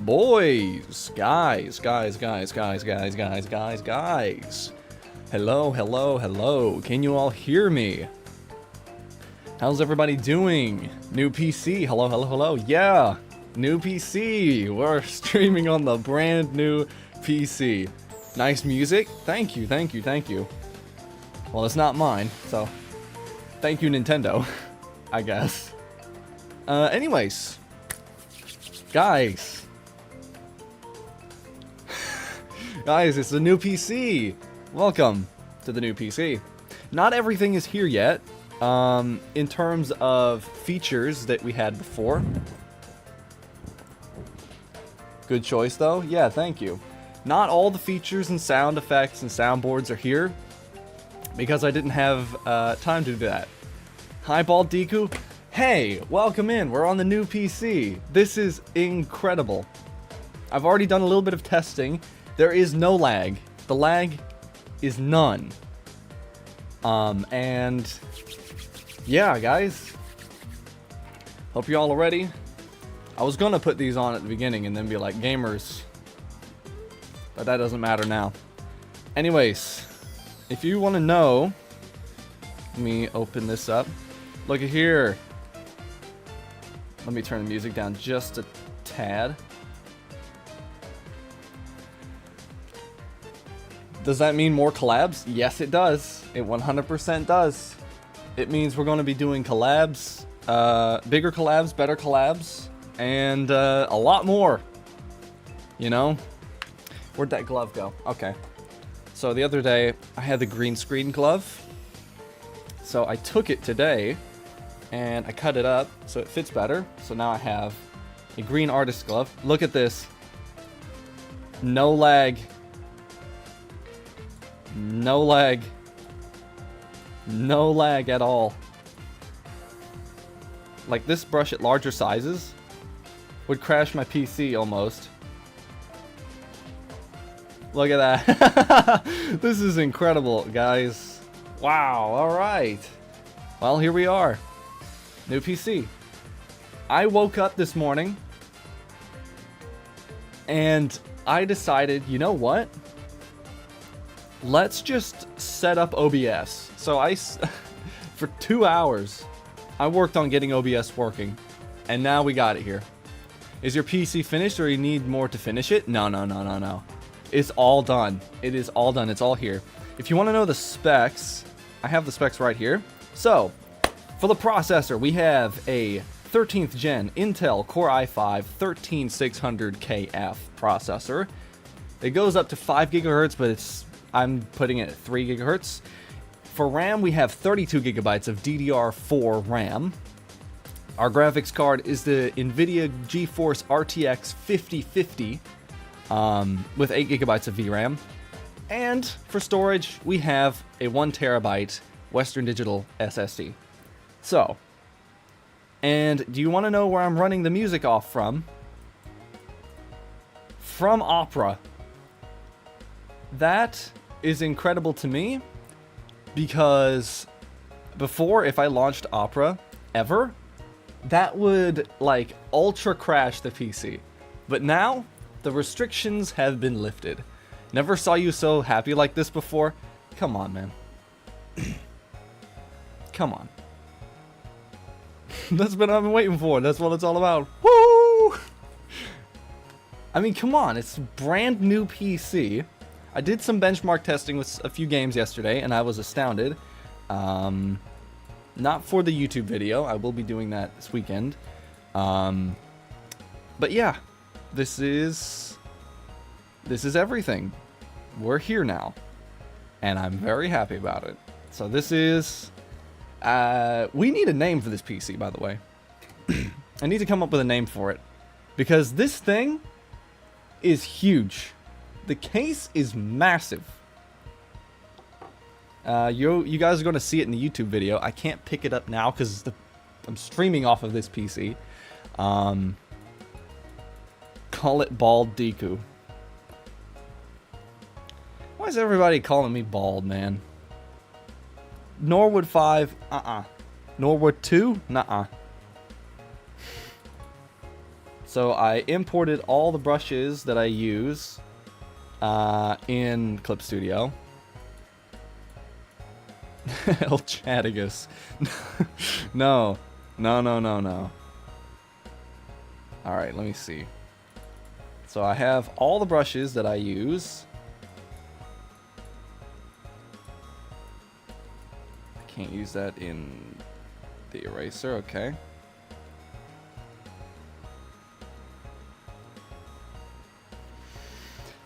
Boys, guys. Hello, hello, hello. Can you all hear me? How's everybody doing? New PC. Hello, hello, hello. Yeah, new PC. We're streaming on the brand new PC. Nice music. Thank you, thank you, thank you. Well, it's not mine, so thank you, Nintendo, I guess. Anyways, guys. Guys, it's the new PC. Welcome to the new PC. Not everything is here yet, in terms of features that we had before. Good choice, though. Yeah, thank you. Not all the features and sound effects and soundboards are here, because I didn't have time to do that. Hi, Bald Deku. Hey, welcome in. We're on the new PC. This is incredible. I've already done a little bit of testing. There is no lag. The lag is none. And yeah, guys. Hope you all are ready. I was gonna put these on at the beginning and then be like, gamers. But that doesn't matter now. Anyways, if you want to know, let me open this up. Look at here. Let me turn the music down just a tad. Does that mean more collabs? Yes, it does. It 100% does. It means we're going to be doing collabs, bigger collabs, better collabs, and a lot more. You know? Where'd that glove go? Okay. So the other day, I had the green screen glove. So I took it today, and I cut it up so it fits better. So now I have a green artist glove. Look at this. No lag. No lag. No lag at all. Like, this brush at larger sizes would crash my PC almost. Look at that. This is incredible, guys. Wow, alright. Well, here we are. New PC. I woke up this morning and I decided, you know what? Let's just set up OBS. So for 2 hours, I worked on getting OBS working, and now we got it here. Is your PC finished, or you need more to finish it? No. It's all done. It is all done. It's all here. If you want to know the specs, I have the specs right here. So, for the processor, we have a 13th gen Intel Core i5 13600KF processor. It goes up to 5 gigahertz, but I'm putting it at 3 gigahertz. For RAM, we have 32 gigabytes of DDR4 RAM. Our graphics card is the NVIDIA GeForce RTX 5050 with 8 gigabytes of VRAM. And for storage, we have a 1 terabyte Western Digital SSD. So, and do you want to know where I'm running the music off from? From Opera. That is incredible to me, because before, if I launched Opera ever, that would like ultra crash the PC. But now the restrictions have been lifted. Never saw you so happy like this before. Come on, man. Come on. That's what I've been waiting for. That's what it's all about. Woo! I mean, come on. It's brand new PC. I did some benchmark testing with a few games yesterday, and I was astounded. Not for the YouTube video. I will be doing that this weekend. But yeah, this is everything. We're here now, and I'm very happy about it. So this is... we need a name for this PC, by the way. I need to come up with a name for it, because this thing is huge. The case is massive. You guys are going to see it in the YouTube video. I can't pick it up now because I'm streaming off of this PC. Call it Bald Deku. Why is everybody calling me bald, man? Norwood 5, Norwood 2, nuh-uh. So I imported all the brushes that I use in Clip Studio. El Chadigus. No. No. Alright, let me see. So I have all the brushes that I use. I can't use that in the eraser, okay.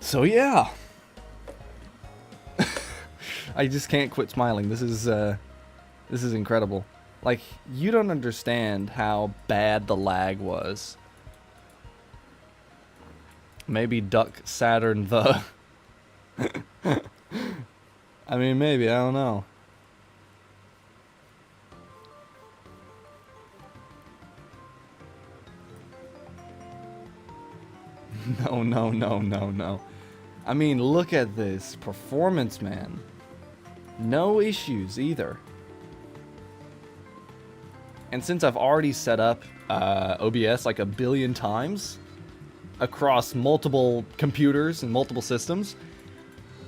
So yeah. I just can't quit smiling. This is incredible. Like, you don't understand how bad the lag was. Maybe Duck Saturn the... I mean, maybe, I don't know. No. I mean, look at this performance, man. No issues either. And since I've already set up OBS like 1 billion times across multiple computers and multiple systems,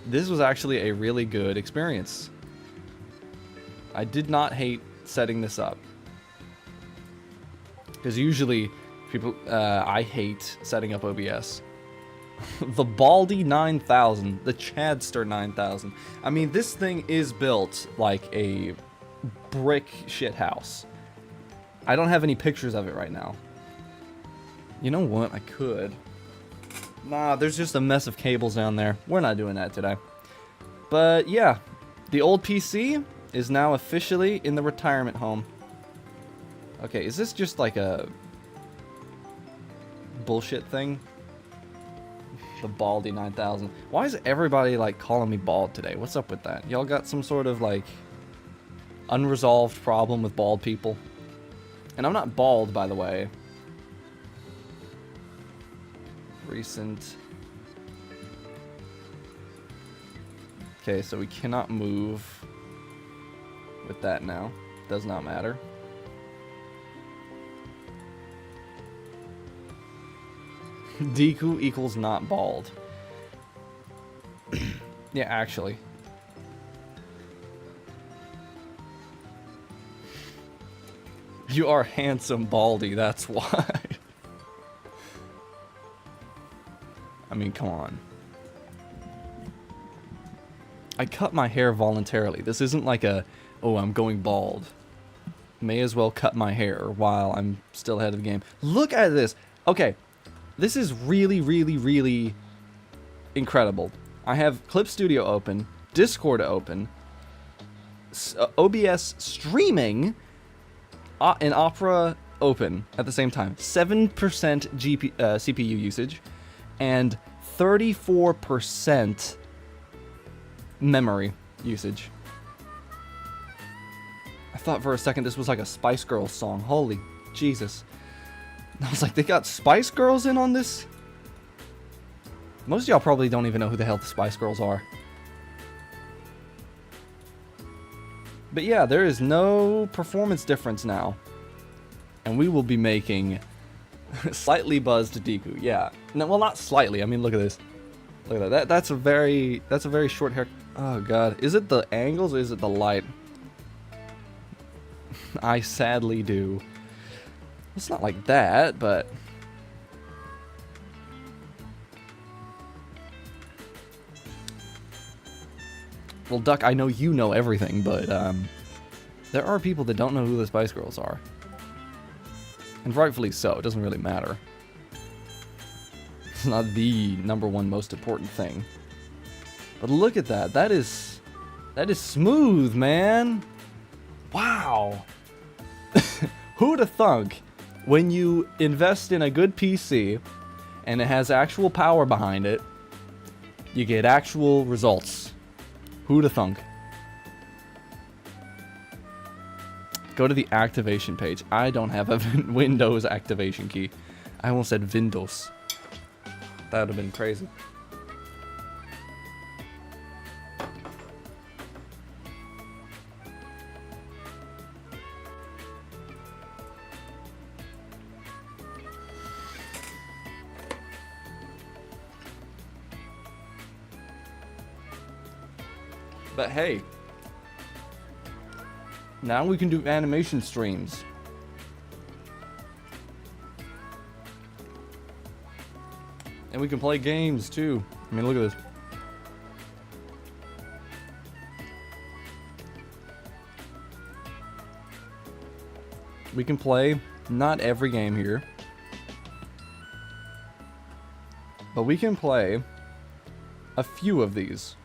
this was actually a really good experience. I did not hate setting this up. Because usually people, I hate setting up OBS. The Baldy 9000, the Chadster 9000. I mean, this thing is built like a brick shithouse. I don't have any pictures of it right now. You know what? I could. Nah, there's just a mess of cables down there. We're not doing that today. But yeah, the old PC is now officially in the retirement home. Okay, is this just like a bullshit thing? The Baldy 9000. Why is everybody like calling me bald today? What's up with that? Y'all got some sort of like unresolved problem with bald people? And I'm not bald, by the way. Recent. Okay, so we cannot move with that now. Does not matter. Deku equals not bald. Yeah, actually. You are handsome, Baldy, that's why. I mean, come on. I cut my hair voluntarily. This isn't like a, oh, I'm going bald. May as well cut my hair while I'm still ahead of the game. Look at this. Okay, this is really incredible. I have Clip Studio open, Discord open, OBS streaming, and Opera open at the same time. 7% CPU usage, and 34% memory usage. I thought for a second this was like a Spice Girls song. Holy Jesus. I was like, they got Spice Girls in on this? Most of y'all probably don't even know who the hell the Spice Girls are. But yeah, there is no performance difference now. And we will be making slightly buzzed Deku. Yeah. No, well, not slightly. I mean, look at this. Look at that. That's a very short hair. Oh god. Is it the angles or is it the light? I sadly do. It's not like that, but well, Duck, I know you know everything, but there are people that don't know who the Spice Girls are. And rightfully so, it doesn't really matter. It's not the #1 most important thing. But look at that. That is smooth, man. Wow. Who'da thunk when you invest in a good PC and it has actual power behind it, you get actual results. Who'da thunk? Go to the activation page. I don't have a Windows activation key. I almost said Windows. That would have been crazy. But hey, now we can do animation streams. And we can play games too. I mean, look at this. We can play not every game here, but we can play a few of these.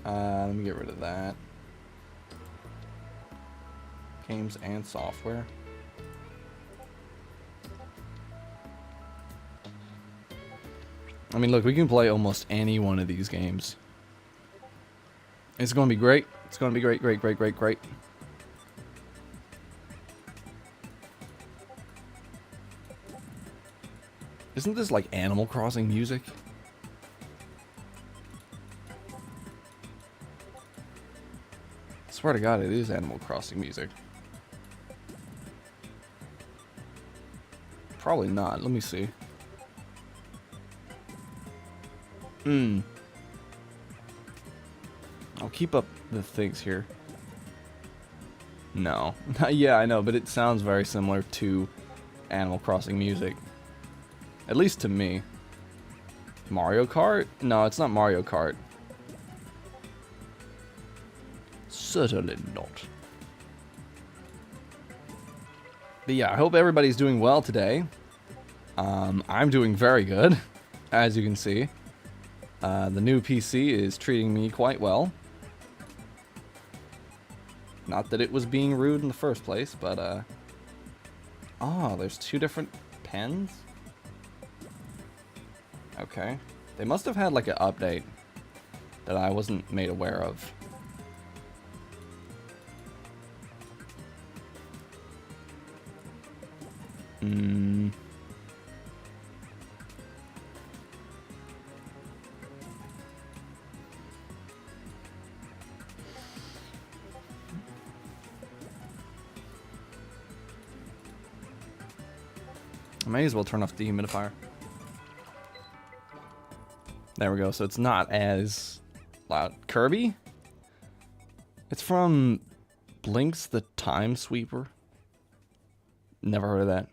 Let me get rid of that. Games and software. I mean, look, we can play almost any one of these games. It's going to be great. It's going to be great, great, great, great, great. Isn't this like Animal Crossing music? I swear to God, it is Animal Crossing music. Probably not. Let me see. I'll keep up the things here. No. Yeah, I know, but it sounds very similar to Animal Crossing music. At least to me. Mario Kart? No, it's not Mario Kart. Certainly not. But yeah, I hope everybody's doing well today. I'm doing very good, as you can see. The new PC is treating me quite well. Not that it was being rude in the first place, but oh, there's two different pens? Okay. They must have had like an update that I wasn't made aware of. I may as well turn off the humidifier. There we go, so it's not as loud. Kirby? It's from Blinks the Time Sweeper. Never heard of that.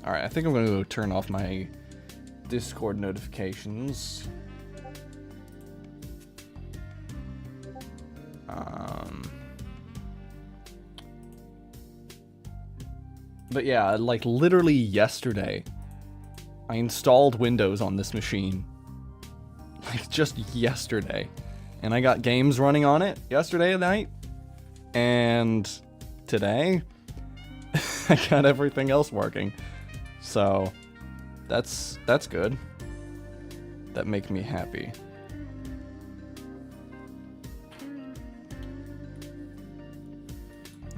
Alright, I think I'm gonna go turn off my Discord notifications. But yeah, like literally yesterday, I installed Windows on this machine. Like just yesterday. And I got games running on it yesterday night. And today, I got everything else working. So, that's good. That makes me happy.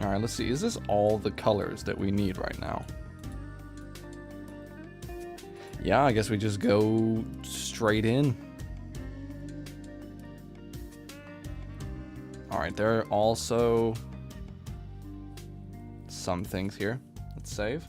Alright, let's see. Is this all the colors that we need right now? Yeah, I guess we just go straight in. Alright, there are also some things here. Let's save.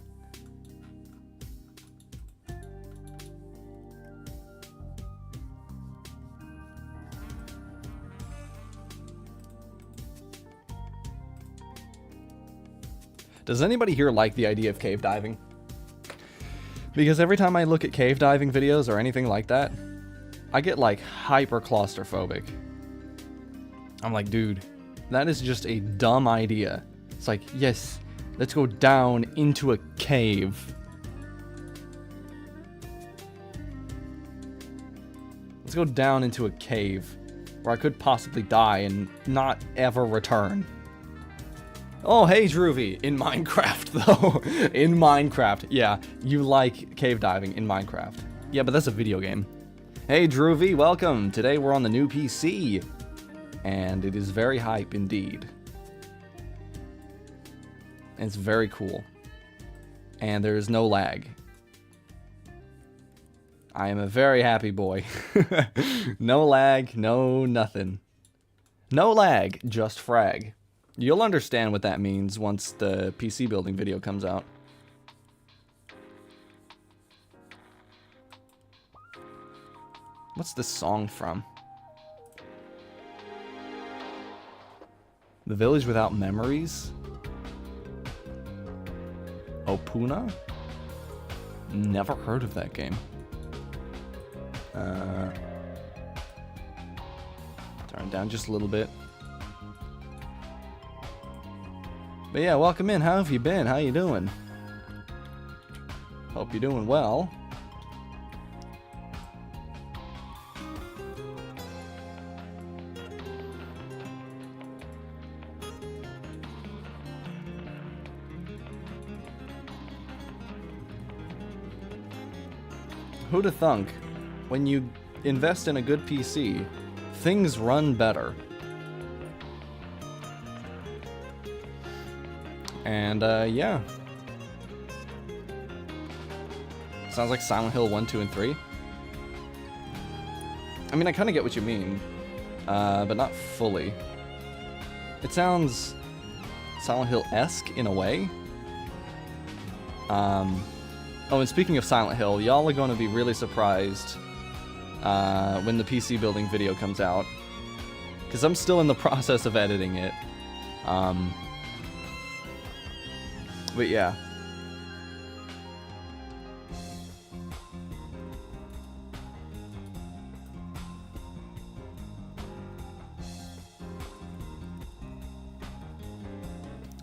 Does anybody here like the idea of cave diving? Because every time I look at cave diving videos or anything like that, I get like hyper claustrophobic. I'm like, dude, that is just a dumb idea. It's like, yes, let's go down into a cave. Let's go down into a cave where I could possibly die and not ever return. Oh, hey, Droovy. In Minecraft, though. In Minecraft. Yeah, you like cave diving in Minecraft. Yeah, but that's a video game. Hey, Droovy, welcome. Today we're on the new PC. And it is very hype indeed. And it's very cool. And there is no lag. I am a very happy boy. No lag, no nothing. No lag, just frag. You'll understand what that means once the PC building video comes out. What's this song from? The Village Without Memories? Opuna? Never heard of that game. Turn it down just a little bit. But yeah, welcome in. How have you been? How you doing? Hope you're doing well. Who'da thunk? When you invest in a good PC, things run better. And, yeah. Sounds like Silent Hill 1, 2, and 3. I mean, I kind of get what you mean, but not fully. It sounds Silent Hill-esque in a way. Oh, and speaking of Silent Hill, y'all are going to be really surprised when the PC building video comes out. Because I'm still in the process of editing it. But yeah.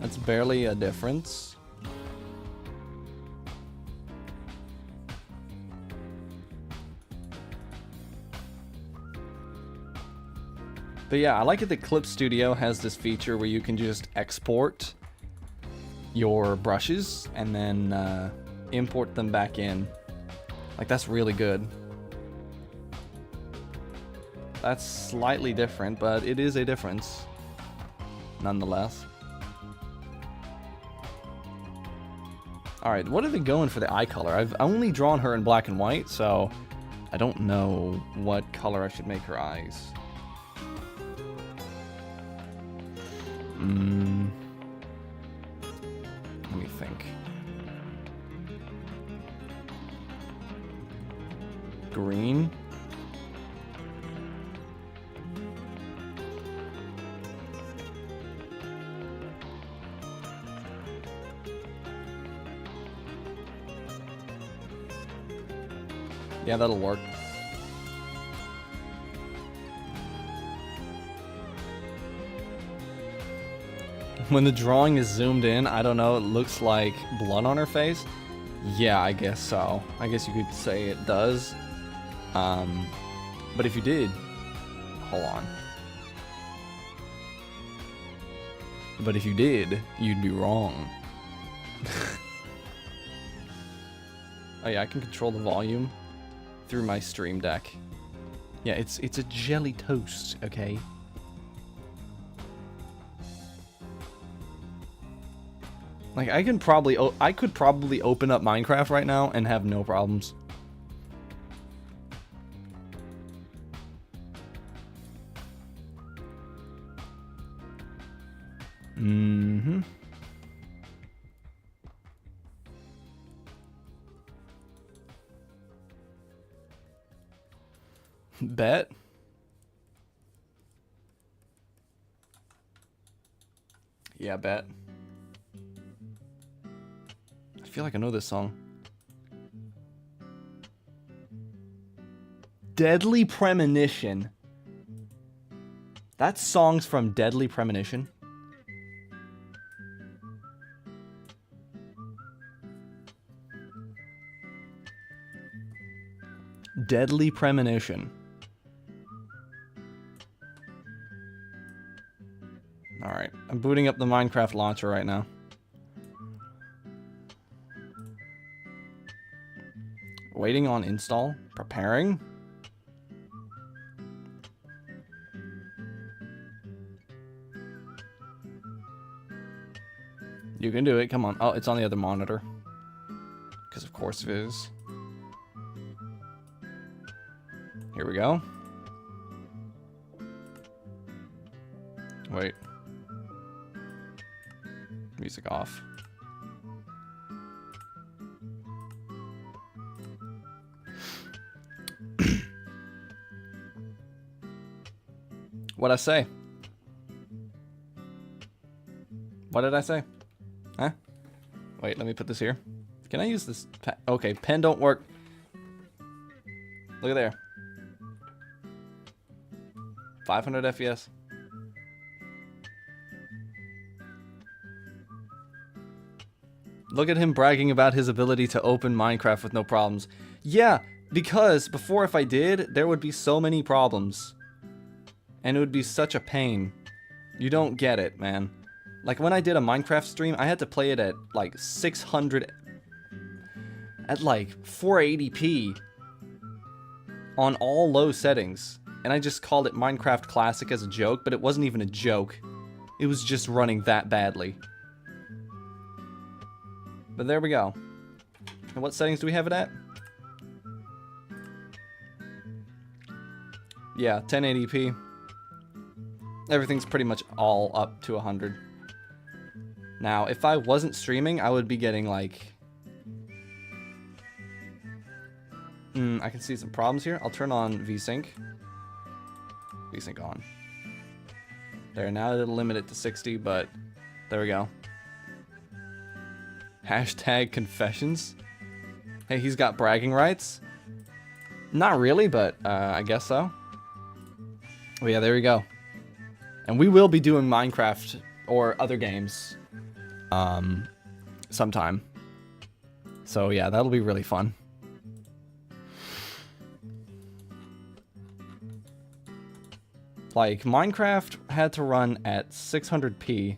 That's barely a difference. But yeah, I like it that Clip Studio has this feature where you can just export your brushes and then import them back in. Like, that's really good. That's slightly different, but it is a difference nonetheless. Alright, what are they going for the eye color? I've only drawn her in black and white, so I don't know what color I should make her eyes. Let me think. Green. Yeah, that'll work. When the drawing is zoomed in, I don't know, it looks like blood on her face. Yeah, I guess so. I guess you could say it does. But if you did, hold on. But if you did, you'd be wrong. Oh yeah, I can control the volume through my Stream Deck. Yeah, it's a jelly toast, okay? Like, I could probably open up Minecraft right now and have no problems. Mm-hmm. Bet. Yeah, bet. I feel like I know this song. Deadly Premonition. That song's from Deadly Premonition. Deadly Premonition. Alright, I'm booting up the Minecraft launcher right now. Waiting on install. Preparing. You can do it, come on. Oh, it's on the other monitor. Because of course it is. Here we go. Wait. Music off. What'd I say? What did I say? Huh? Wait, let me put this here. Can I use this pen? Okay, pen don't work. Look at there. 500 FPS. Look at him bragging about his ability to open Minecraft with no problems. Yeah, because before if I did, there would be so many problems. And it would be such a pain. You don't get it, man. Like when I did a Minecraft stream, I had to play it at like 600... At like 480p. On all low settings. And I just called it Minecraft Classic as a joke, but it wasn't even a joke. It was just running that badly. But there we go. And what settings do we have it at? Yeah, 1080p. Everything's pretty much all up to 100. Now, if I wasn't streaming, I would be getting like... I can see some problems here. I'll turn on VSync. VSync on. There, now it'll limit it to 60, but there we go. Hashtag confessions. Hey, he's got bragging rights. Not really, but I guess so. Oh yeah, there we go. And we will be doing Minecraft or other games sometime. So yeah, that'll be really fun. Like, Minecraft had to run at 600p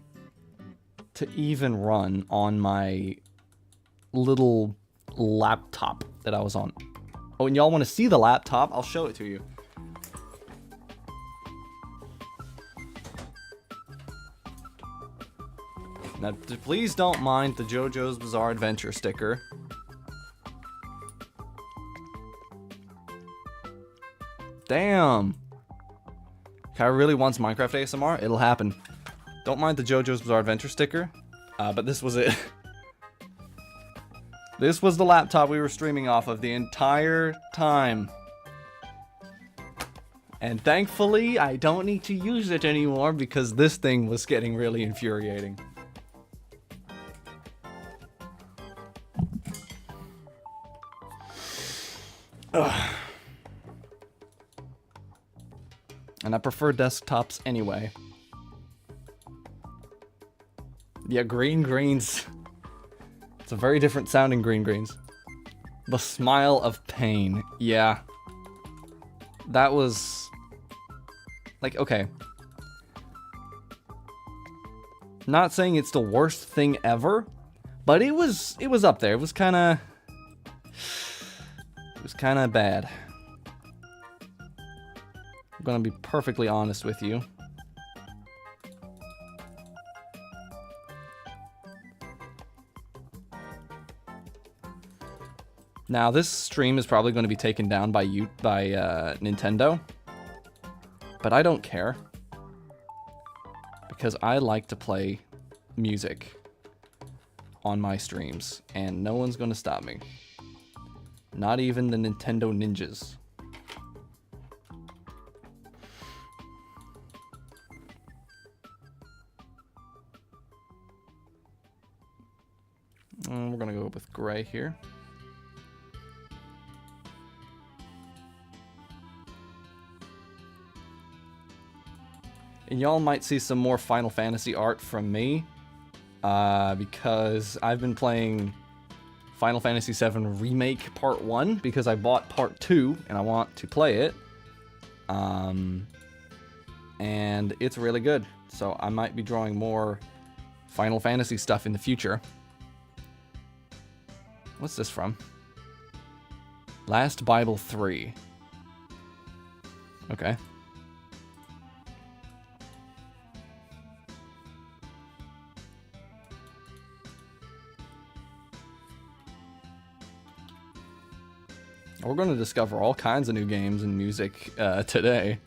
to even run on my little laptop that I was on. Oh, and y'all want to see the laptop? I'll show it to you. Now, please don't mind the JoJo's Bizarre Adventure sticker. Damn. Kai really wants Minecraft ASMR? It'll happen. Don't mind the JoJo's Bizarre Adventure sticker, but this was it. This was the laptop we were streaming off of the entire time. And thankfully, I don't need to use it anymore because this thing was getting really infuriating. Ugh. And I prefer desktops anyway. Yeah, green greens. It's a very different sounding green greens. The smile of pain. Yeah. That was... like, okay. Not saying it's the worst thing ever, but it was up there. It was kind of bad. I'm gonna be perfectly honest with you. Now, this stream is probably going to be taken down by Nintendo, but I don't care because I like to play music on my streams, and no one's going to stop me. Not even the Nintendo ninjas. We're going to go with gray here. And y'all might see some more Final Fantasy art from me, because I've been playing Final Fantasy VII Remake Part 1, because I bought Part 2, and I want to play it. And it's really good, so I might be drawing more Final Fantasy stuff in the future. What's this from? Last Bible 3. Okay. We're going to discover all kinds of new games and music today.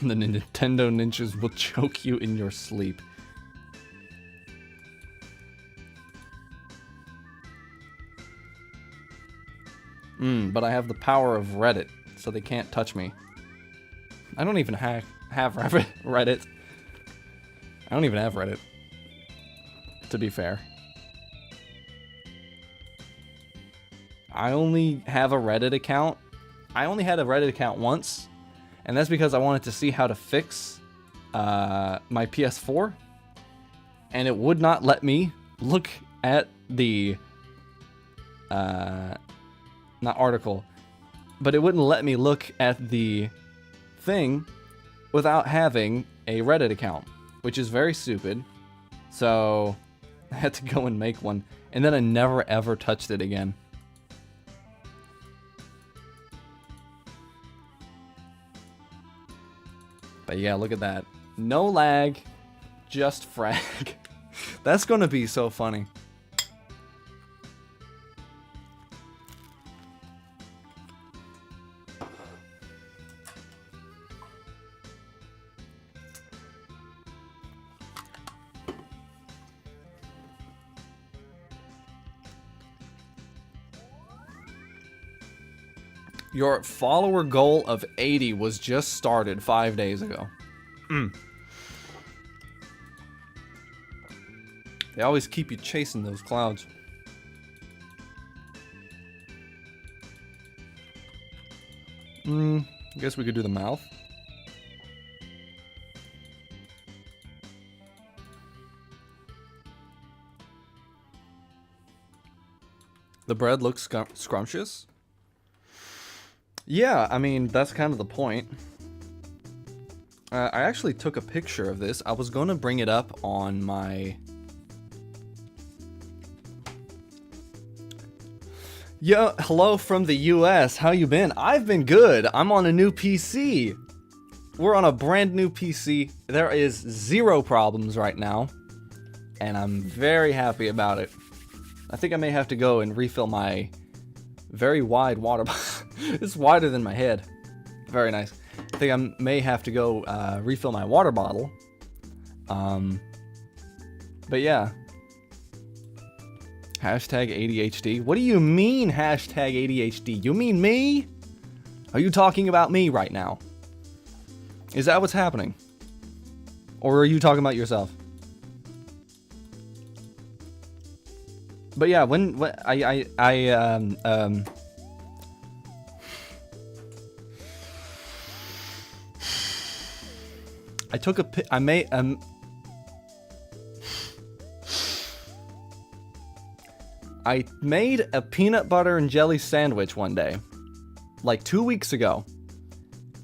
The Nintendo ninjas will choke you in your sleep. But I have the power of Reddit, so they can't touch me. I don't even have Reddit. I don't even have Reddit, to be fair. I only have a Reddit account. I only had a Reddit account once, and that's because I wanted to see how to fix my PS4, and it would not let me look at the not article, but it wouldn't let me look at the thing without having a Reddit account, which is very stupid. So I had to go and make one, and then I never ever touched it again. But yeah, look at that. No lag, just frag. That's gonna be so funny. Your follower goal of 80 was just started 5 days ago. They always keep you chasing those clouds. I guess we could do the mouth. The bread looks scrumptious. Yeah, I mean, that's kind of the point. I actually took a picture of this. I was going to bring it up on my... Yo, hello from the US. How you been? I've been good. I'm on a new PC. We're on a brand new PC. There is 0 problems right now, and I'm very happy about it. I think I may have to go and refill my very wide water bottle. It's wider than my head. Very nice. I think I may have to go refill my water bottle. But yeah. Hashtag ADHD. What do you mean hashtag ADHD? You mean me? Are you talking about me right now? Is that what's happening? Or are you talking about yourself? But yeah, when I took a I made a peanut butter and jelly sandwich one day, like 2 weeks ago,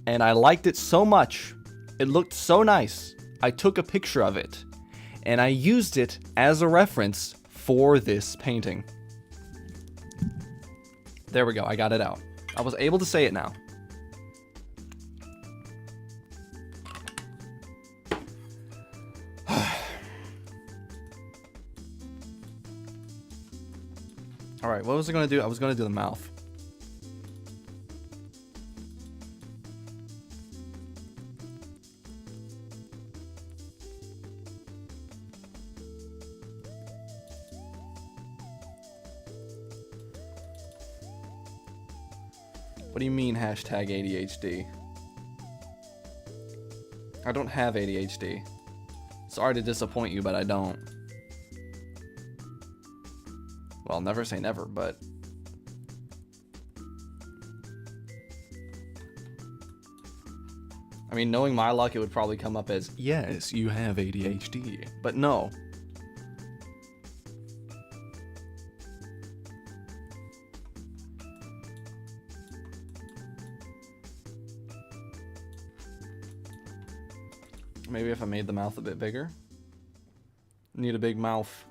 and I liked it so much. It looked so nice. I took a picture of it, and I used it as a reference for this painting. There we go. I got it out. I was able to say it now. Alright, what was I going to do? I was going to do the mouth. What do you mean hashtag ADHD? I don't have ADHD. Sorry to disappoint you, but I don't. Well, never say never, but... I mean, knowing my luck, it would probably come up as, yes, you have ADHD. But no. Maybe if I made the mouth a bit bigger. Need a big mouth.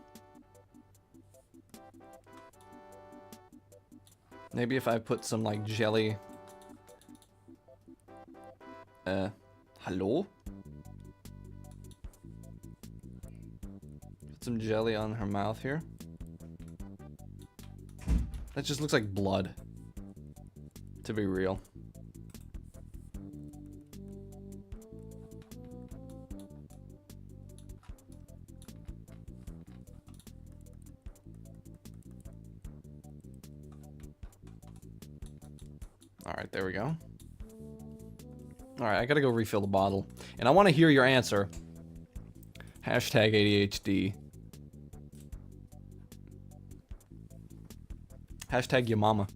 Maybe if I put some, like, jelly... hello? Put some jelly on her mouth here. That just looks like blood. To be real. Alright, there we go. Alright, I gotta go refill the bottle. And I want to hear your answer. Hashtag ADHD. Hashtag your mama.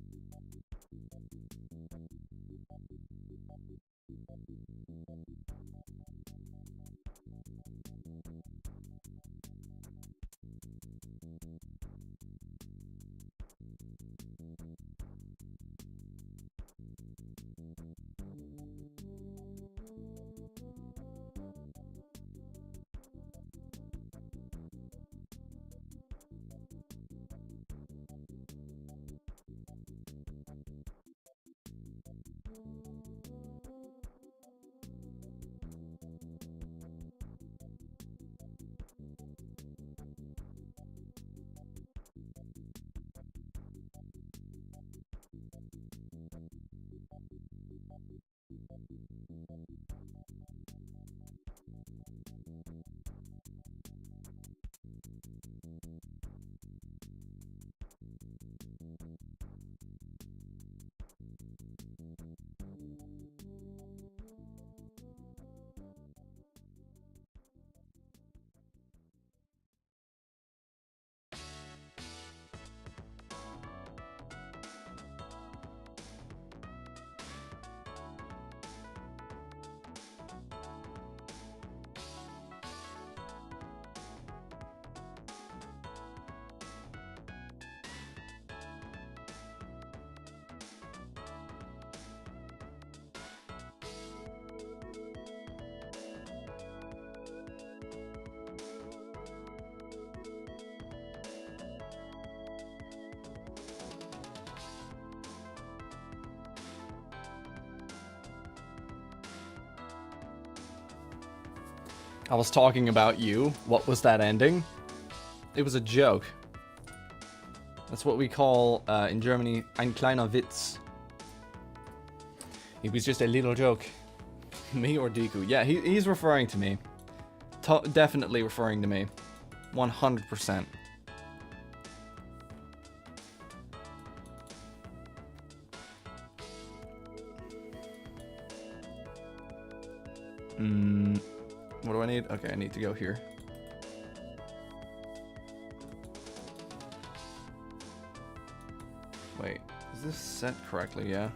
I was talking about you. What was that ending? It was a joke. That's what we call, in Germany, ein kleiner Witz. It was just a little joke. Me or Deku? Yeah, he's referring to me. Definitely referring to me. 100%. What do I need? Okay, I need to go here. Wait, is this set correctly? Yeah.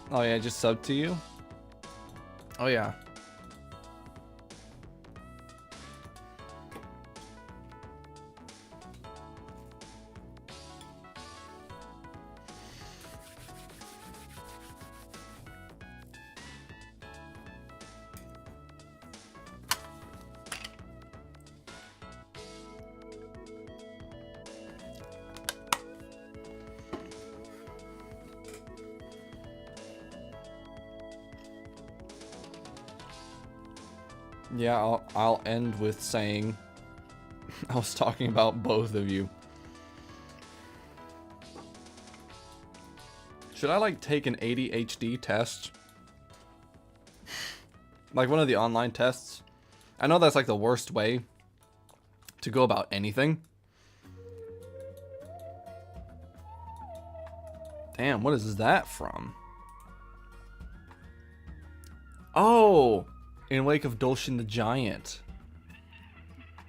Oh yeah, just sub to you? Oh yeah. Yeah, I'll end with saying I was talking about both of you. Should I like take an ADHD test? Like one of the online tests? I know that's like the worst way to go about anything. Damn, what is that from? Oh! In Wake of Doshin the Giant.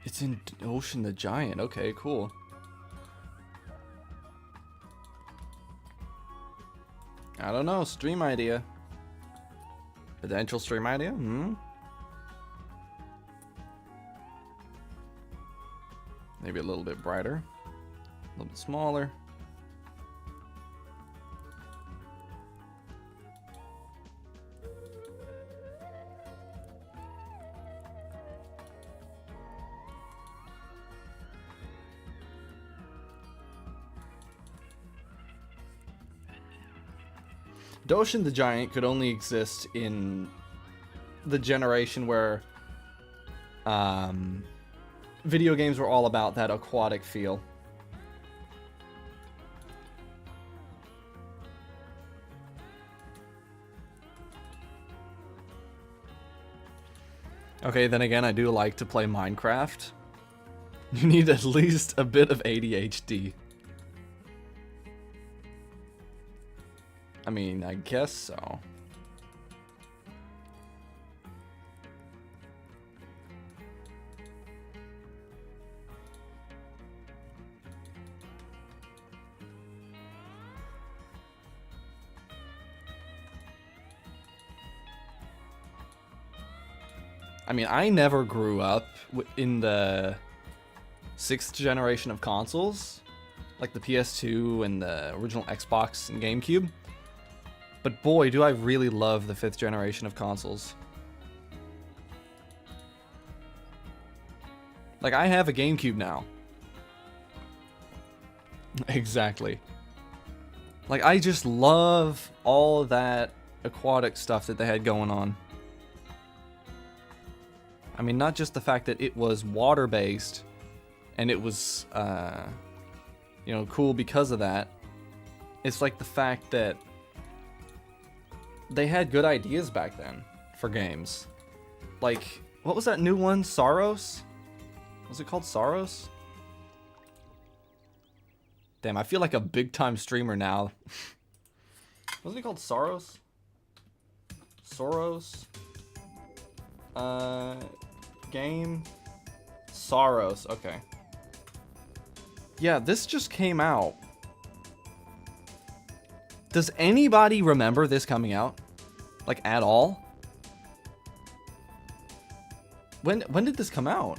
It's in Doshin the Giant. Okay, cool. I don't know. Stream idea. Potential stream idea? Maybe a little bit brighter. A little bit smaller. Doshin the Giant could only exist in the generation where video games were all about that aquatic feel. Okay, then again, I do like to play Minecraft. You need at least a bit of ADHD. I mean, I guess so. I mean, I never grew up in the 6th generation of consoles, like the PS2 and the original Xbox and GameCube. But boy, do I really love the 5th generation of consoles. Like, I have a GameCube now. Exactly. Like, I just love all that aquatic stuff that they had going on. I mean, not just the fact that it was water-based, and it was, you know, cool because of that. It's like the fact that they had good ideas back then for games. Like, what was that new one? Saros? Was it called Saros? Damn, I feel like a big-time streamer now. Wasn't it called Saros? Soros? Game? Saros, okay. Yeah, this just came out. Does anybody remember this coming out? Like, at all? When did this come out?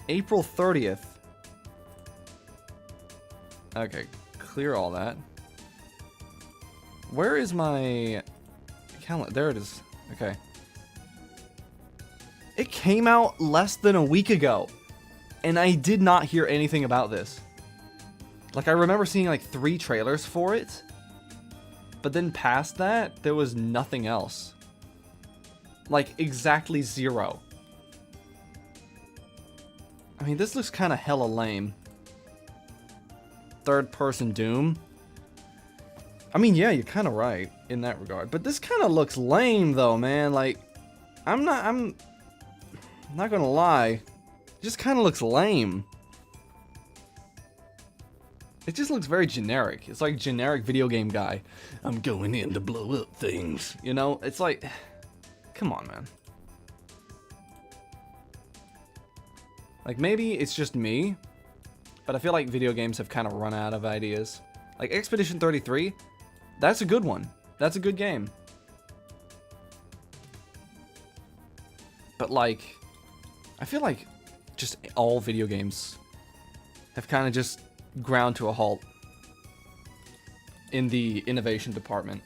April 30th. Okay, clear all that. Where is my calendar? There it is. Okay. It came out less than a week ago, and I did not hear anything about this. Like, I remember seeing like 3 trailers for it, but then past that, there was nothing else. Like, exactly 0. I mean, this looks kind of hella lame. Third-person Doom. I mean, yeah, you're kind of right in that regard. But this kind of looks lame, though, man. Like, I'm not gonna lie. It just kind of looks lame. It just looks very generic. It's like generic video game guy. I'm going in to blow up things. You know? It's like, come on, man. Like, maybe it's just me, but I feel like video games have kind of run out of ideas. Like, Expedition 33, that's a good one. That's a good game. But, like, I feel like just all video games have kind of just ground to a halt in the innovation department.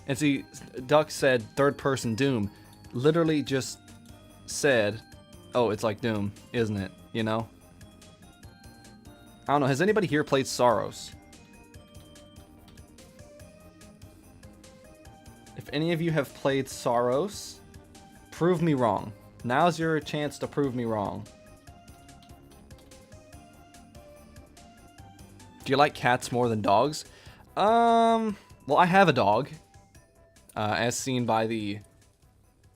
And see, Duck said third-person Doom. Literally just said, oh, it's like Doom, isn't it? You know? I don't know. Has anybody here played Saros? If any of you have played Saros, prove me wrong. Now's your chance to prove me wrong. Do you like cats more than dogs? Well, I have a dog. As seen by the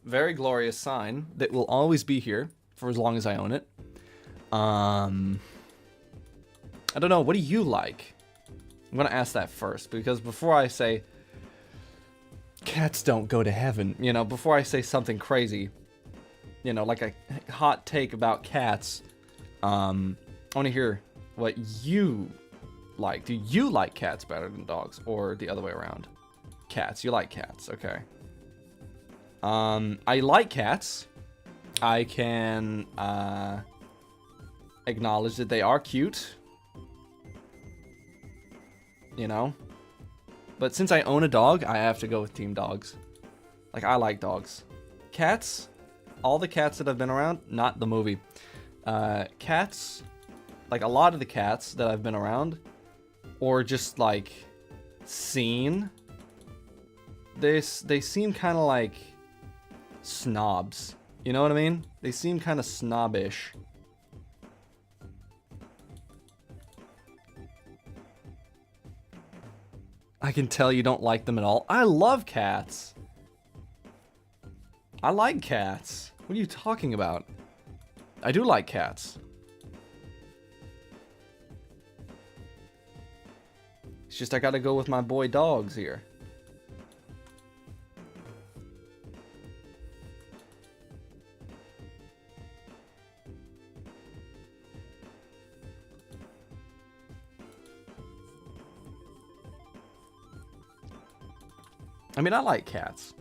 very glorious sign that will always be here for as long as I own it. I don't know, what do you like? I'm gonna ask that first, because before I say cats don't go to heaven, you know, before I say something crazy, you know, like a hot take about cats, I want to hear what you like. Do you like cats better than dogs, or the other way around? Cats, you like cats, okay. I like cats. I can acknowledge that they are cute, you know, but since I own a dog, I have to go with team dogs. Like, I like dogs. Cats, all the cats that have been around, not the movie. Cats, like a lot of the cats that I've been around, or just like seen, they seem kind of like snobs. You know what I mean? They seem kind of snobbish. I can tell you don't like them at all. I love cats. I like cats. What are you talking about? I do like cats. It's just I gotta go with my boy dogs here. I mean, I like cats.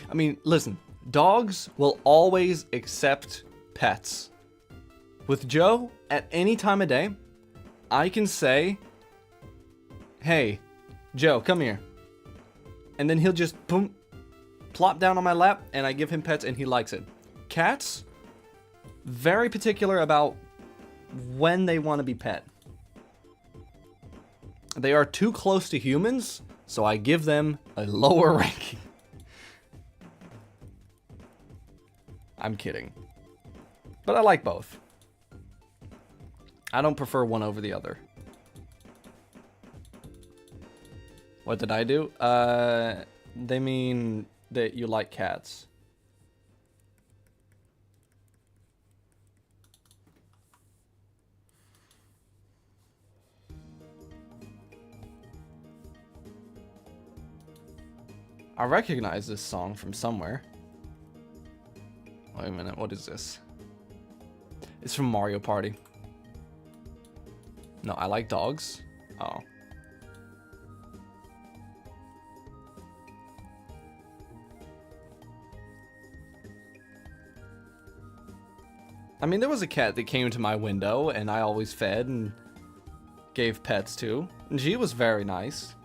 I mean, listen, dogs will always accept pets. With Joe, at any time of day, I can say, hey, Joe, come here. And then he'll just boom, plop down on my lap, and I give him pets, and he likes it. Cats, very particular about when they want to be pet. They are too close to humans, so I give them a lower ranking. I'm kidding. But I like both. I don't prefer one over the other. What did I do? They mean that you like cats. I recognize this song from somewhere. Wait a minute, what is this? It's from Mario Party. No, I like dogs. Oh. I mean, there was a cat that came to my window and I always fed and gave pets to. And she was very nice.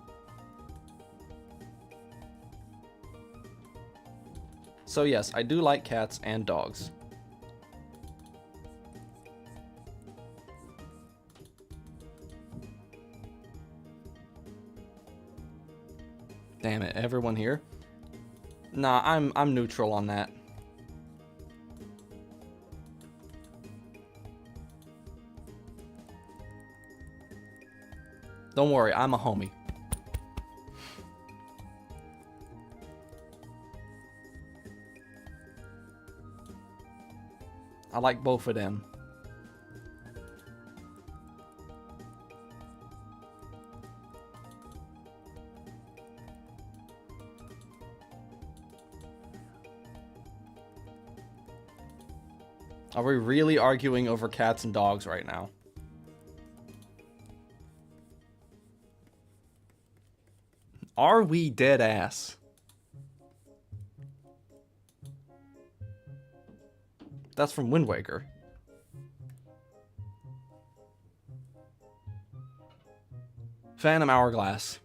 So yes, I do like cats and dogs. Damn it, everyone here? Nah, I'm neutral on that. Don't worry, I'm a homie. I like both of them. Are we really arguing over cats and dogs right now? Are we dead ass? That's from Wind Waker. Phantom Hourglass.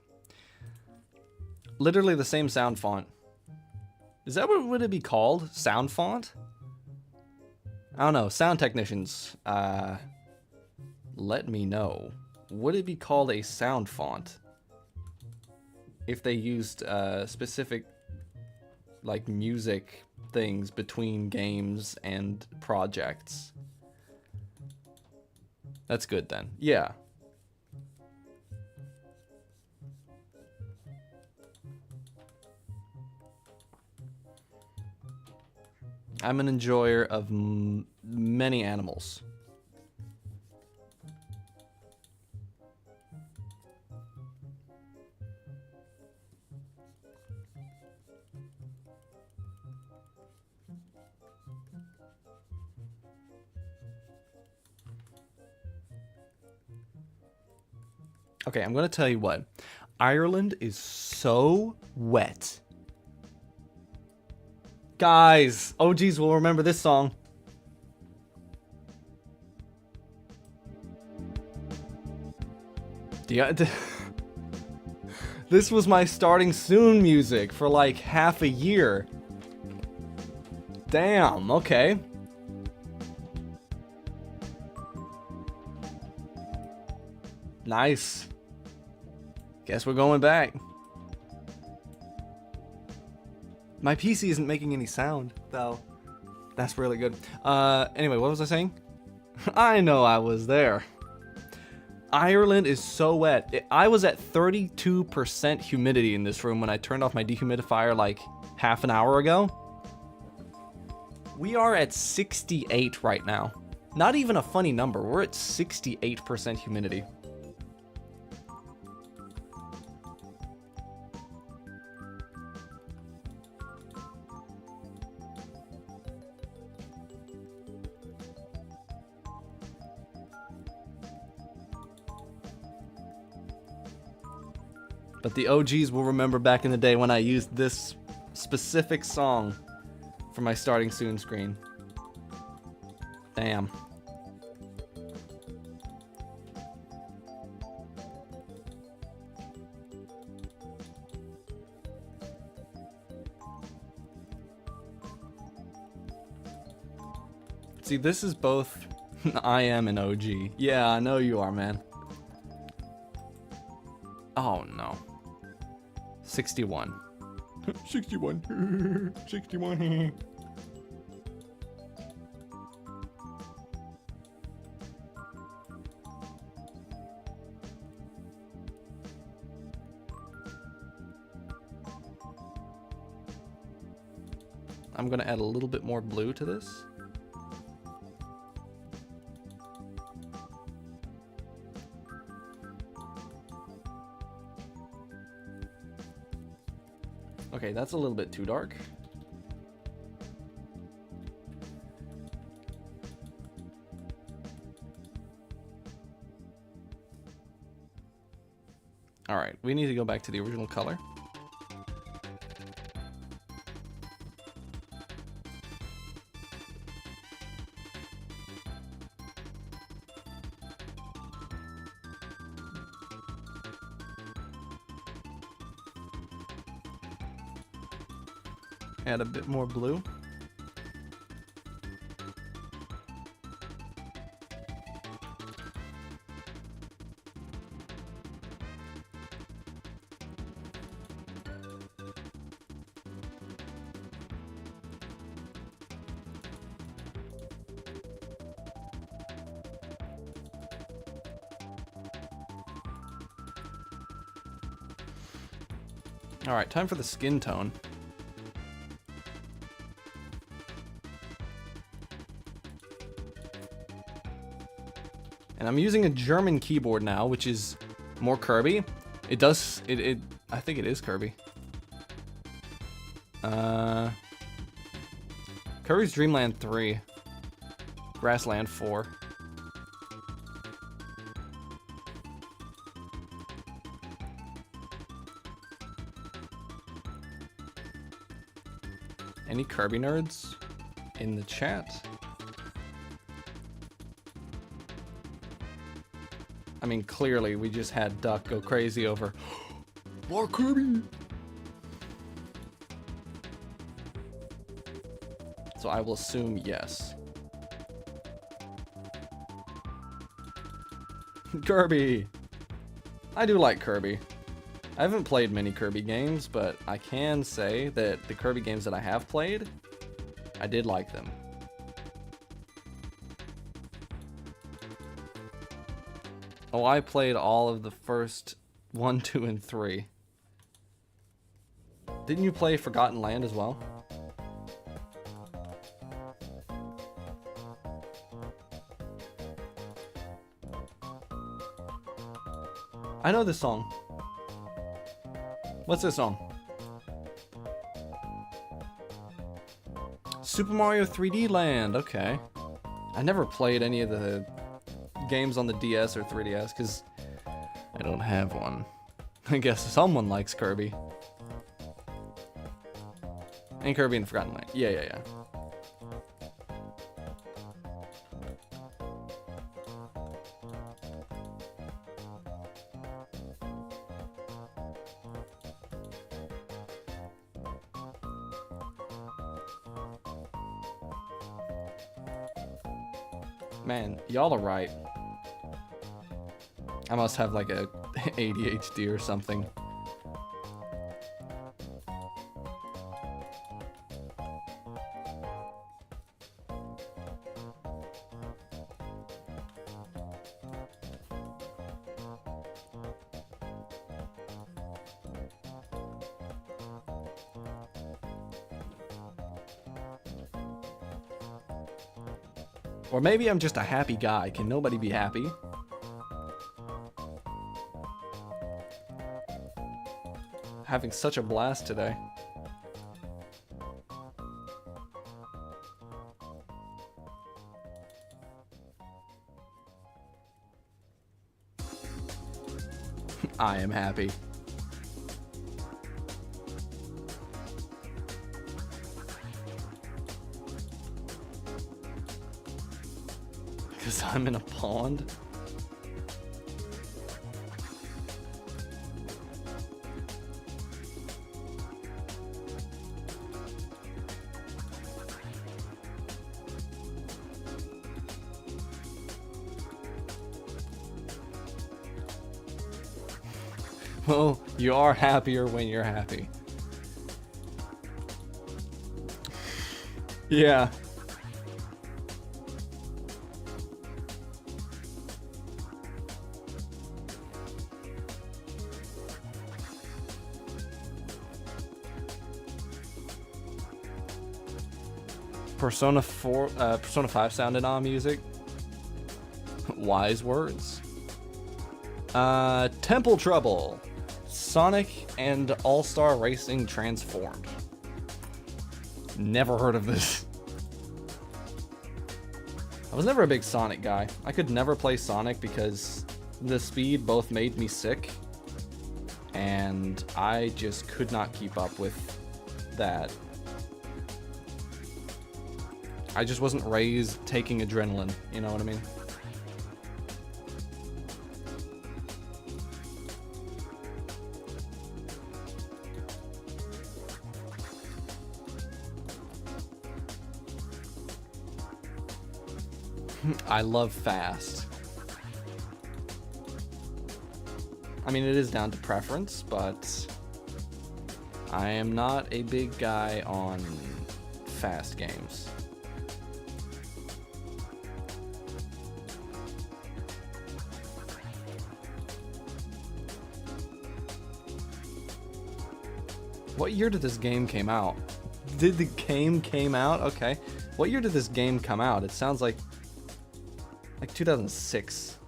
Literally the same sound font. Is that what would it be called? Sound font? I don't know. Sound technicians, let me know. Would it be called a sound font if they used specific like music things between games and projects? That's good then. Yeah. I'm an enjoyer of many animals. Okay, I'm gonna tell you what. Ireland is so wet. Guys, OGs will remember this song. This was my starting soon music for like half a year. Damn, okay. Nice. Guess we're going back. My PC isn't making any sound, though. That's really good. Anyway, what was I saying? I know I was there. Ireland is so wet. I was at 32% humidity in this room when I turned off my dehumidifier like half an hour ago. We are at 68 right now. Not even a funny number. We're at 68% humidity. But the OGs will remember back in the day when I used this specific song for my starting soon screen. Damn. See, this is both I am an OG. Yeah, I know you are, man. Oh, no. 61. 61. 61. I'm gonna add a little bit more blue to this. Okay, that's a little bit too dark. All right, we need to go back to the original color. Add a bit more blue. All right, time for the skin tone. And I'm using a German keyboard now, which is more Kirby. It does, I think it is Kirby. Kirby's Dream Land 3. Grassland 4. Any Kirby nerds in the chat? I mean, clearly we just had Duck go crazy over more Kirby. So I will assume yes. Kirby. I do like Kirby. I haven't played many Kirby games, but I can say that the Kirby games that I have played, I did like them. Oh, I played all of the first 1, 2, and 3. Didn't you play Forgotten Land as well? I know this song. What's this song? Super Mario 3D Land, okay. I never played any of the games on the DS or 3DS because I don't have one. I guess someone likes Kirby. And Kirby and Forgotten Land. Yeah. Man, y'all are right. I must have like a ADHD or something. Or maybe I'm just a happy guy. Can nobody be happy? Having such a blast today. I am happy. Because I'm in a pond? Well, you are happier when you're happy. Yeah. Persona 5 sounded on music. Wise words. Temple Trouble. Sonic and All-Star Racing Transformed. Never heard of this. I was never a big Sonic guy. I could never play Sonic because the speed both made me sick, and I just could not keep up with that. I just wasn't raised taking adrenaline, you know what I mean? I love fast. I mean, it is down to preference, but I am not a big guy on fast games. What year did this game came out? Did the game came out? Okay. What year did this game come out? It sounds like 2006.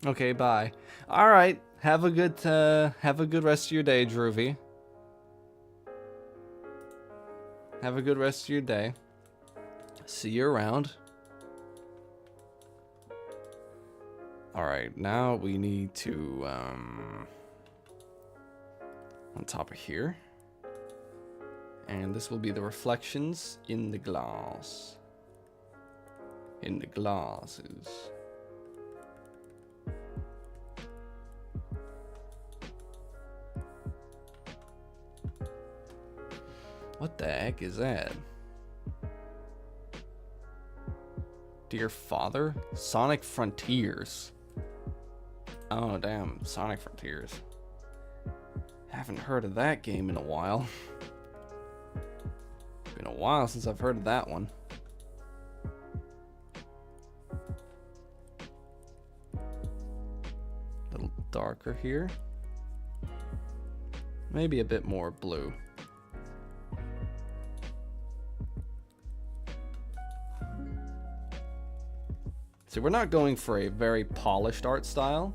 Okay, bye. All right. Have a good rest of your day, Droovy. Have a good rest of your day. See you around. All right, now we need to on top of here. And this will be the reflections in the glass. In the glasses. What the heck is that? Dear Father? Sonic Frontiers. Oh, damn. Sonic Frontiers. Haven't heard of that game in a while. Been a while since I've heard of that one. A little darker here. Maybe a bit more blue. So we're not going for a very polished art style.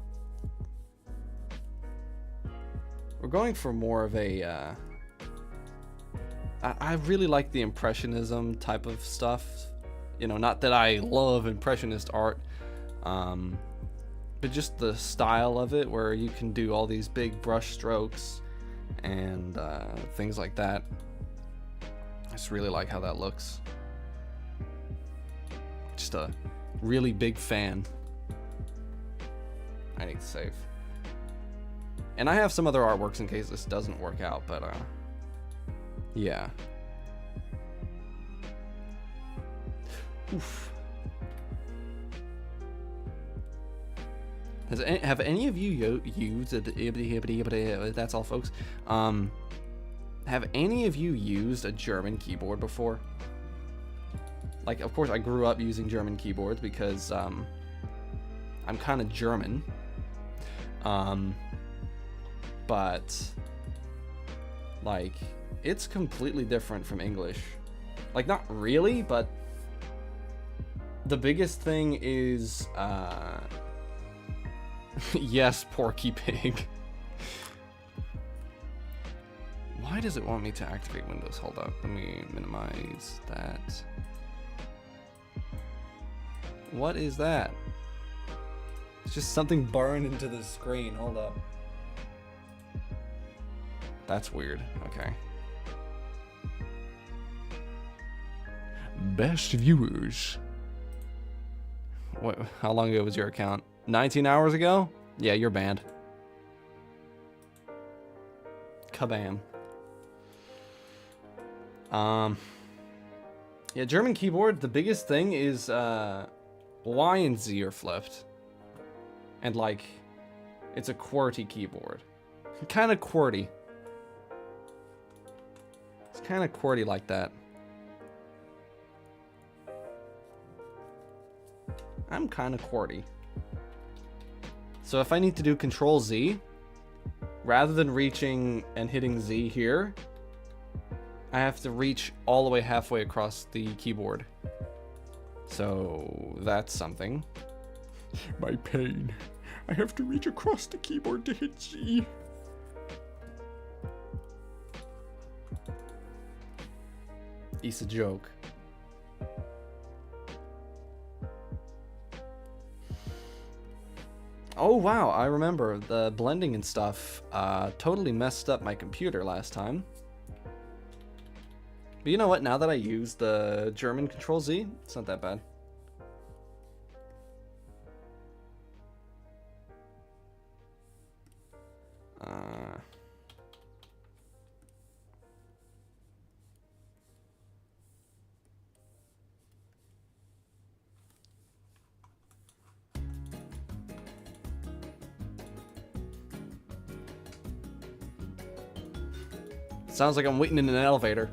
We're going for more of a I really like the Impressionism type of stuff. You know, not that I love Impressionist art, but just the style of it, where you can do all these big brush strokes and things like that. I just really like how that looks. Just a really big fan. I need to save. And I have some other artworks in case this doesn't work out, but yeah. Oof. Have any of you used it? That's all, folks. Have any of you used a German keyboard before? Like, of course, I grew up using German keyboards because I'm kind of German. But like, it's completely different from English. Like, not really, but the biggest thing is, yes, Porky Pig. Why does it want me to activate Windows? Hold up, let me minimize that. What is that? It's just something burned into the screen. Hold up. That's weird. Okay. Best viewers. What? How long ago was your account? 19 hours ago? Yeah, you're banned. Kabam. Yeah, German keyboard, the biggest thing is Y and Z are flipped. And like, it's a QWERTY keyboard. Kind of QWERTY. It's kind of QWERTY like that. I'm kind of QWERTY. So if I need to do Control Z, rather than reaching and hitting Z here, I have to reach all the way halfway across the keyboard. So that's something. My pain. I have to reach across the keyboard to hit Z. It's a joke. Oh wow, I remember the blending and stuff totally messed up my computer last time. But you know what, now that I use the German Control Z, it's not that bad. Sounds like I'm waiting in an elevator.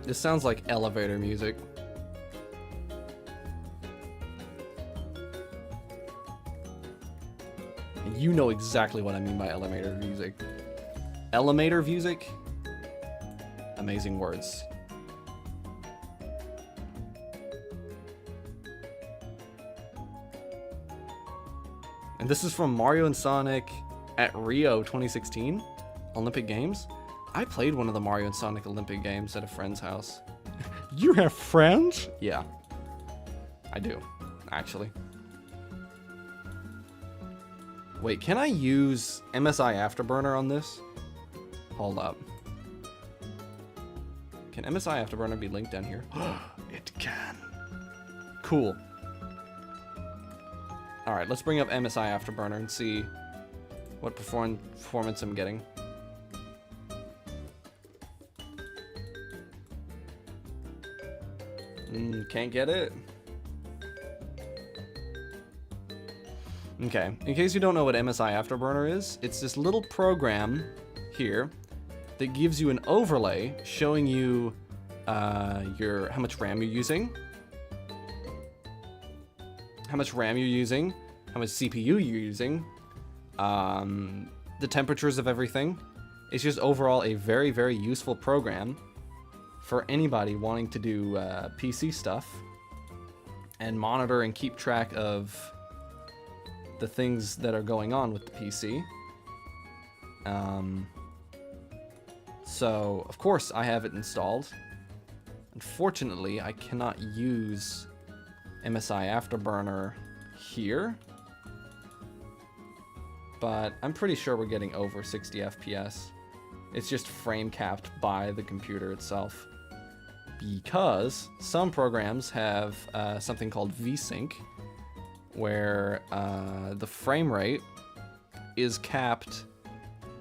This sounds like elevator music. And you know exactly what I mean by elevator music. Elevator music? Amazing words. And this is from Mario and Sonic at Rio 2016 Olympic Games. I played one of the Mario and Sonic Olympic Games at a friend's house. You have friends? Yeah. I do, actually. Wait, can I use MSI Afterburner on this? Hold up. Can MSI Afterburner be linked down here? It can. Cool. Alright, let's bring up MSI Afterburner and see what performance I'm getting. Can't get it. Okay, in case you don't know what MSI Afterburner is, it's this little program here that gives you an overlay showing you how much RAM you're using, how much CPU you're using, the temperatures of everything. It's just overall a very, very useful program for anybody wanting to do PC stuff and monitor and keep track of the things that are going on with the PC. So, of course, I have it installed. Unfortunately, I cannot use MSI Afterburner here. But I'm pretty sure we're getting over 60 FPS. It's just frame capped by the computer itself. Because some programs have something called VSync, where the frame rate is capped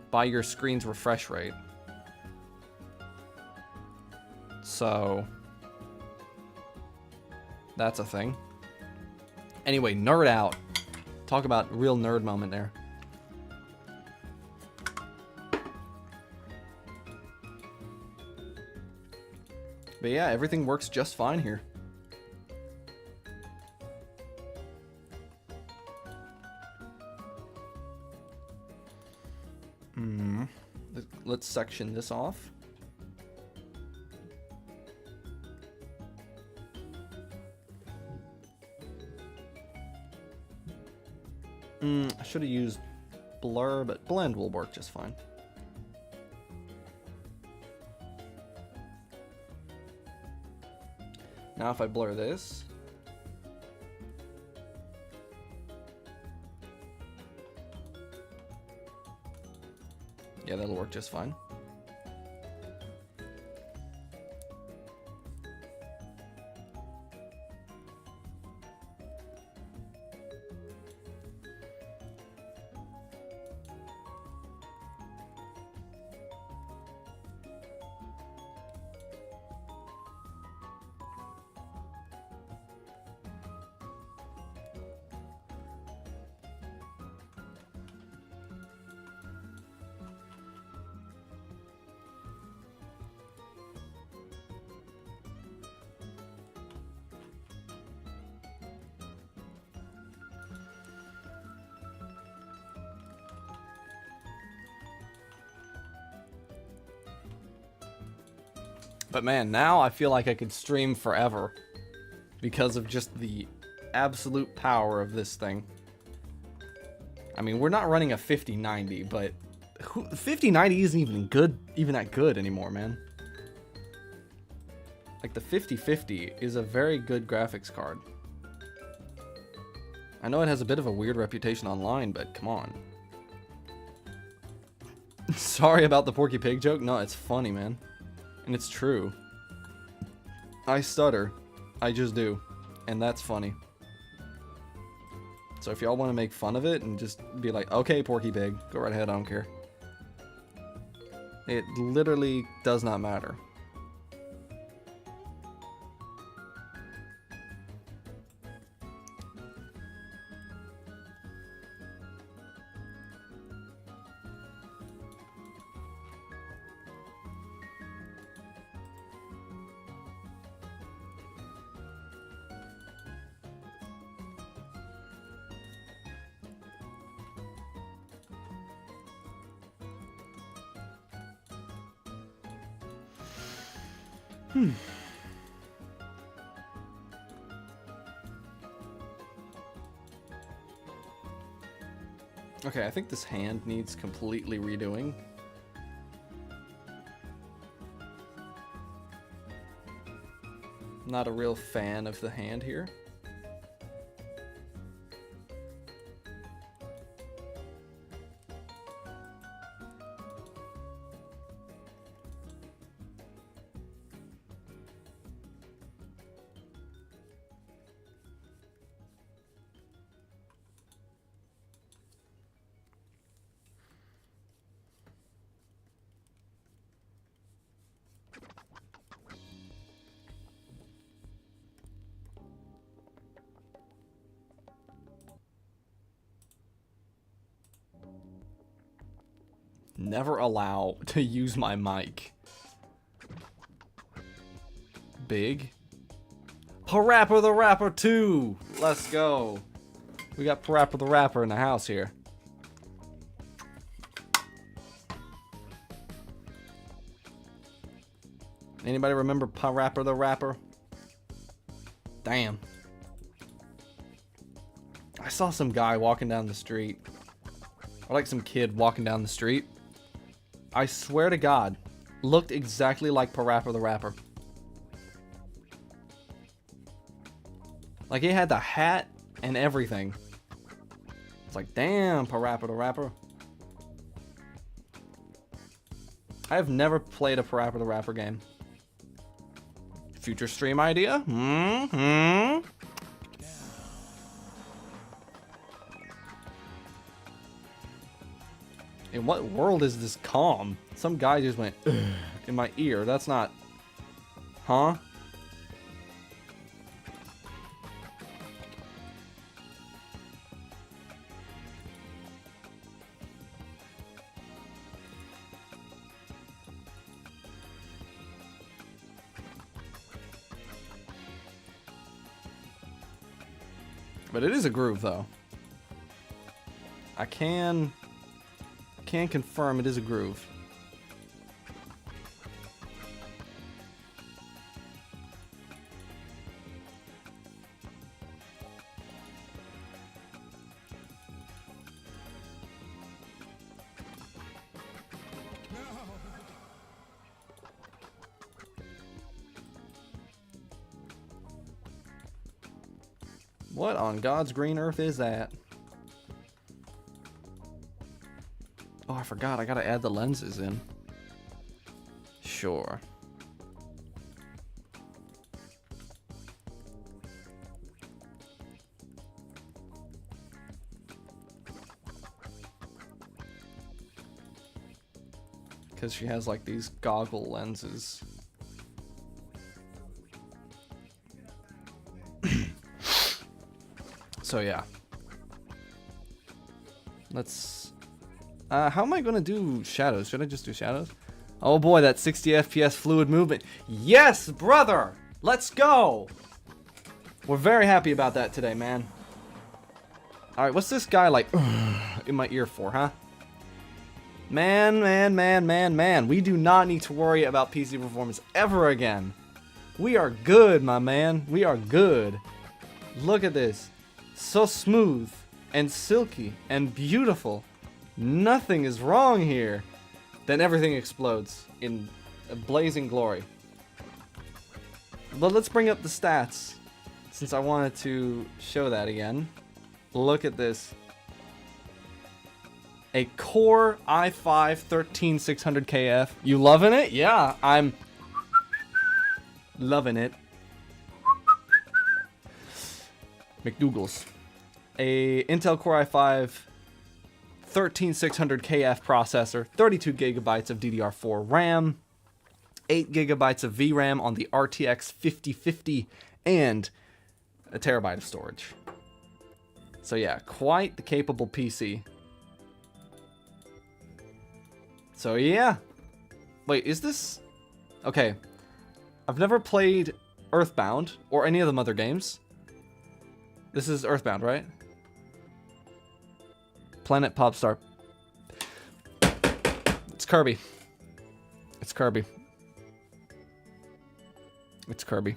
by your screen's refresh rate. So that's a thing. Anyway, nerd out. Talk about real nerd moment there. But yeah, everything works just fine here. Let's section this off. I should have used blur, but blend will work just fine. Now if I blur this, yeah, that'll work just fine. But man, now I feel like I could stream forever because of just the absolute power of this thing. I mean, we're not running a 5090, but 5090 isn't even that good anymore, man. Like the 5050 is a very good graphics card. I know it has a bit of a weird reputation online, but come on. Sorry about the Porky Pig joke. No, it's funny, man. And it's true. I stutter. I just do. And that's funny. So if y'all want to make fun of it and just be like, okay, Porky Pig, go right ahead, I don't care. It literally does not matter. Okay, I think this hand needs completely redoing. Not a real fan of the hand here. Never allow to use my mic. Big. Parappa the Rapper 2! Let's go. We got Parappa the Rapper in the house here. Anybody remember Parappa the Rapper? Damn. I saw some guy walking down the street. Or like some kid walking down the street. I swear to God, looked exactly like Parappa the Rapper. Like he had the hat and everything. It's like, damn, Parappa the Rapper. I have never played a Parappa the Rapper game. Future stream idea? Mm-hmm. In what world is this calm? Some guy just went in my ear. That's not... Huh? But it is a groove, though. I can confirm it is a groove. What on God's green earth is that? Oh, I forgot. I gotta add the lenses in. Sure. Because she has like these goggle lenses. So yeah. Let's... how am I going to do shadows? Should I just do shadows? Oh boy, that 60 FPS fluid movement. Yes, brother! Let's go! We're very happy about that today, man. Alright, what's this guy like in my ear for, huh? Man. We do not need to worry about PC performance ever again. We are good, my man. We are good. Look at this. So smooth and silky and beautiful. Nothing is wrong here. Then everything explodes in a blazing glory. But let's bring up the stats, since I wanted to show that again. Look at this. A Core i5-13600KF. You loving it? Yeah, I'm loving it. McDougal's. A Intel Core i5-13600KF processor, 32 gigabytes of DDR4 RAM, 8 gigabytes of VRAM on the RTX 5050, and a terabyte of storage. So yeah, quite the capable PC. So yeah. Wait, is this... Okay. I've never played Earthbound or any of the other games. This is Earthbound, right? Planet Popstar. It's Kirby. It's Kirby. It's Kirby.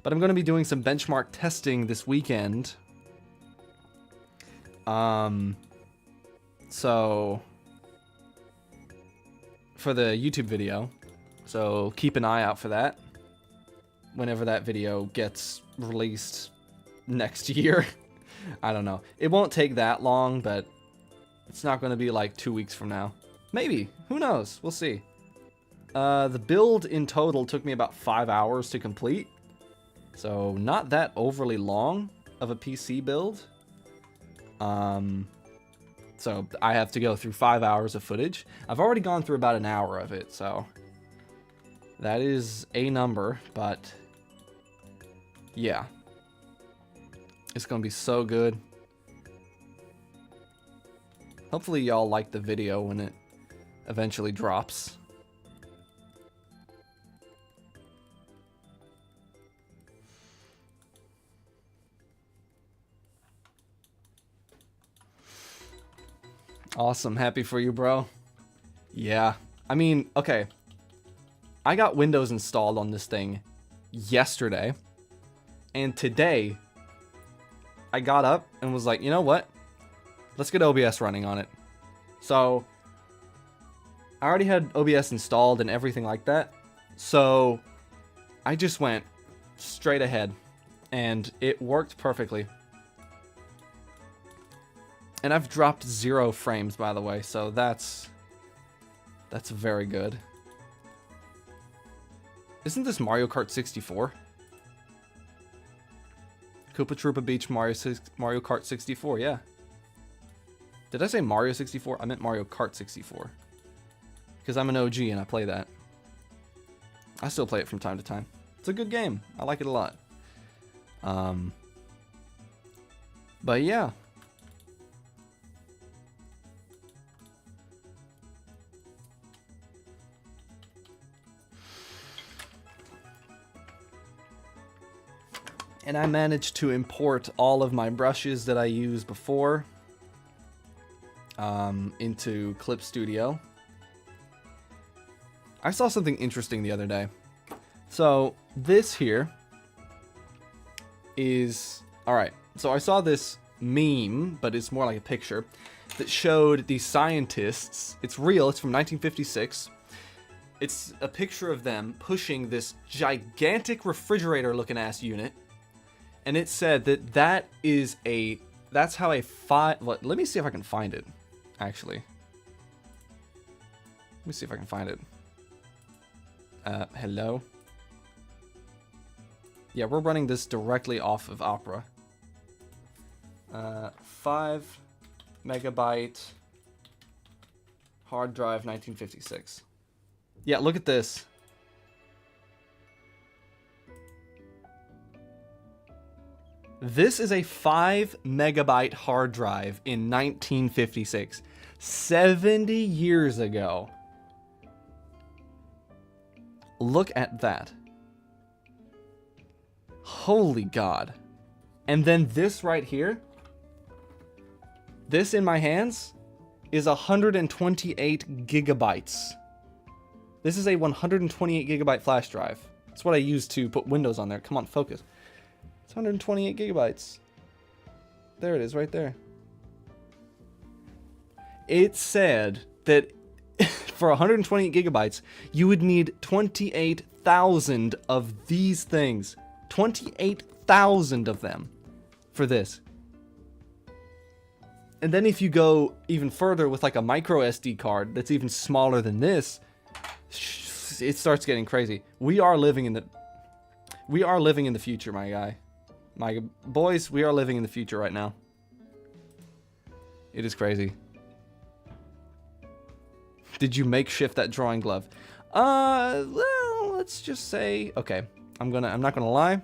But I'm going to be doing some benchmark testing this weekend. So for the YouTube video. So keep an eye out for that. Whenever that video gets released next year. I don't know. It won't take that long, but it's not going to be like 2 weeks from now. Maybe. Who knows? We'll see. The build in total took me about 5 hours to complete. So not that overly long of a PC build. So I have to go through 5 hours of footage. I've already gone through about an hour of it, so that is a number, but yeah. It's gonna be so good. Hopefully y'all like the video when it eventually drops. Awesome. Happy for you, bro. Yeah. I mean, okay. I got Windows installed on this thing yesterday. And today, I got up and was like, you know what? Let's get OBS running on it. So, I already had OBS installed and everything like that. So, I just went straight ahead. And it worked perfectly. And I've dropped 0 frames, by the way, so that's very good. Isn't this Mario Kart 64? Koopa Troopa Beach Mario Kart 64, yeah. Did I say Mario 64? I meant Mario Kart 64. Because I'm an OG and I play that. I still play it from time to time. It's a good game. I like it a lot. But yeah. And I managed to import all of my brushes that I used before into Clip Studio. I saw something interesting the other day. So this here is... Alright, so I saw this meme, but it's more like a picture, that showed these scientists. It's real, it's from 1956. It's a picture of them pushing this gigantic refrigerator-looking ass unit. And it said that that's how a let me see if I can find it, actually. Let me see if I can find it. Hello? Yeah, we're running this directly off of Opera. 5 megabyte hard drive 1956. Yeah, look at this. This is a 5 megabyte hard drive in 1956. 70 years ago. Look at that. Holy God. And then this right here, this in my hands, is 128 gigabytes. This is a 128 gigabyte flash drive. That's what I use to put Windows on there. Come on, focus. It's 128 gigabytes. There it is, right there. It said that for 128 gigabytes, you would need 28,000 of these things. 28,000 of them for this. And then if you go even further with like a micro SD card that's even smaller than this, it starts getting crazy. We are living in the future, my guy. My boys, we are living in the future right now. It is crazy. Did you makeshift that drawing glove? Well, let's just say, okay. I'm not gonna lie.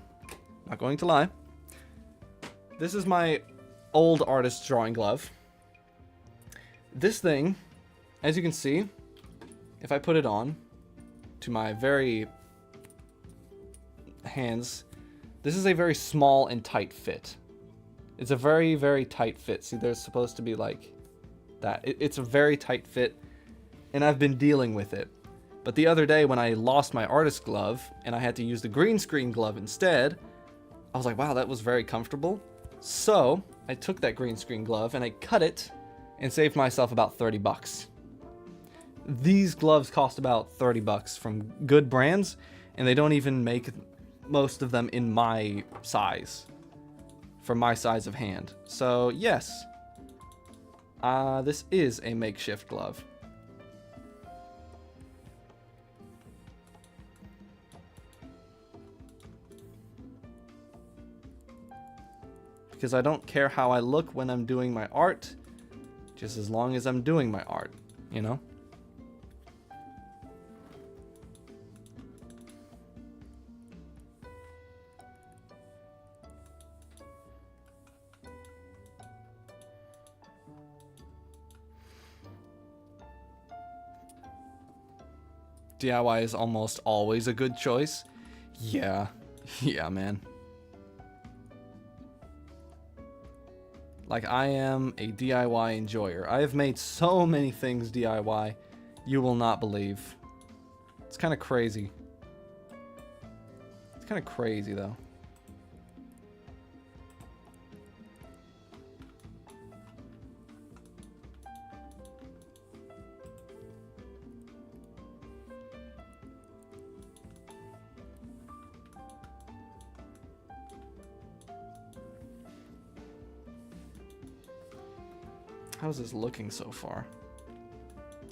Not going to lie. This is my old artist drawing glove. This thing, as you can see, if I put it on to my very hands, this is a very small and tight fit. It's a very, very tight fit. See, there's supposed to be like that. It's a very tight fit, and I've been dealing with it. But the other day when I lost my artist glove and I had to use the green screen glove instead, I was like, wow, that was very comfortable. So I took that green screen glove and I cut it and saved myself about 30 bucks. These gloves cost about 30 bucks from good brands, and they don't even make most of them in my size, for my size of hand. So yes, this is a makeshift glove. Because I don't care how I look when I'm doing my art, just as long as I'm doing my art, you know? DIY is almost always a good choice. Yeah. Yeah, man. Like, I am a DIY enjoyer. I have made so many things DIY, you will not believe. It's kind of crazy. It's kind of crazy, though. How's this looking so far?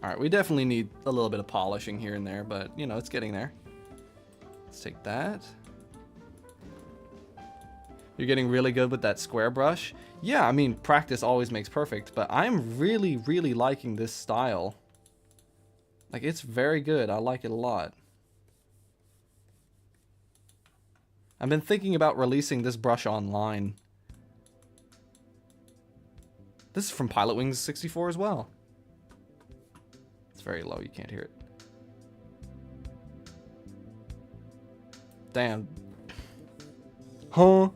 Alright, we definitely need a little bit of polishing here and there, but, you know, it's getting there. Let's take that. You're getting really good with that square brush? Yeah, I mean, practice always makes perfect, but I'm really, really liking this style. Like, it's very good. I like it a lot. I've been thinking about releasing this brush online. This is from Pilotwings 64 as well. It's very low, you can't hear it. Damn. Huh?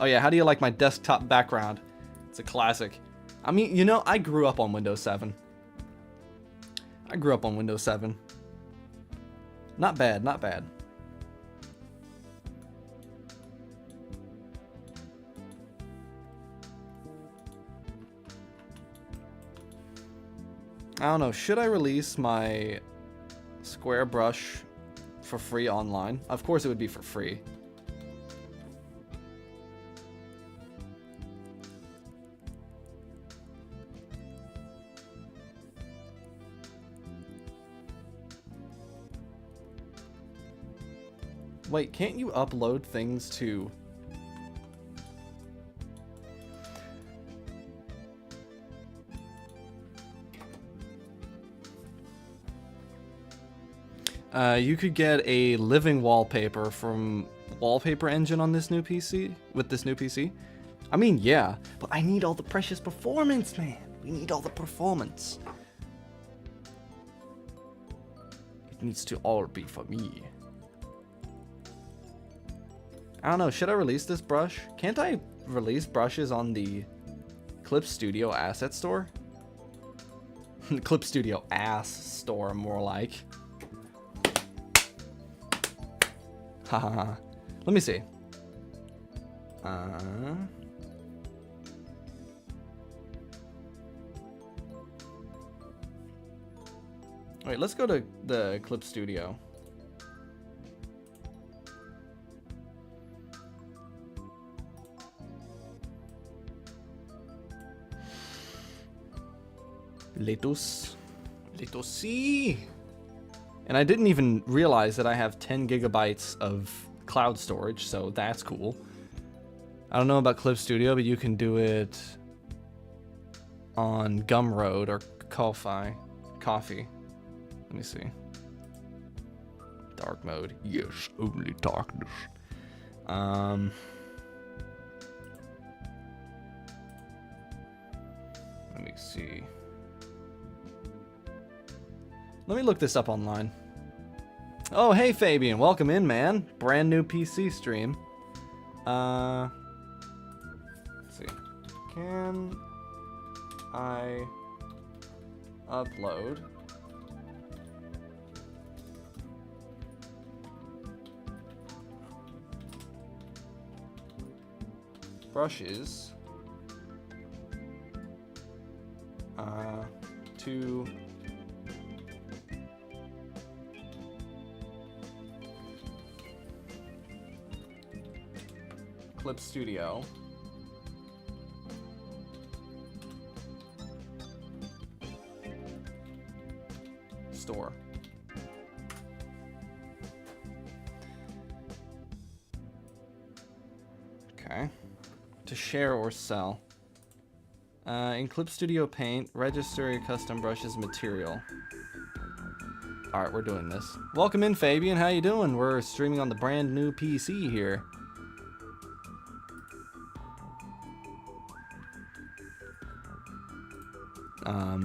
Oh yeah, how do you like my desktop background? It's a classic. I mean, you know, I grew up on Windows 7. I grew up on Windows 7. Not bad, not bad. I don't know, should I release my Square brush for free online? Of course it would be for free. Wait, can't you upload things to... you could get a living wallpaper from Wallpaper Engine on this new PC, with this new PC. I mean, yeah, but I need all the precious performance, man. We need all the performance. It needs to all be for me. I don't know, should I release this brush? Can't I release brushes on the Clip Studio Asset Store? Clip Studio Ass Store, more like. Haha. Let me see. Wait, let's go to the Clip Studio. Let's see. And I didn't even realize that I have 10 gigabytes of cloud storage, so that's cool. I don't know about Clip Studio, but you can do it on Gumroad or Ko-Fi. Coffee. Let me see. Dark mode. Yes, only darkness. Let me see. Let me look this up online. Oh, hey Fabian, welcome in, man. Brand new PC stream. Let's see. Can I upload brushes to Clip Studio store. Okay. To share or sell. In Clip Studio Paint, register your custom brushes material. Alright, we're doing this. Welcome in, Fabian. How you doing? We're streaming on the brand new PC here.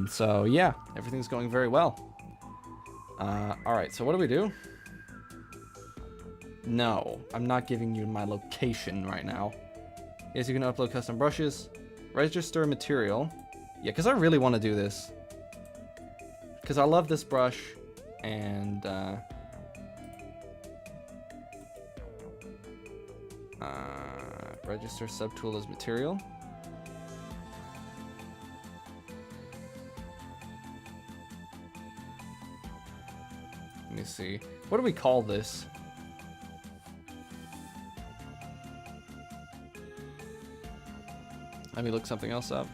So yeah, everything's going very well. Alright, so what do we do? No, I'm not giving you my location right now. Yes, you can upload custom brushes. Register material. Yeah, because I really want to do this. Because I love this brush. And, register subtool as material. Let me see. What do we call this? Let me look something else up.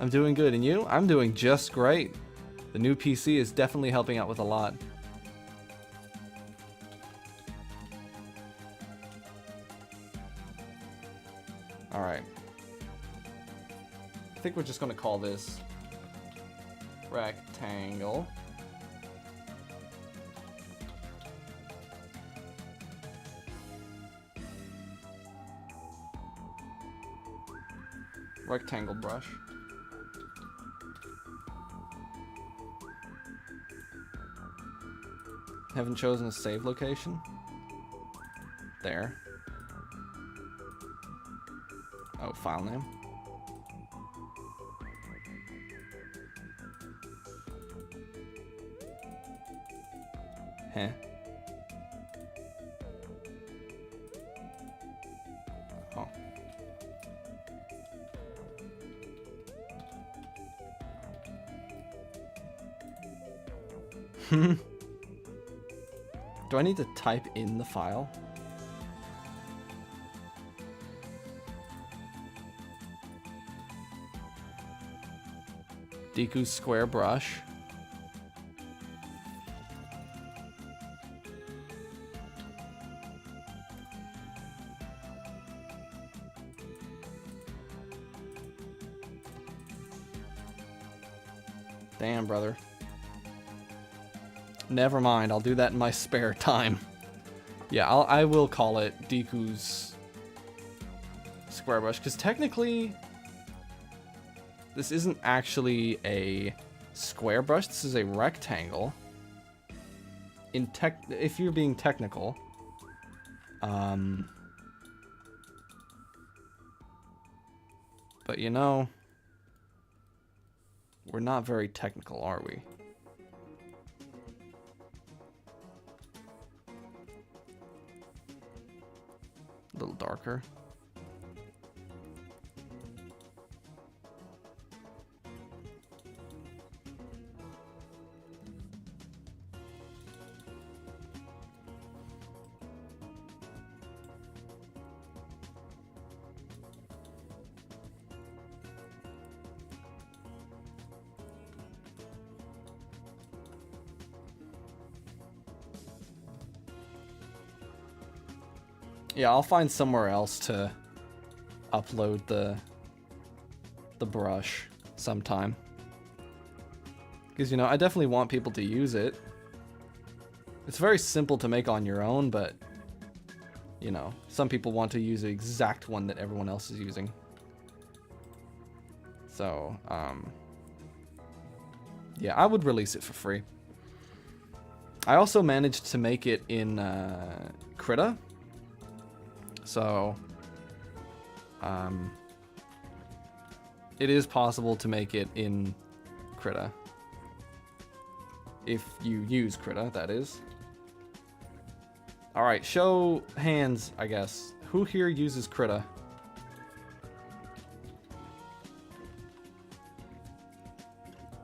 I'm doing good, and you? I'm doing just great. The new PC is definitely helping out with a lot. Alright. I think we're just gonna call this rectangle. Rectangle brush. Haven't chosen a save location. There. Oh, file name. Heh. Oh. Do I need to type in the file? Deku square brush. Damn, brother. Never mind, I'll do that in my spare time. Yeah, I will call it Deku's square brush, because technically this isn't actually a square brush, this is a rectangle. If you're being technical. But you know, we're not very technical, are we? A little darker. Yeah, I'll find somewhere else to upload the brush sometime. Because, you know, I definitely want people to use it. It's very simple to make on your own, but, you know, some people want to use the exact one that everyone else is using. So, yeah, I would release it for free. I also managed to make it in Krita. So, it is possible to make it in Krita. If you use Krita, that is. Alright, show hands, I guess. Who here uses Krita?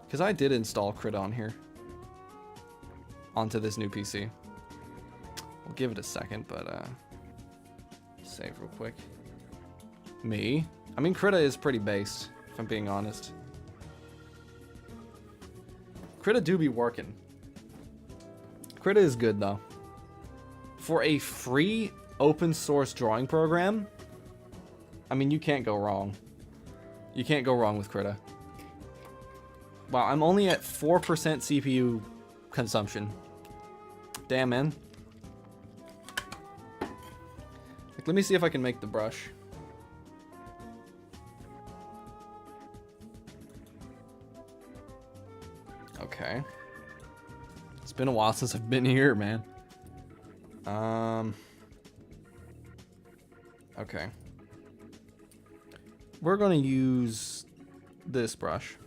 Because I did install Krita on here. Onto this new PC. We'll give it a second, but, save real quick. Me? I mean, Krita is pretty based, if I'm being honest. Krita do be working. Krita is good, though. For a free open source drawing program, I mean, you can't go wrong. You can't go wrong with Krita. Wow, I'm only at 4% CPU consumption. Damn, man. Let me see if I can make the brush. Okay. It's been a while since I've been here, man. Okay. We're gonna use this brush.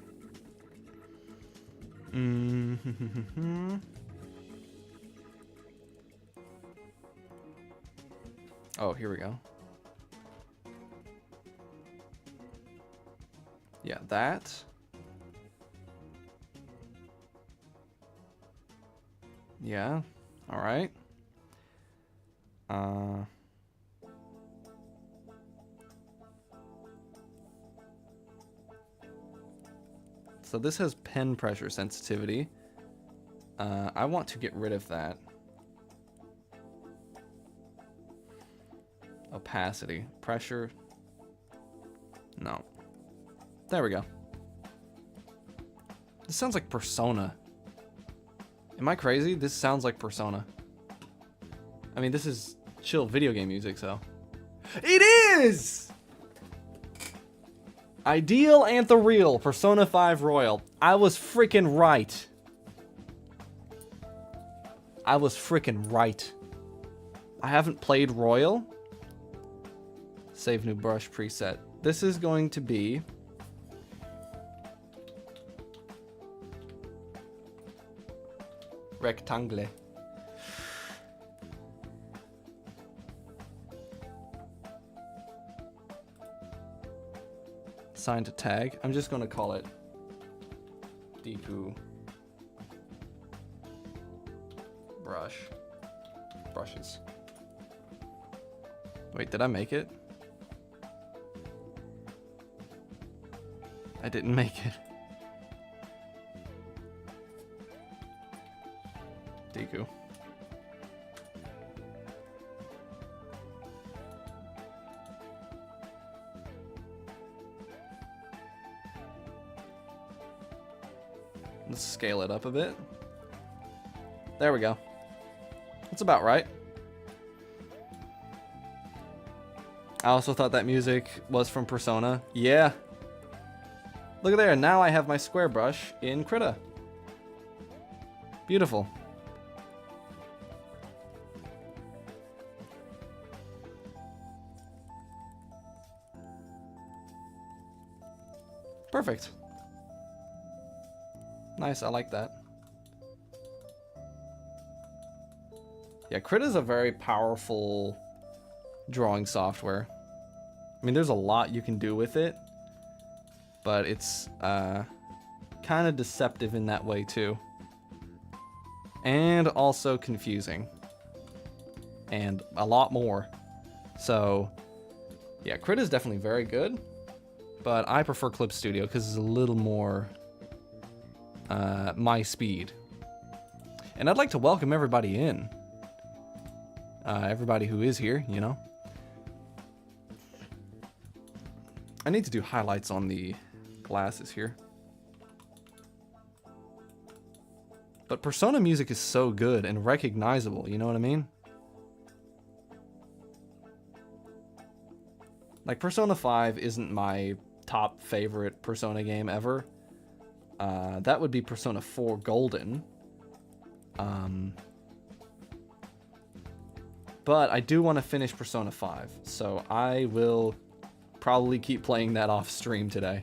Oh, here we go. Yeah, that. Yeah, all right. So this has pen pressure sensitivity. I want to get rid of that. Opacity. Pressure. No. There we go. This sounds like Persona. Am I crazy? This sounds like Persona. I mean, this is chill video game music, so. It is! Ideal and the real. Persona 5 Royal. I was freaking right. I was freaking right. I haven't played Royal. Save new brush preset. this is going to be rectangle. Assign to tag. I'm just going to call it Deku brushes. Wait, did I make it? I didn't make it. Deku. Let's scale it up a bit. There we go. That's about right. I also thought that music was from Persona. Yeah. Look at there. Now I have my square brush in Krita. Beautiful. Perfect. Nice, I like that. Yeah, Krita is a very powerful drawing software. I mean, there's a lot you can do with it, but it's kind of deceptive in that way too. And also confusing. And a lot more. So, yeah, Krita is definitely very good, but I prefer Clip Studio because it's a little more my speed. And I'd like to welcome everybody in. Everybody who is here, you know. I need to do highlights on the glasses here. But Persona music is so good and recognizable, you know what I mean? Like, Persona 5 isn't my top favorite Persona game ever. That would be Persona 4 Golden. But I do want to finish Persona 5, so I will probably keep playing that off stream today.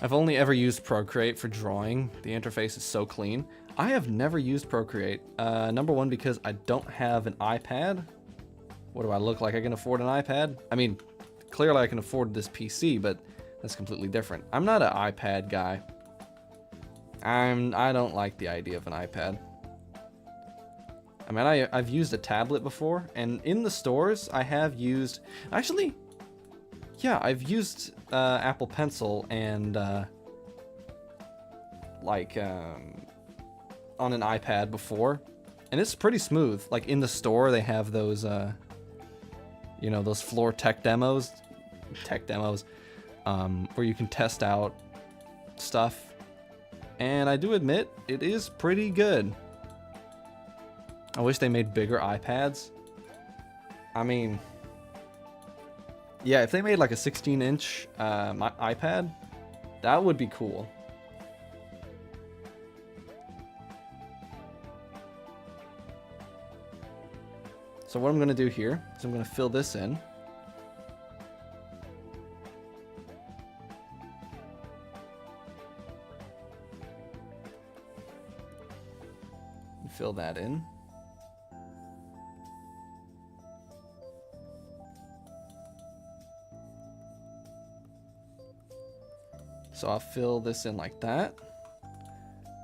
I've only ever used Procreate for drawing. The interface is so clean. I have never used Procreate. Number one, because I don't have an iPad. What do I look like? I can afford an iPad? I mean, clearly I can afford this PC, but that's completely different. I'm not an iPad guy. I don't like the idea of an iPad. I mean, I've used a tablet before, and in the stores I have used... Actually, yeah, I've used Apple Pencil and on an iPad before, and it's pretty smooth. Like, in the store they have those you know, those floor tech demos where you can test out stuff, and I do admit it is pretty good. I wish they made bigger iPads. I mean, yeah, if they made like a 16-inch iPad, that would be cool. So what I'm going to do here is I'm going to fill this in. Fill that in. So I'll fill this in like that,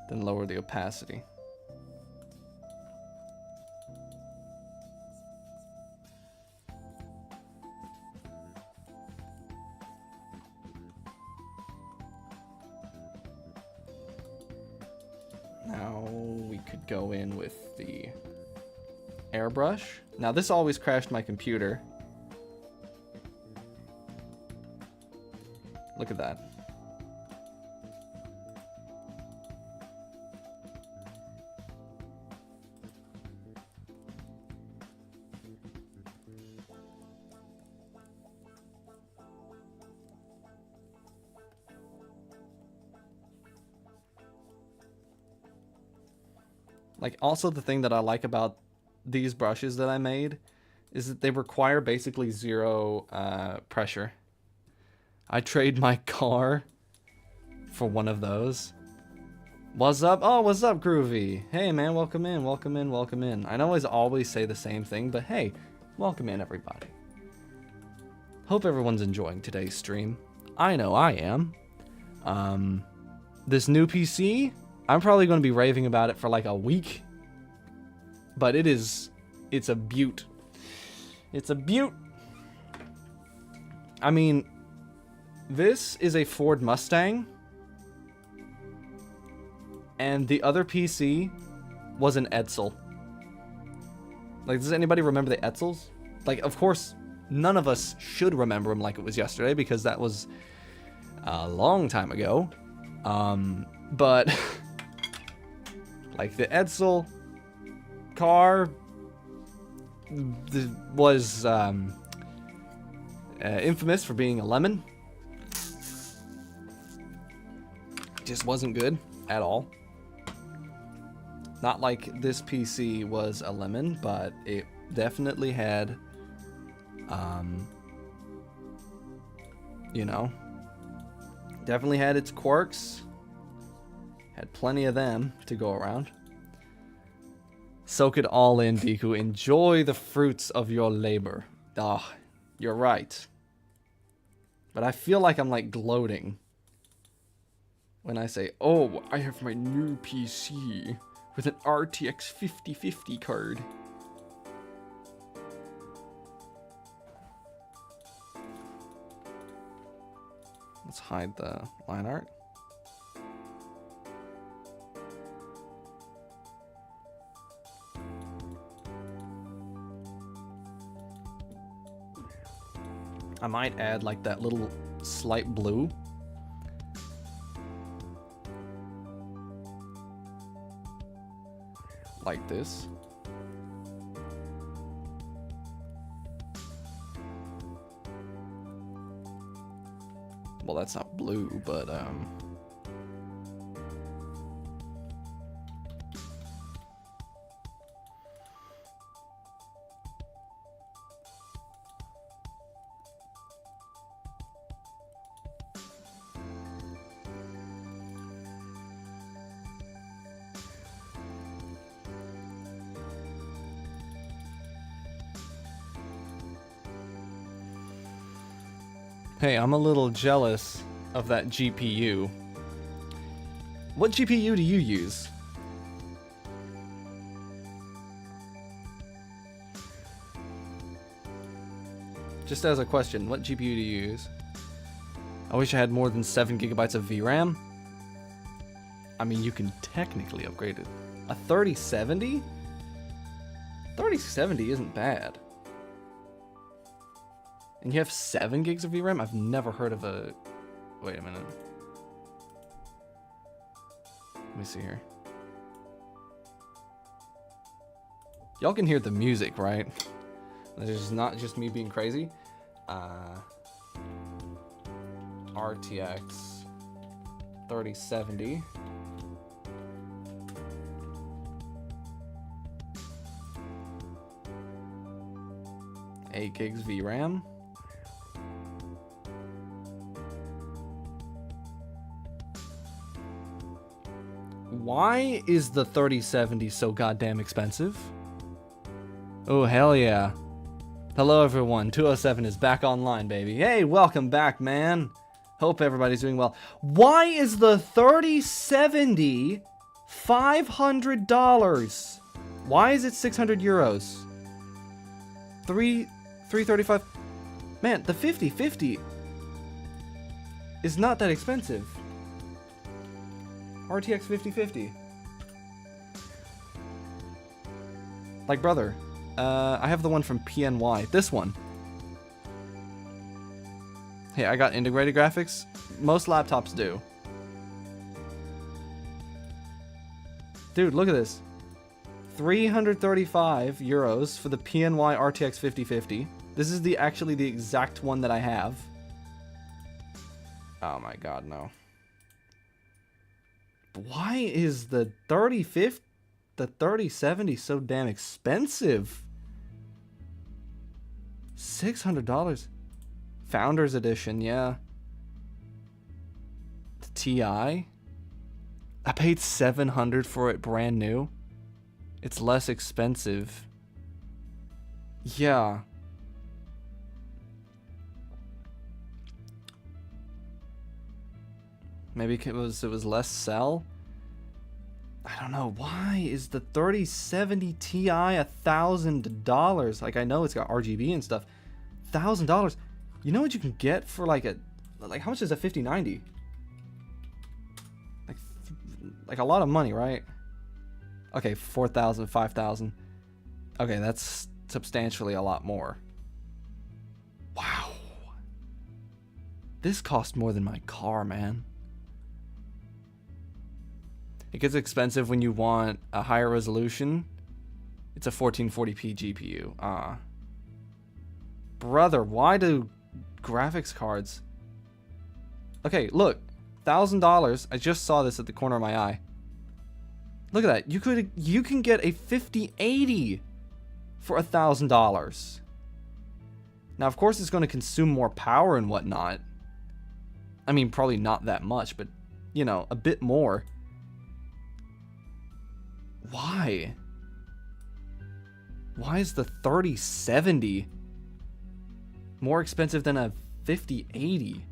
then lower the opacity. Now we could go in with the airbrush. Now this always crashed my computer. Look at that. Like, also the thing that I like about these brushes that I made is that they require basically zero pressure. I trade my car for one of those. What's up? Oh, what's up, Groovy? Hey, man, welcome in, welcome in, welcome in. I know I always say the same thing, but hey, welcome in, everybody. Hope everyone's enjoying today's stream. I know I am. This new PC, I'm probably going to be raving about it for like a week. But it's a beaut. It's a beaut. I mean, this is a Ford Mustang. And the other PC was an Edsel. Like, does anybody remember the Edsels? Like, of course, none of us should remember them like it was yesterday, because that was a long time ago. But like the Edsel car was infamous for being a lemon. Just wasn't good at all. Not like this PC was a lemon, but it definitely had, you know, definitely had its quirks. Had plenty of them to go around. Soak it all in, Deku. Enjoy the fruits of your labor. Ah, you're right. But I feel like I'm like gloating when I say, oh, I have my new PC with an RTX 5050 card. Let's hide the line art. I might add like that little slight blue. Like this. Well, that's not blue, but hey, I'm a little jealous of that GPU. What GPU do you use? Just as a question, what GPU do you use? I wish I had more than 7 gigabytes of VRAM. I mean, you can technically upgrade it. A 3070? 3070 isn't bad. And you have 7 gigs of VRAM? I've never heard of a... Wait a minute. Let me see here. Y'all can hear the music, right? This is not just me being crazy. RTX 3070. Eight gigs VRAM. Why is the 3070 so goddamn expensive? Oh, hell yeah. Hello, everyone. 207 is back online, baby. Hey, welcome back, man. Hope everybody's doing well. Why is the 3070 $500? Why is it 600 euros? 335. Man, the 5050 is not that expensive. RTX 5050. Like, brother, I have the one from PNY. This one. Hey, I got integrated graphics. Most laptops do. Dude, look at this. 335 euros for the PNY RTX 5050. This is actually the exact one that I have. Oh my god, no. Why is the 3050? the 3070 is so damn expensive? $600. Founders Edition, yeah. The TI. I paid $700 for it brand new. It's less expensive. Yeah. Maybe it was less sell. I don't know. Why is the 3070 Ti $1,000? Like, I know it's got RGB and stuff. $1,000. You know what you can get for like how much is a 5090? Like a lot of money, right? Okay, 4,000, 5,000. Okay, that's substantially a lot more. Wow. This cost more than my car, man. It gets expensive when you want a higher resolution. It's a 1440p GPU. Brother, why do graphics cards... Okay, look. $1,000. I just saw this at the corner of my eye. Look at that. You can get a 5080 for $1,000. Now, of course, it's going to consume more power and whatnot. I mean, probably not that much, but, you know, a bit more. Why? Why is the 3070 more expensive than a 5080?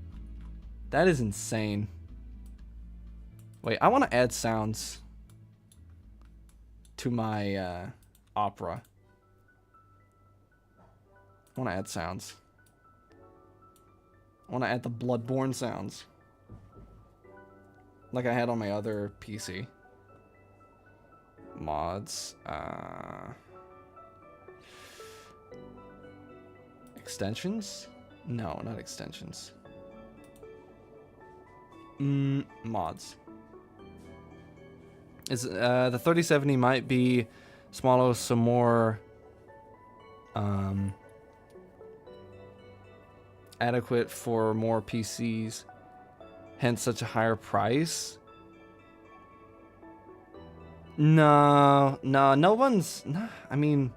That is insane. Wait, I want to add sounds to my Opera. I want to add sounds. I want to add the Bloodborne sounds. Like I had on my other PC. Mods. Extensions? No, not extensions. Mods. Is the 3070 might be swallow some more adequate for more PCs, hence such a higher price. No one's. I mean,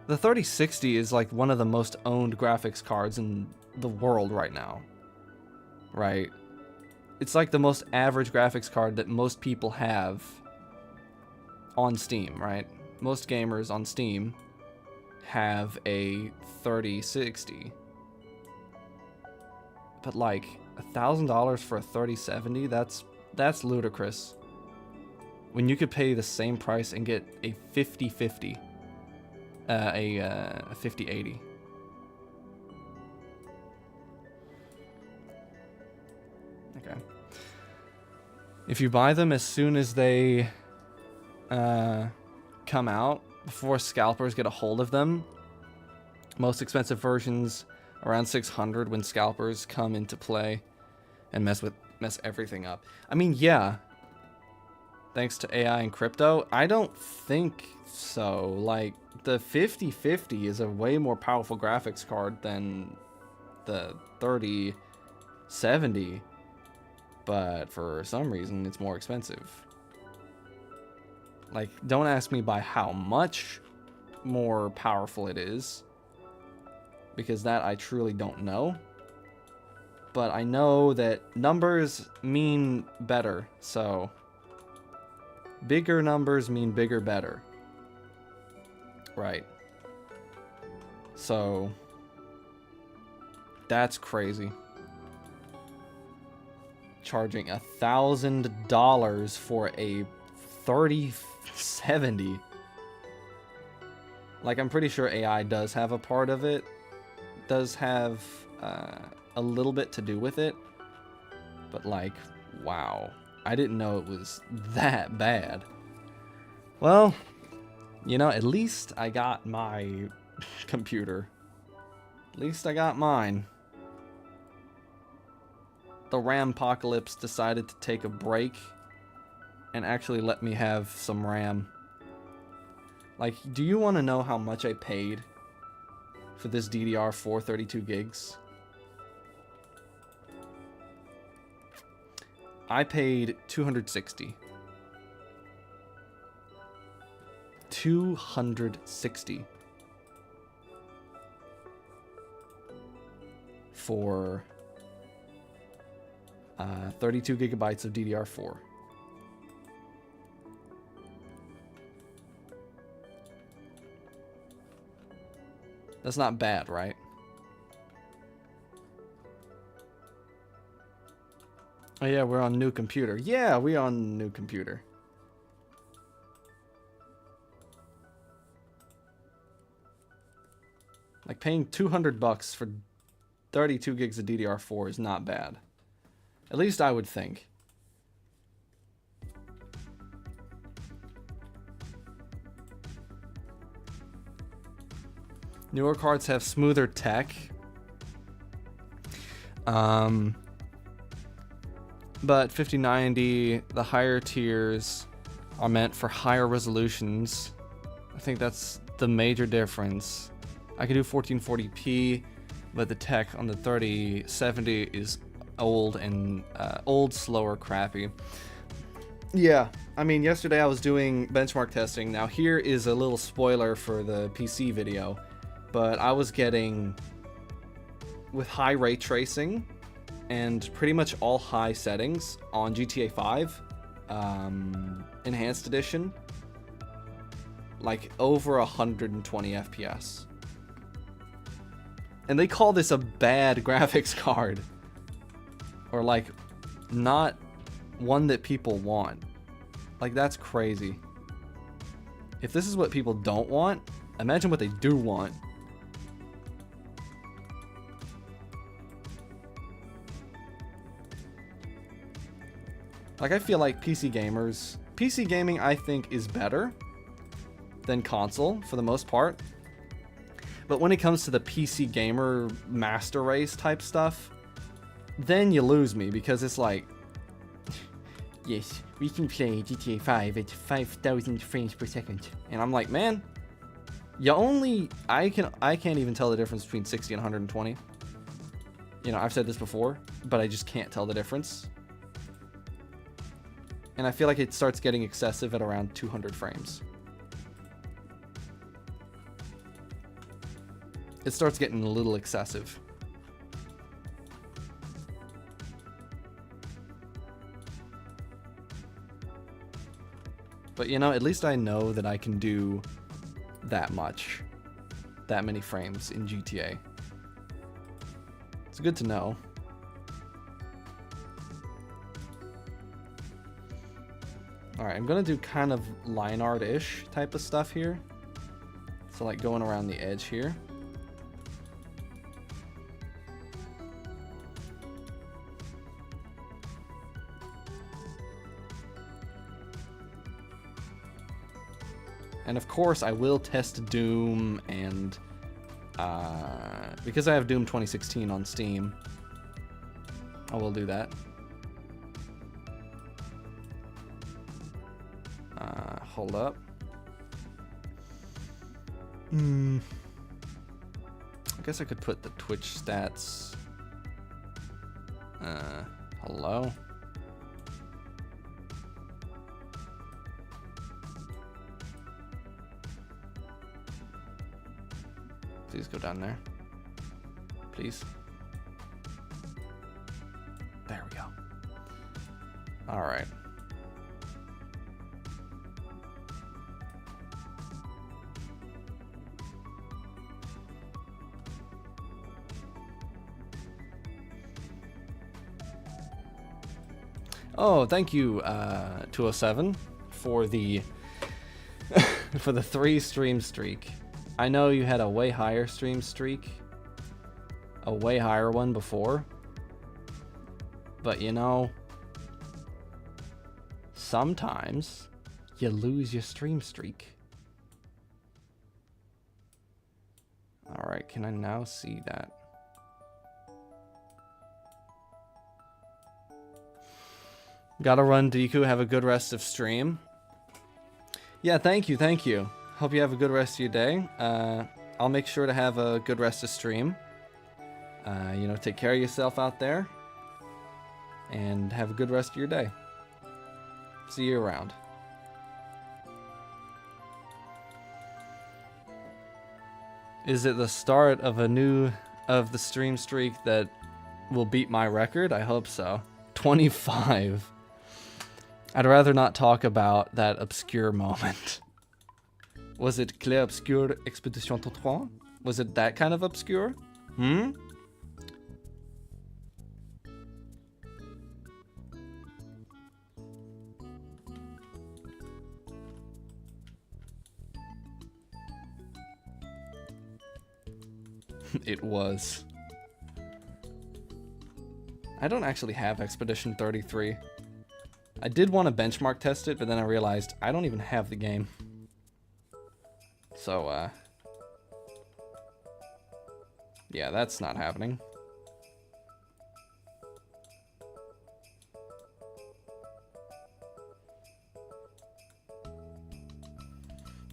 the 3060 is like one of the most owned graphics cards in the world right now. Right? It's like the most average graphics card that most people have on Steam, right? Most gamers on Steam have a 3060. But like $1,000 for a 3070, that's ludicrous. When you could pay the same price and get a 5050, a 5080. Okay. If you buy them as soon as they come out, before scalpers get a hold of them, most expensive versions around 600 when scalpers come into play and mess everything up. I mean, yeah. Thanks to AI and crypto, I don't think so. Like, the 5050 is a way more powerful graphics card than the 3070, but for some reason it's more expensive. Like, don't ask me by how much more powerful it is, because that I truly don't know. But I know that numbers mean better, so bigger numbers mean bigger better. Right. So that's crazy. Charging $1,000 for a 3070. Like, I'm pretty sure AI does have a part of it. Does have a little bit to do with it. But like, wow. I didn't know it was that bad. Well, you know, at least I got my computer. At least I got mine. The Rampocalypse decided to take a break and actually let me have some RAM. Like, do you want to know how much I paid for this DDR4 32 gigs? I paid $260. 260 for 32 gigabytes of DDR4. That's not bad, right? Oh yeah, we're on new computer. Yeah, we're on new computer. Like paying $200 for 32 gigs of DDR4 is not bad. At least I would think. Newer cards have smoother tech. But 5090, the higher tiers are meant for higher resolutions. I think that's the major difference. I can do 1440p, but the tech on the 3070 is old and old, slower, crappy. Yeah, I mean, yesterday I was doing benchmark testing. Now here is a little spoiler for the PC video, but I was getting, with high ray tracing and pretty much all high settings on GTA 5 Enhanced Edition, like over 120 FPS. And they call this a bad graphics card, or like not one that people want. Like, that's crazy. If this is what people don't want, imagine what they do want. Like, I feel like PC gaming I think is better than console for the most part. But when it comes to the PC gamer master race type stuff, then you lose me, because it's like, yes, we can play GTA 5 at 5,000 frames per second. And I'm like, man, I can't even tell the difference between 60 and 120. You know, I've said this before, but I just can't tell the difference. And I feel like it starts getting excessive at around 200 frames. It starts getting a little excessive. But you know, at least I know that I can do that many frames in GTA. It's good to know. Alright, I'm gonna do kind of line art-ish type of stuff here. So like going around the edge here. And of course I will test Doom, and because I have Doom 2016 on Steam, I will do that. Hold up. I guess I could put the Twitch stats. Hello? Please go down there. Please. There we go. Alright. Oh, thank you, 207, for the for the 3 stream streak. I know you had a way higher stream streak, a way higher one before, but you know, sometimes you lose your stream streak. Alright, can I now see that? Gotta run, Deku. Have a good rest of stream. Yeah, thank you, thank you. Hope you have a good rest of your day. I'll make sure to have a good rest of stream. You know, take care of yourself out there. And have a good rest of your day. See you around. Is it the start of the stream streak that will beat my record? I hope so. 25. I'd rather not talk about that obscure moment. Was it Clair Obscure Expedition 33? Was it that kind of obscure? Hmm? It was. I don't actually have Expedition 33. I did want to benchmark test it, but then I realized I don't even have the game. So, yeah, that's not happening.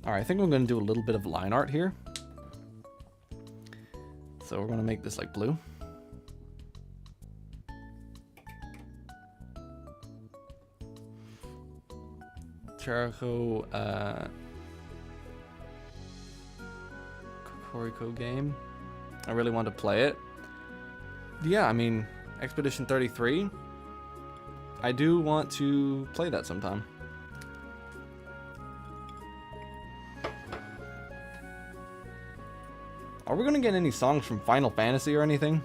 Alright, I think I'm going to do a little bit of line art here. So we're going to make this like blue. Characo, Cocorico game. I really want to play it. Yeah, I mean, Expedition 33. I do want to play that sometime. Are we gonna get any songs from Final Fantasy or anything?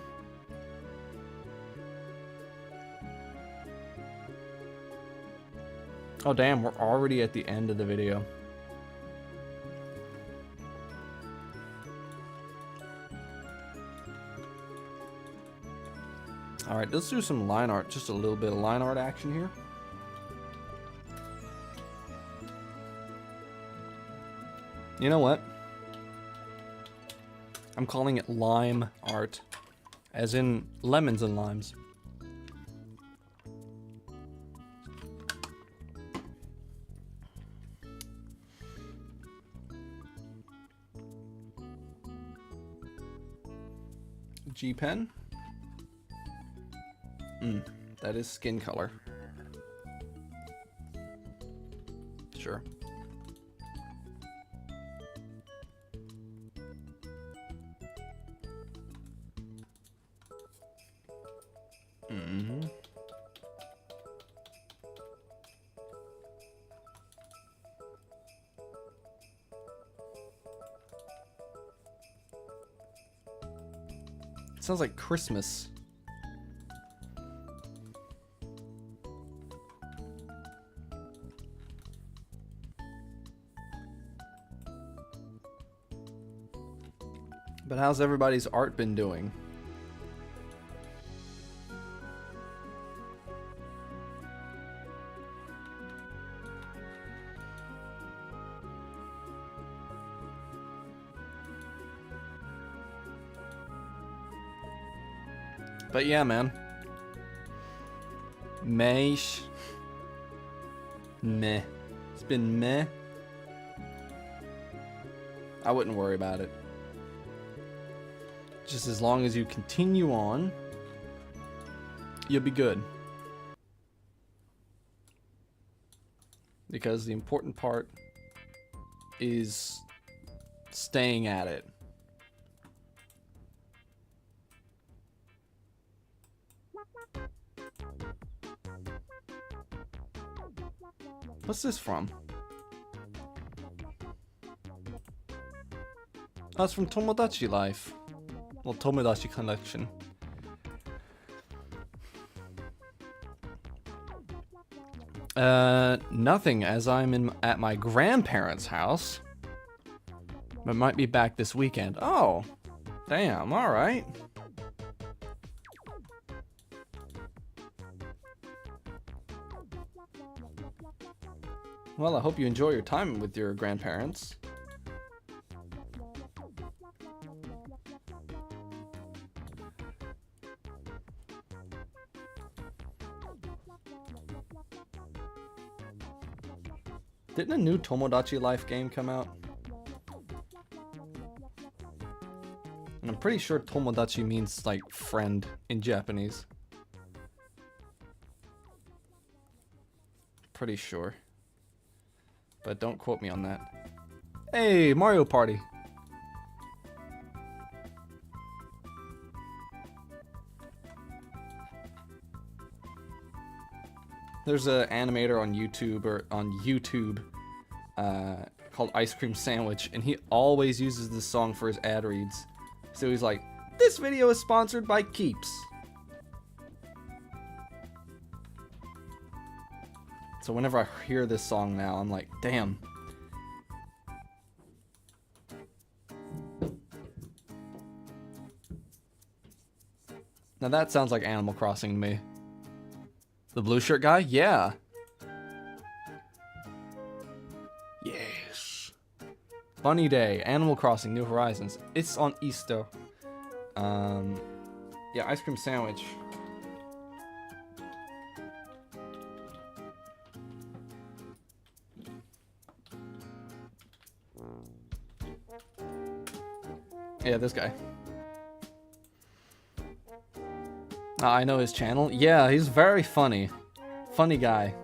Oh damn, we're already at the end of the video. Alright, let's do some line art, just a little bit of line art action here. You know what? I'm calling it lime art, as in lemons and limes. G-pen. That is skin color. Sure. Sounds like Christmas. But how's everybody's art been doing? But yeah, man. Meh. Meh. It's been meh. I wouldn't worry about it. Just as long as you continue on, you'll be good. Because the important part is staying at it. What's this from? Oh, it's from Tomodachi Life. Well, Tomodachi Collection. Nothing, as I'm at my grandparents' house. But might be back this weekend. Oh, damn, alright. Well, I hope you enjoy your time with your grandparents. Didn't a new Tomodachi Life game come out? And I'm pretty sure Tomodachi means, like, friend in Japanese. Pretty sure. But don't quote me on that. Hey, Mario Party! There's an animator on YouTube called Ice Cream Sandwich, and he always uses this song for his ad reads. So he's like, "This video is sponsored by Keeps." So whenever I hear this song now, I'm like, damn. Now that sounds like Animal Crossing to me. The blue shirt guy? Yeah. Yes. Bunny Day, Animal Crossing, New Horizons. It's on Easter. Yeah, Ice Cream Sandwich. Yeah, this guy. I know his channel. Yeah, he's very funny. Funny guy.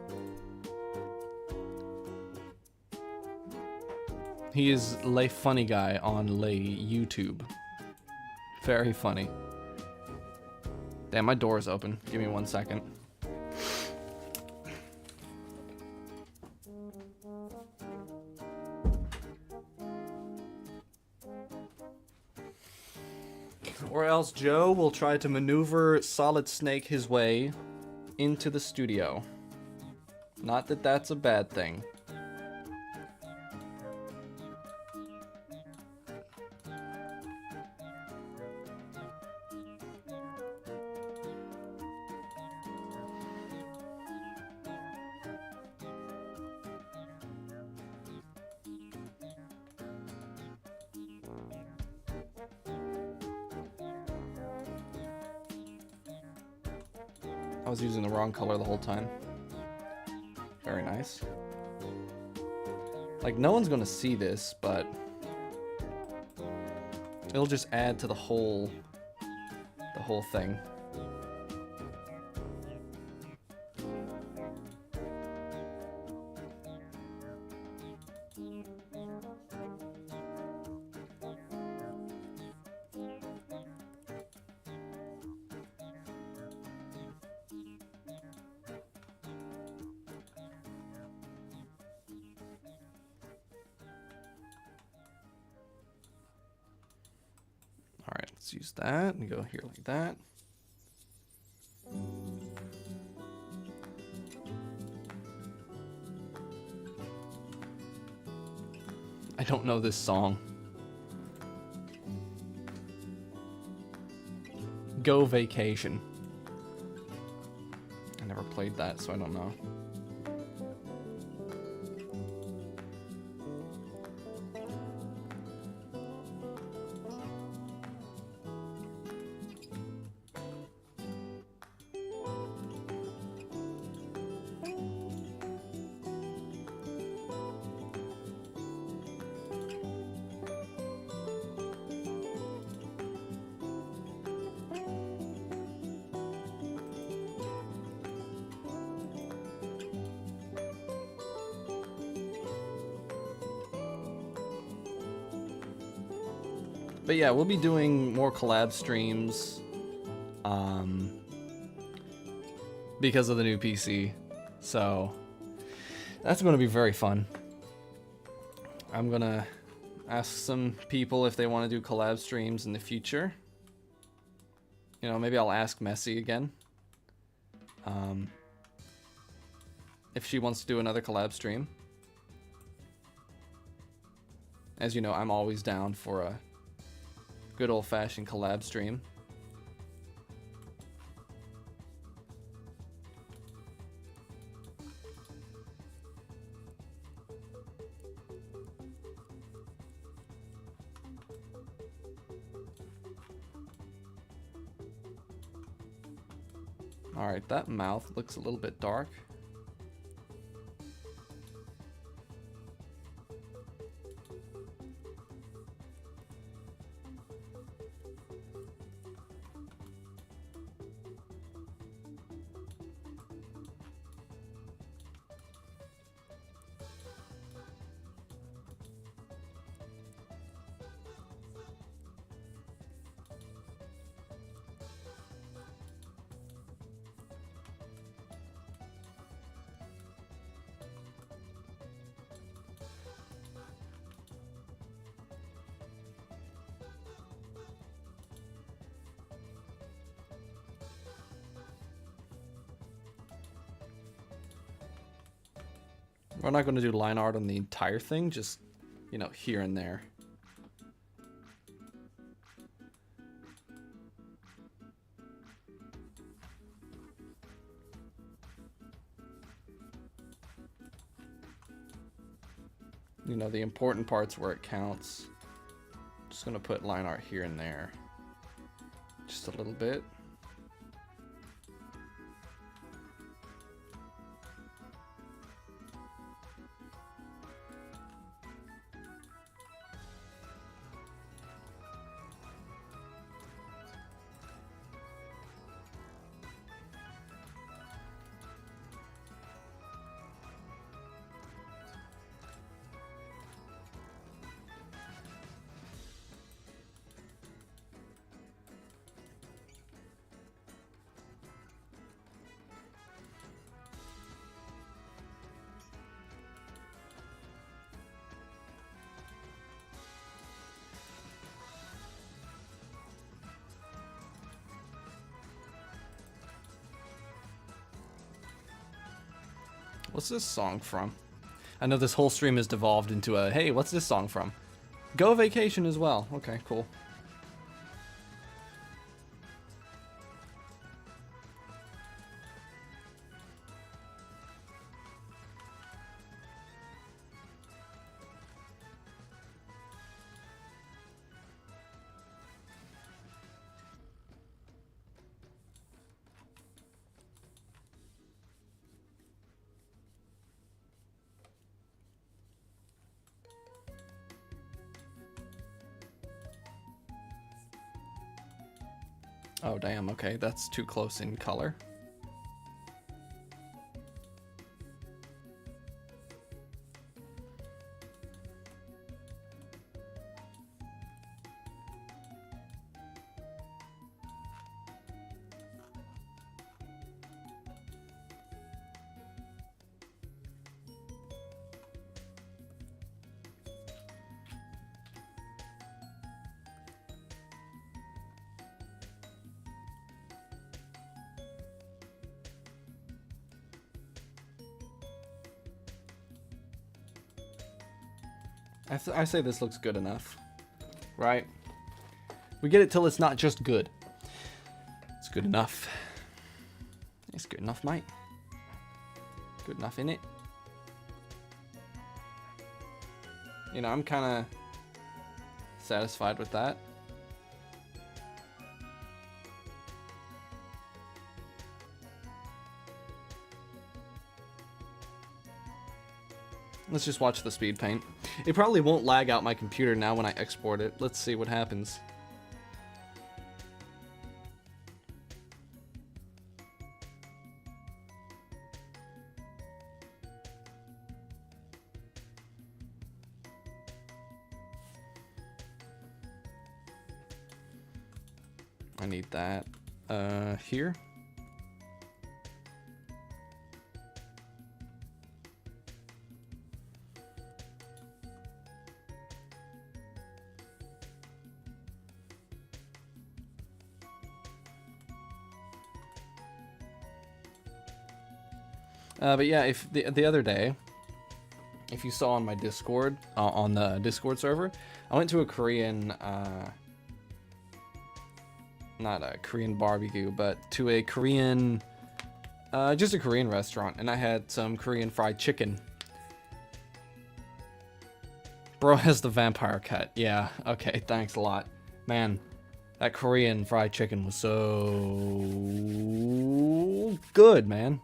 He is Le Funny Guy on Le YouTube. Very funny. Damn, my door is open. Give me 1 second. Or else Joe will try to maneuver Solid Snake his way into the studio. Not that that's a bad thing. I was using the wrong color the whole time. Very nice. Like, no one's gonna see this, but it'll just add to the whole thing. Alright, let's use that and go here like that. I don't know this song. Go Vacation. I never played that, so I don't know. But yeah, we'll be doing more collab streams because of the new PC. So that's going to be very fun. I'm going to ask some people if they want to do collab streams in the future. You know, maybe I'll ask Messi again. If she wants to do another collab stream. As you know, I'm always down for a good old-fashioned collab stream. Alright, that mouth looks a little bit dark. We're not going to do line art on the entire thing, just, you know, here and there. You know, the important parts where it counts. Just going to put line art here and there. Just a little bit. What's this song from? I know this whole stream has devolved into a, hey, what's this song from? Go Vacation as well. Okay, cool. Oh, damn, okay, that's too close in color. I say this looks good enough, right? We get it till it's not just good. It's good enough. It's good enough, mate. Good enough, innit? You know, I'm kind of satisfied with that. Let's just watch the speed paint. It probably won't lag out my computer now when I export it. Let's see what happens. I need that here. But yeah, if the other day, if you saw on my Discord, on the Discord server, I went to a Korean, not a Korean barbecue, but to a Korean, just a Korean restaurant, and I had some Korean fried chicken. Bro has the vampire cut. Yeah, okay, thanks a lot. Man, that Korean fried chicken was so good, man.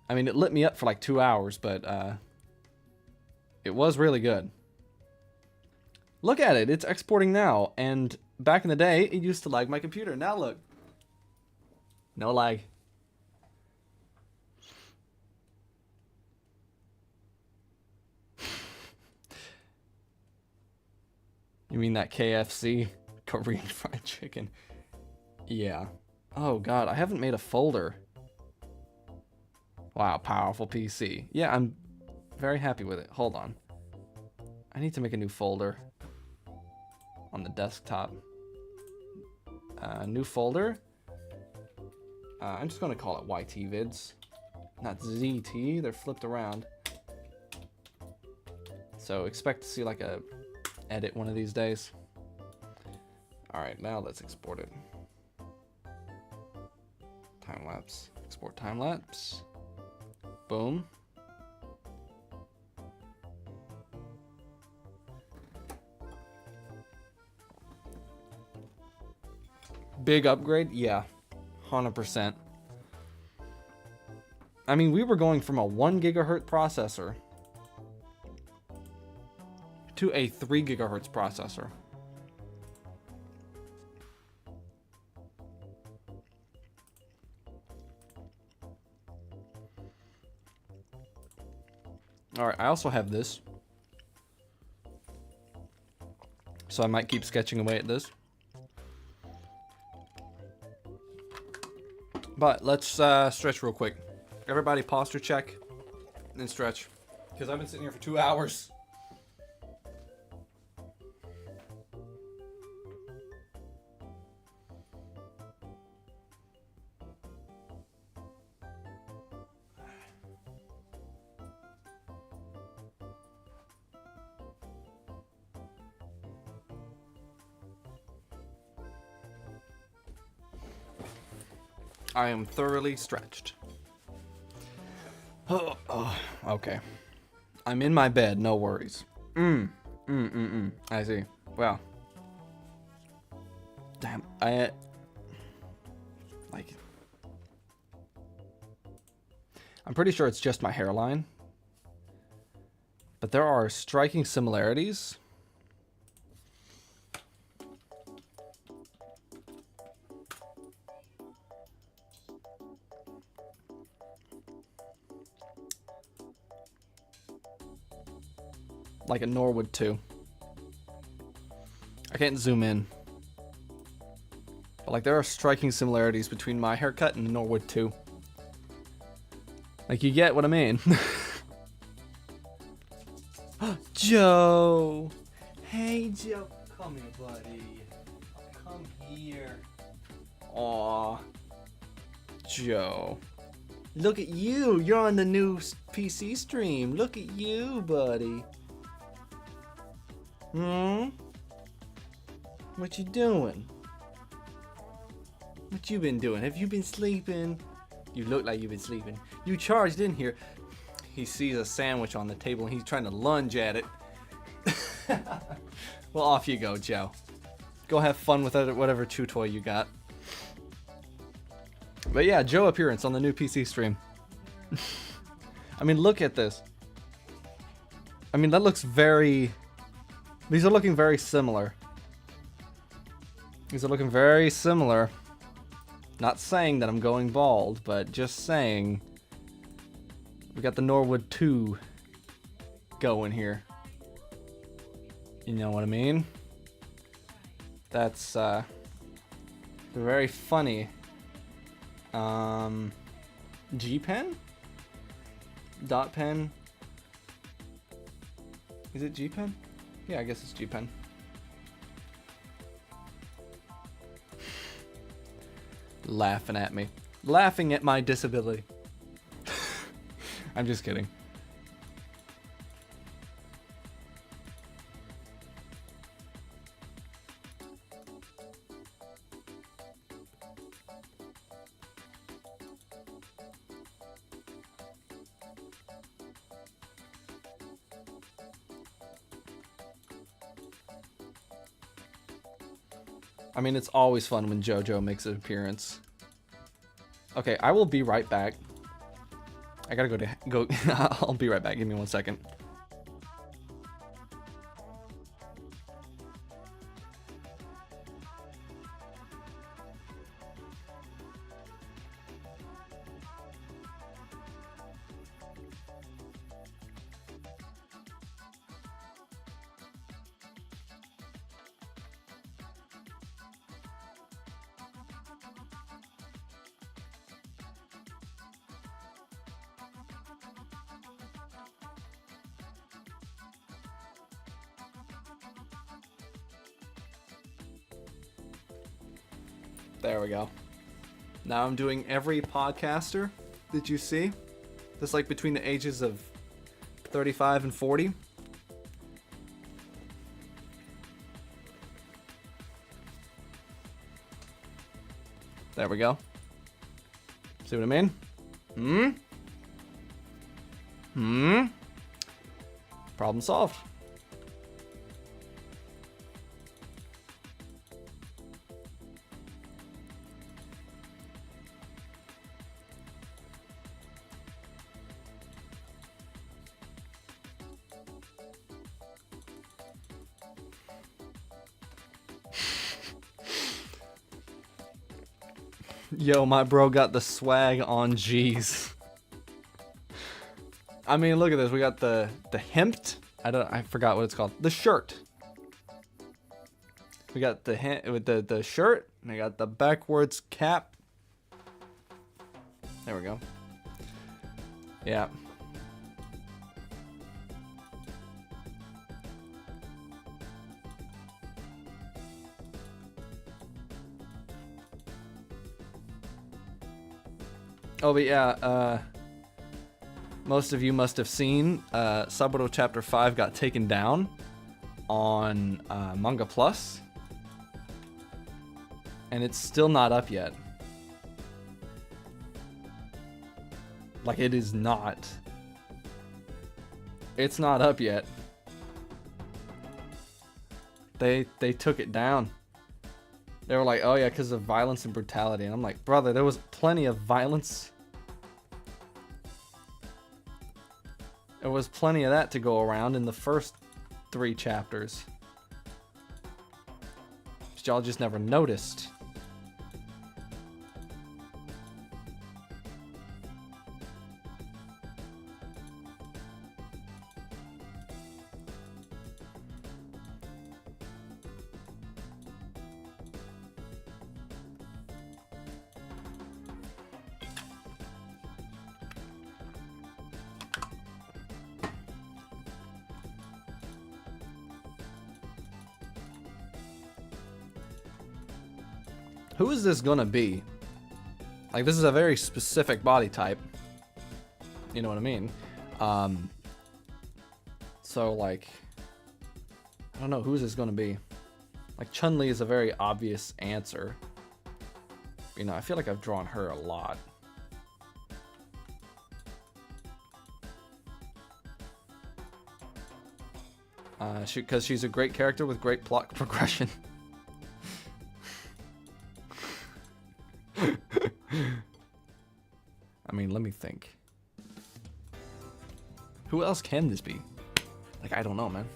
I mean, it lit me up for like 2 hours, but it was really good. Look at it, it's exporting now, and back in the day, it used to lag my computer. Now look. No lag. You mean that KFC? Korean fried chicken. Yeah. Oh god, I haven't made a folder. Wow, powerful PC. Yeah, I'm very happy with it. Hold on. I need to make a new folder on the desktop. New folder. I'm just going to call it YT Vids. not ZT. They're flipped around. So expect to see like a edit one of these days. All right, now let's export it. Time lapse. Export time lapse. Boom. Big upgrade? Yeah, 100%. I mean, we were going from a 1 gigahertz processor to a 3 gigahertz processor. All right, I also have this. So I might keep sketching away at this. But let's stretch real quick. Everybody posture check and stretch. Because I've been sitting here for 2 hours. I am thoroughly stretched. Oh, okay. I'm in my bed, no worries. I see. Well. Damn, I'm pretty sure it's just my hairline. But there are striking similarities. Like a Norwood 2. I can't zoom in. But like there are striking similarities between my haircut and Norwood 2. Like you get what I mean. Joe! Hey Joe! Come here, buddy. Come here. Aw. Joe. Look at you! You're on the new PC stream. Look at you, buddy. What you doing? What you been doing? Have you been sleeping? You look like you've been sleeping. You charged in here. He sees a sandwich on the table and he's trying to lunge at it. Well, off you go, Joe. Go have fun with it, whatever chew toy you got. But yeah, Joe appearance on the new PC stream. I mean, look at this. I mean, that looks very... These are looking very similar. These are looking very similar. Not saying that I'm going bald, but just saying. We got the Norwood 2 going here. You know what I mean? That's very funny. G pen? Dot pen? Is it G pen? Yeah, I guess it's G pen. Laughing at me. Laughing at my disability. I'm just kidding. I mean, it's always fun when JoJo makes an appearance. Okay, I will be right back. I gotta go. I'll be right back. Give me 1 second. There we go. Now I'm doing every podcaster that you see. That's like between the ages of 35 and 40. There we go. See what I mean? Problem solved. Yo, my bro got the swag on G's. I mean, look at this. We got the hemped. I forgot what it's called. The shirt. We got the with the shirt, and I got the backwards cap. There we go. Yeah. Oh, but yeah, most of you must have seen Saburo Chapter 5 got taken down on Manga Plus. And it's still not up yet. Like, it is not. It's not up yet. They took it down. They were like, oh yeah, because of violence and brutality. And I'm like, brother, there was plenty of violence. There was plenty of that to go around in the first 3 chapters. But y'all just never noticed. Who is this gonna be? Like, this is a very specific body type. You know what I mean? So, like, I don't know, who is this gonna be? Like, Chun-Li is a very obvious answer. You know, I feel like I've drawn her a lot. Because she's a great character with great plot progression. I mean, let me think. Who else can this be? Like, I don't know, man.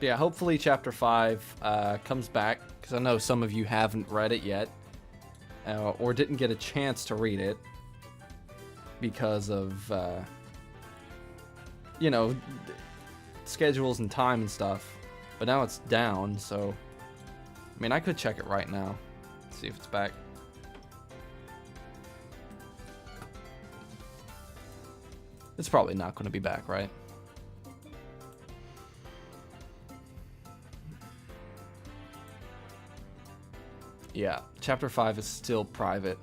Yeah, hopefully Chapter 5 comes back, because I know some of you haven't read it yet. Or didn't get a chance to read it because of, you know, schedules and time and stuff. But now it's down, so, I mean, I could check it right now, see if it's back. It's probably not going to be back, right? Yeah, Chapter 5 is still private.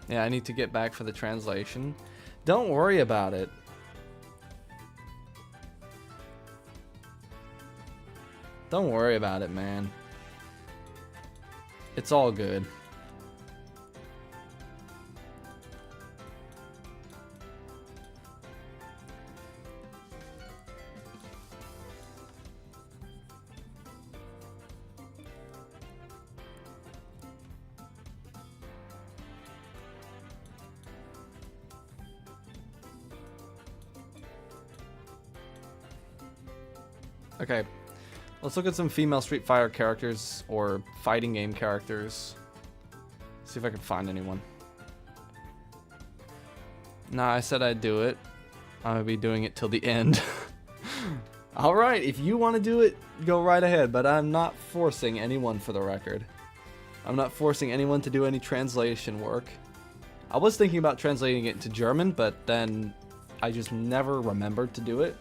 Yeah, I need to get back for the translation. Don't worry about it. Don't worry about it, man. It's all good. Okay, let's look at some female Street Fighter characters or fighting game characters. See if I can find anyone. Nah, I said I'd do it. I'm gonna be doing it till the end. Alright, if you want to do it, go right ahead, but I'm not forcing anyone for the record. I'm not forcing anyone to do any translation work. I was thinking about translating it to German, but then I just never remembered to do it.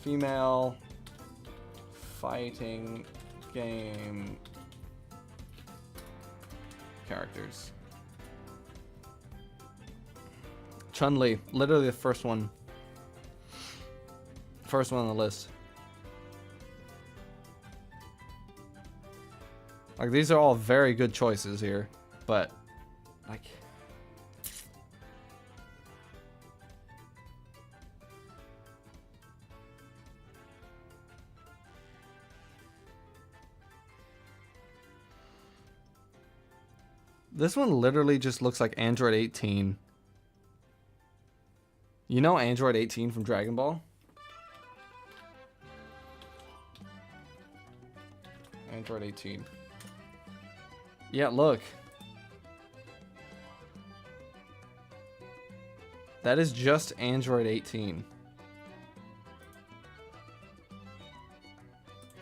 Female fighting game characters. Chun-Li, literally the first one. First one on the list. Like, these are all very good choices here, but like, this one literally just looks like Android 18. You know Android 18 from Dragon Ball? Android 18. Yeah, look. That is just Android 18.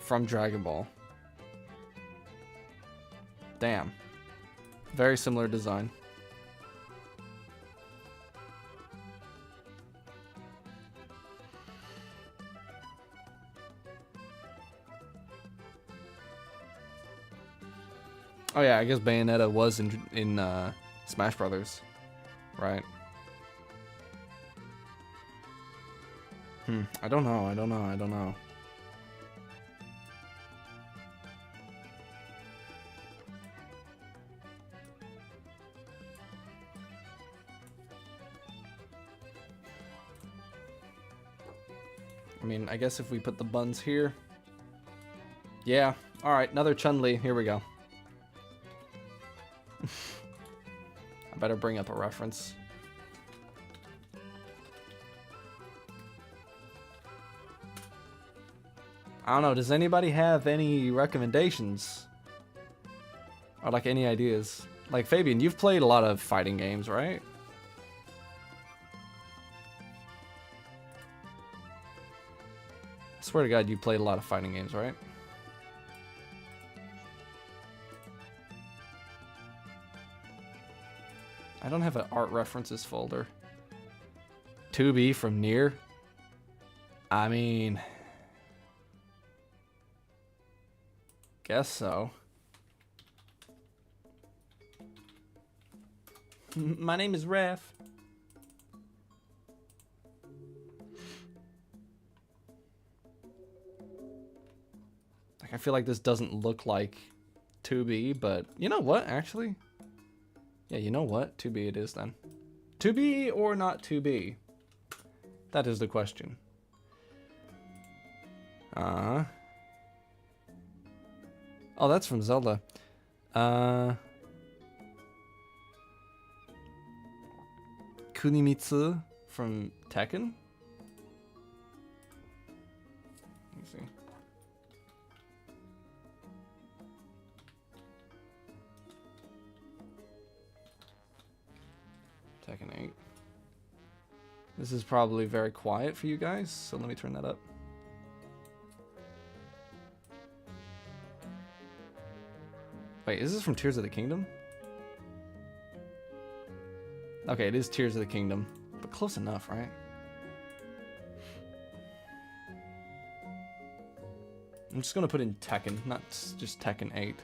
From Dragon Ball. Damn. Very similar design. Oh yeah, I guess Bayonetta was in Smash Brothers, right? I don't know. I mean, I guess if we put the buns here. Yeah, alright, another Chun-Li, here we go. I better bring up a reference. I don't know, does anybody have any recommendations? Or like any ideas? Like Fabian, you've played a lot of fighting games, right? I swear to God, you played a lot of fighting games, right? I don't have an art references folder. 2B from Nier? I mean, guess so. My name is Ref. Like, I feel like this doesn't look like 2B, but you know what, actually? Yeah, you know what? 2B it is then. 2B or not 2B? That is the question. Oh, that's from Zelda. Kunimitsu from Tekken? Let me see. Tekken 8. This is probably very quiet for you guys, so let me turn that up. Wait, is this from Tears of the Kingdom? Okay, it is Tears of the Kingdom, but close enough, right? I'm just gonna put in Tekken, not just Tekken 8.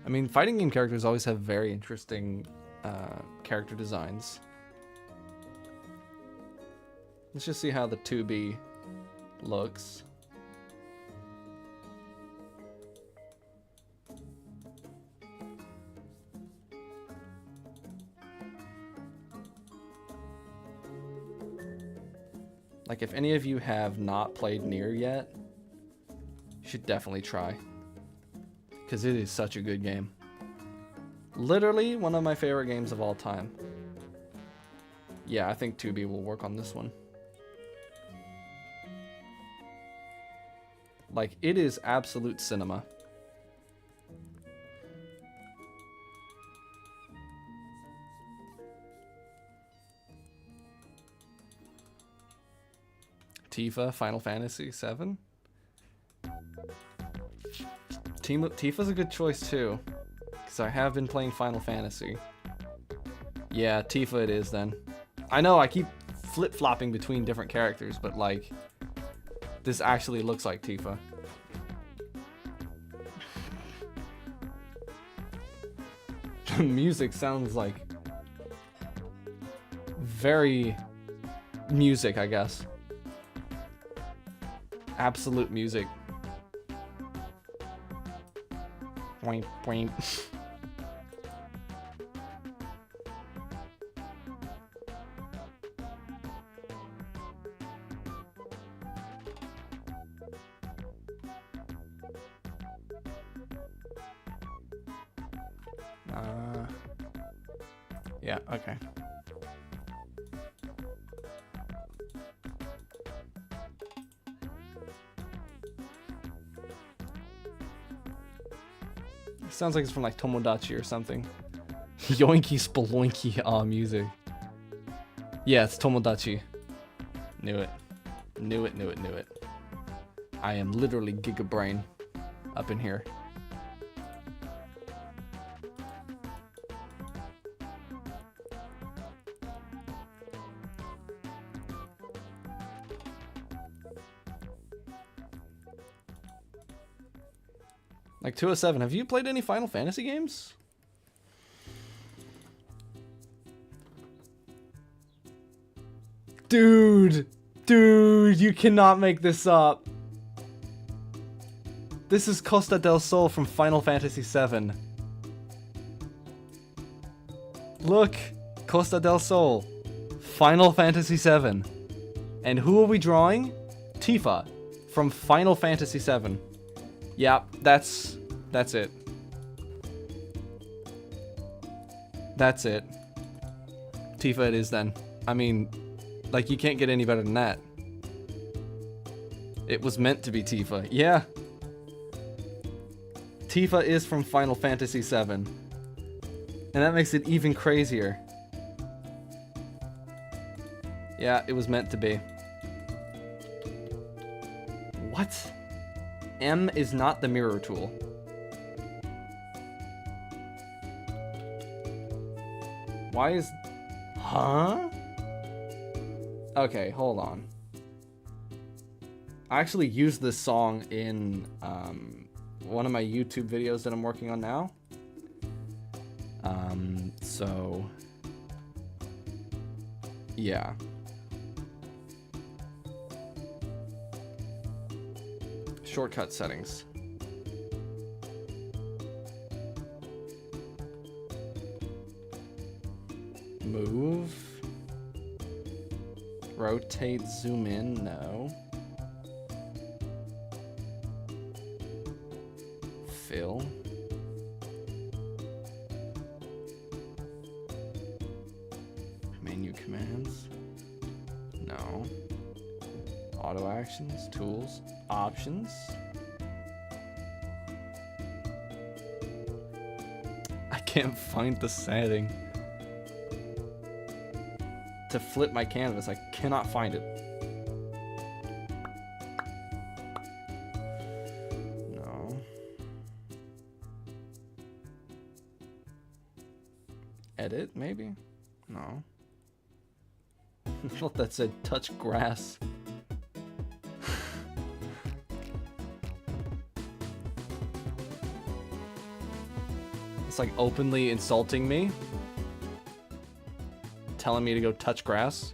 I mean, fighting game characters always have very interesting character designs. Let's just see how the 2B looks. Like, if any of you have not played Nier yet, you should definitely try. Because it is such a good game. Literally one of my favorite games of all time. Yeah, I think 2B will work on this one. Like, it is absolute cinema. Tifa, Final Fantasy 7. Tifa's a good choice too, because I have been playing Final Fantasy. Yeah, Tifa it is then. I know I keep flip-flopping between different characters, but like, this actually looks like Tifa. The music sounds like very music, I guess. Absolute music. Point, point. Yeah, okay. Sounds like it's from like Tomodachi or something. Yoinky spaloinky music. Yeah, it's Tomodachi. Knew it. Knew it, knew it, knew it. I am literally Giga Brain up in here. Like 207, have you played any Final Fantasy games? Dude, you cannot make this up. This is Costa del Sol from Final Fantasy VII. Look, Costa del Sol, Final Fantasy VII. And who are we drawing? Tifa from Final Fantasy VII. Yeah, that's it. That's it. Tifa it is then. I mean, like, you can't get any better than that. It was meant to be Tifa. Yeah. Tifa is from Final Fantasy VII. And that makes it even crazier. Yeah, it was meant to be. What? M is not the mirror tool. Why is... Huh? Okay, hold on. I actually used this song in one of my YouTube videos that I'm working on now. So... yeah. Shortcut settings. Move. Rotate, zoom in, no. Fill. Menu commands. No. Auto actions, tools, options. I can't find the setting. To flip my canvas, I cannot find it. No. Edit, maybe? No. I thought that said touch grass. It's like openly insulting me. Telling me to go touch grass.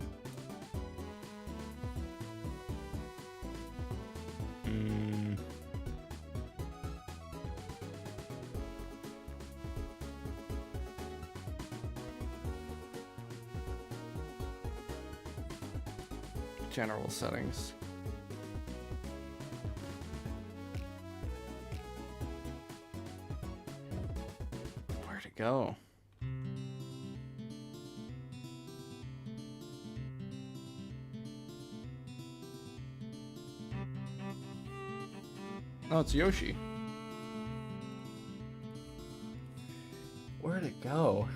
General settings. Where'd it go? Oh, it's Yoshi. Where'd it go?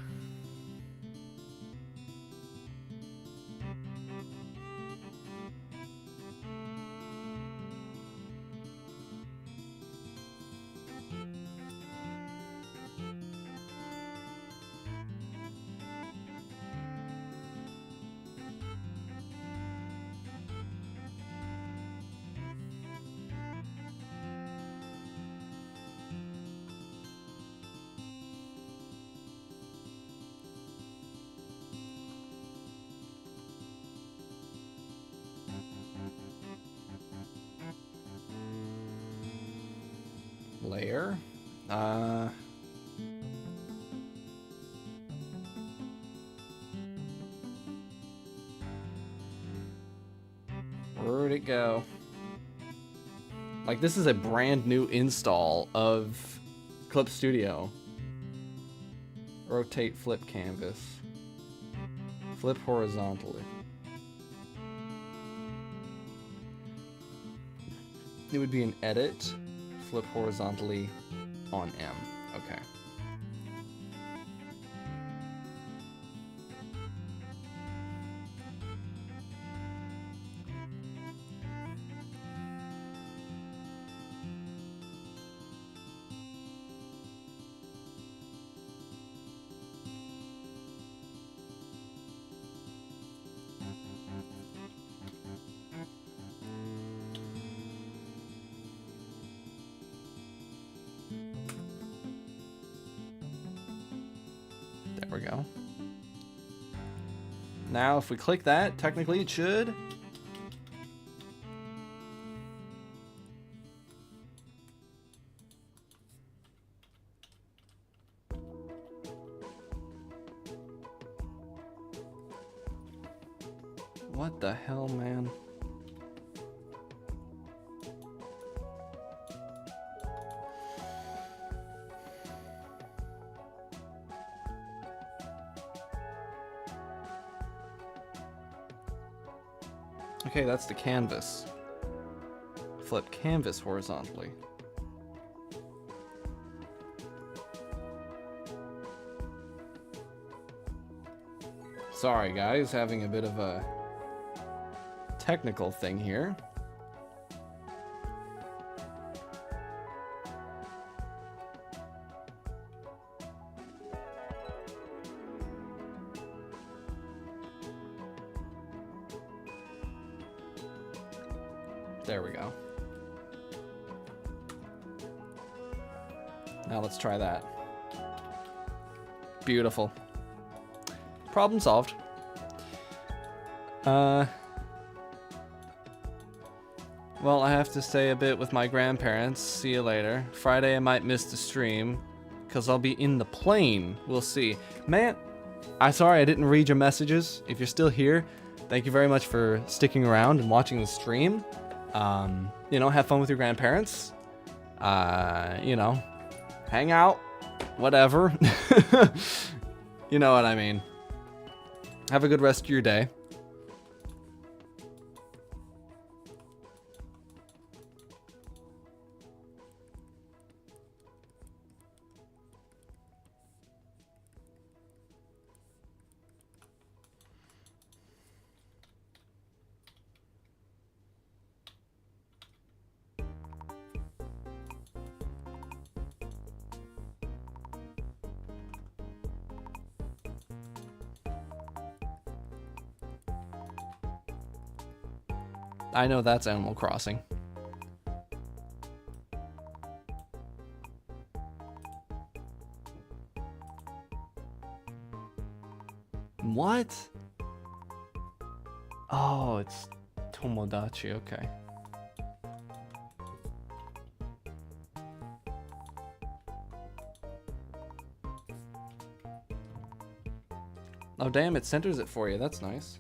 layer. Where'd it go? Like, this is a brand new install of Clip Studio. Rotate flip canvas. Flip horizontally. It would be an edit. Flip horizontally on M. Okay. There we go. Now, if we click that, technically it should. What the hell, man? Okay, that's the canvas. Flip canvas horizontally. Sorry guys, having a bit of a technical thing here. There we go. Now let's try that. Beautiful. Problem solved. Well, I have to stay a bit with my grandparents. See you later. Friday I might miss the stream because I'll be in the plane. We'll see. Man, I'm sorry I didn't read your messages. If you're still here, thank you very much for sticking around and watching the stream. You know, have fun with your grandparents. You know, hang out, whatever. You know what I mean. Have a good rest of your day. I know that's Animal Crossing. What? Oh, it's Tomodachi, okay. Oh damn, it centers it for you, that's nice.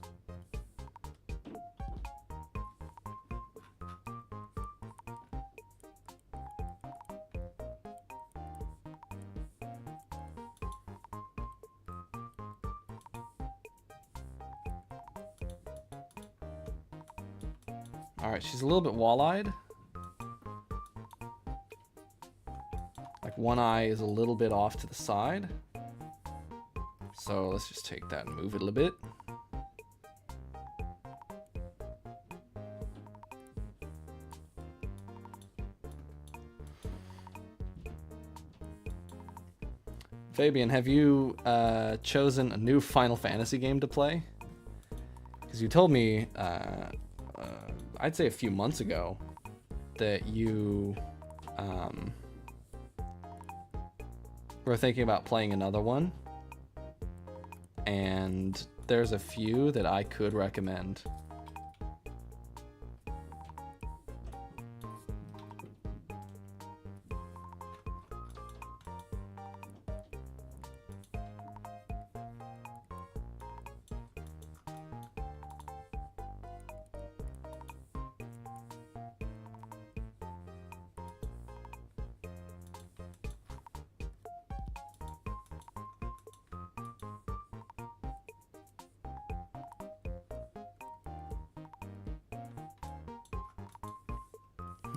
Alright, she's a little bit wall-eyed. Like one eye is a little bit off to the side. So let's just take that and move it a little bit. Fabian, have you chosen a new Final Fantasy game to play? Because you told me, I'd say a few months ago, that you were thinking about playing another one. And there's a few that I could recommend.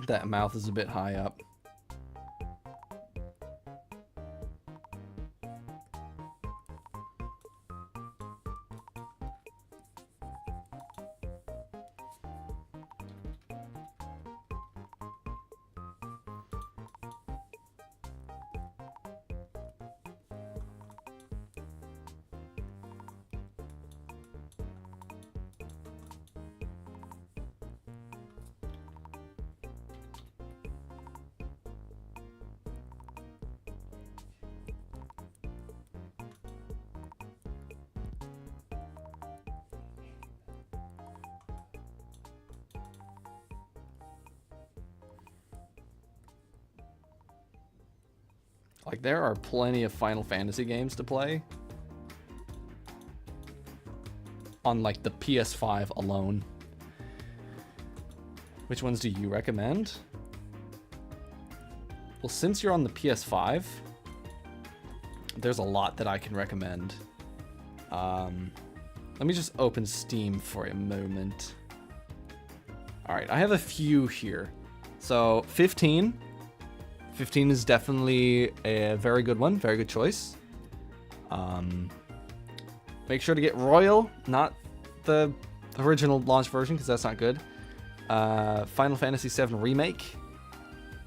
That mouth is a bit high up. Like, there are plenty of Final Fantasy games to play on, like, the PS5 alone. Which ones do you recommend? Well, since you're on the PS5, there's a lot that I can recommend. Let me just open Steam for a moment. Alright, I have a few here. So, 15. 15 is definitely a very good one. Very good choice. Make sure to get Royal, not the original launch version, because that's not good. Final Fantasy VII Remake.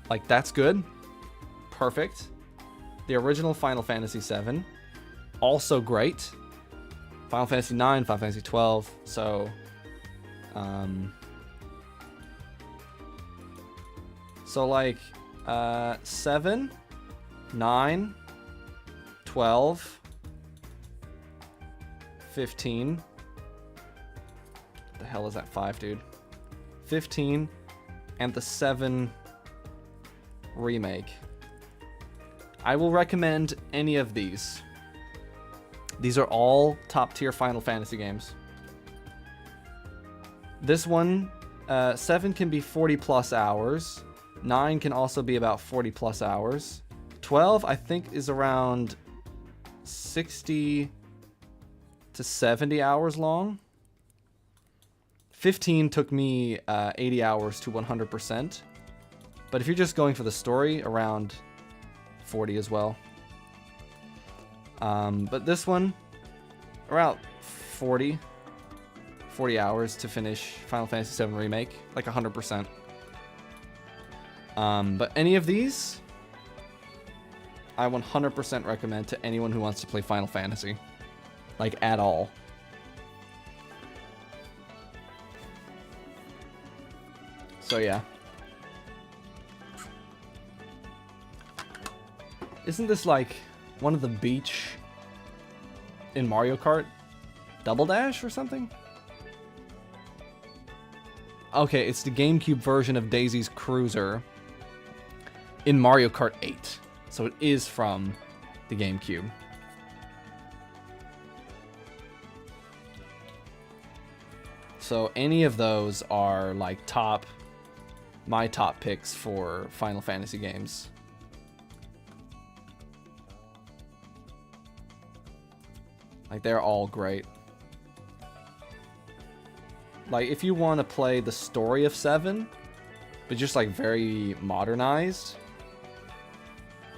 Like, that's good. Perfect. The original Final Fantasy VII. Also great. Final Fantasy IX, Final Fantasy XII. So like, 7, 9, 12, 15. What the hell is that 5, dude? 15 and the 7 remake. I will recommend any of these. These are all top tier Final Fantasy games. This one, 7 can be 40 plus hours. 9 can also be about 40 plus hours. 12, I think, is around 60 to 70 hours long. 15 took me 80 hours to 100%. But if you're just going for the story, around 40 as well. But this one, around 40 hours to finish Final Fantasy VII Remake, like 100%. But any of these, I 100% recommend to anyone who wants to play Final Fantasy. Like, at all. So, yeah. Isn't this like one of the beach in Mario Kart? Double Dash or something? Okay, it's the GameCube version of Daisy's Cruiser in Mario Kart 8. So it is from the GameCube. So any of those are like my top picks for Final Fantasy games. Like, they're all great. Like, if you want to play the story of 7, but just like very modernized,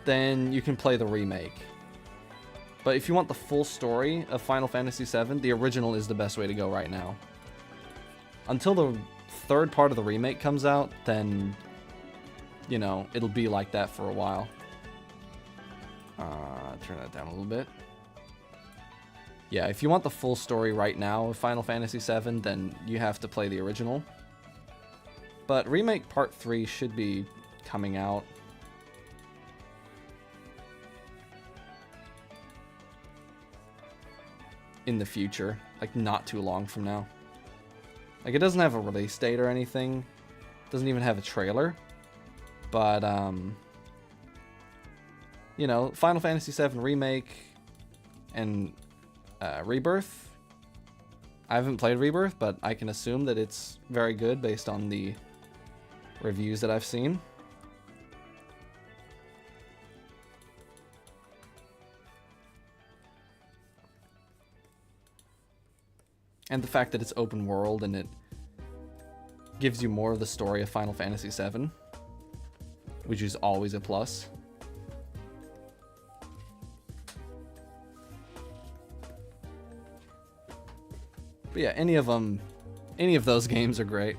then you can play the remake. But if you want the full story of Final Fantasy VII, the original is the best way to go right now. Until the third part of the remake comes out, then, you know, it'll be like that for a while. Turn that down a little bit. Yeah, if you want the full story right now of Final Fantasy VII, then you have to play the original. But Remake Part 3 should be coming out in the future, like not too long from now. Like, it doesn't have a release date or anything. It doesn't even have a trailer. But, you know, Final Fantasy VII Remake and Rebirth. I haven't played Rebirth, but I can assume that it's very good based on the reviews that I've seen. And the fact that it's open world and it gives you more of the story of Final Fantasy VII. which is always a plus. But yeah, any of those games are great.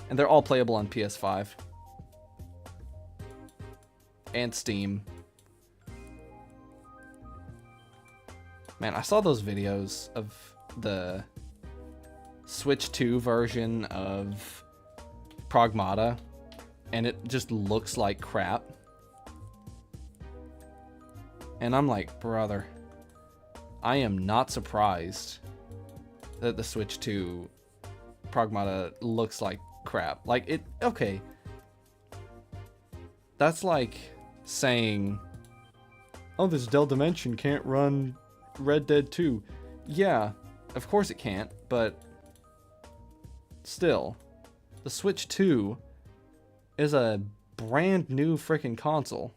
And they're all playable on PS5. And Steam. Man, I saw those videos of the Switch 2 version of Pragmata, and it just looks like crap. And I'm like, brother, I am not surprised that the Switch 2 Pragmata looks like crap. Like, it, okay. That's like saying, oh, this Dell Dimension can't run Red Dead 2. Yeah, of course it can't, but still, the Switch 2 is a brand new freaking console.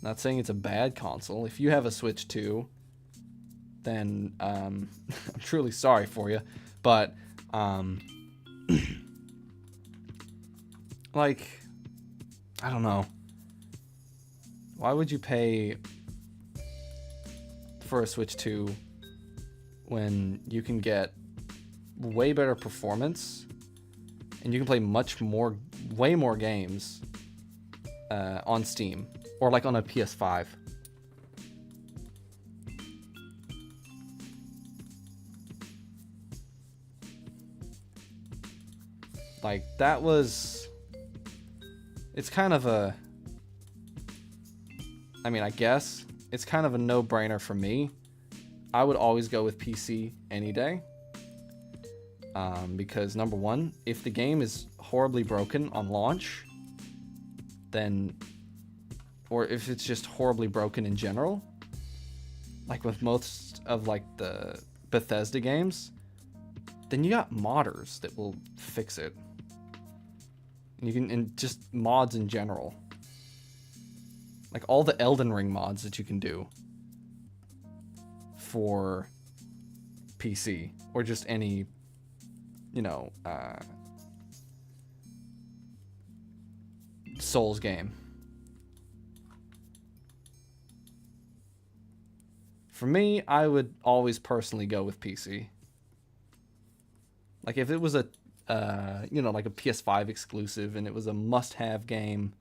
Not saying it's a bad console. If you have a Switch 2, then I'm truly sorry for you. But like, I don't know. Why would you pay for a Switch 2 when you can get way better performance and you can play way more games on Steam or like on a PS5? Like, that was... It's kind of a... I mean, I guess it's kind of a no-brainer for me. I would always go with PC any day. Because, number one, if the game is horribly broken on launch, then... Or if it's just horribly broken in general, like with most of, like, the Bethesda games, then you got modders that will fix it. And just mods in general. Like all the Elden Ring mods that you can do for PC or just any, Souls game. For me, I would always personally go with PC. Like if it was a like a PS5 exclusive and it was a must-have game,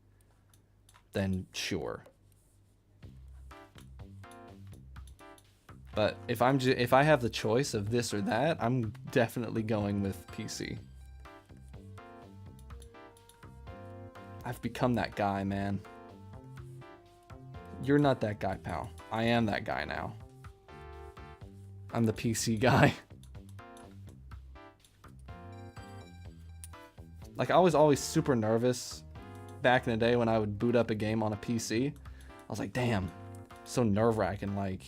then sure. But if I have the choice of this or that, I'm definitely going with PC. I've become that guy, man. You're not that guy, pal. I am that guy now. I'm the PC guy. Like, I was always super nervous back in the day when I would boot up a game on a PC. I was like, damn, so nerve-wracking. Like,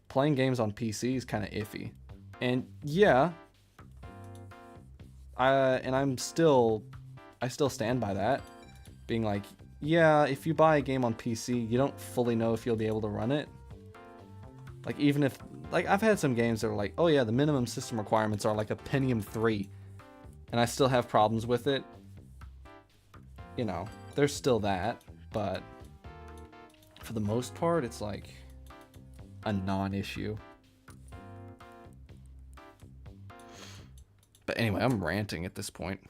playing games on PC is kind of iffy. And yeah, I still stand by that. Being like, yeah, if you buy a game on PC, you don't fully know if you'll be able to run it. Like, even if, like, I've had some games that are like, oh yeah, the minimum system requirements are like a Pentium 3. And I still have problems with it. There's still that, but for the most part, it's like a non-issue. But anyway, I'm ranting at this point.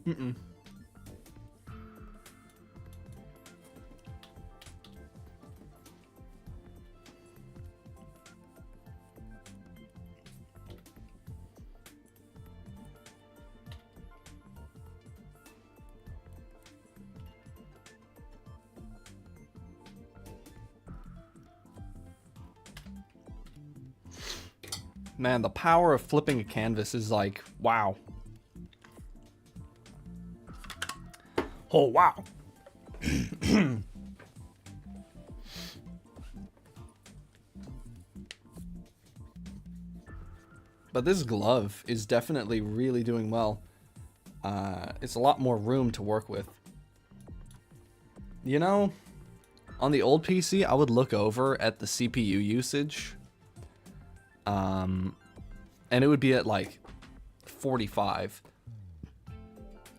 Mm-mm. Man, the power of flipping a canvas is like, wow. Oh, wow. But this glove is definitely really doing well. It's a lot more room to work with. You know, on the old PC, I would look over at the CPU usage. And it would be at like 45.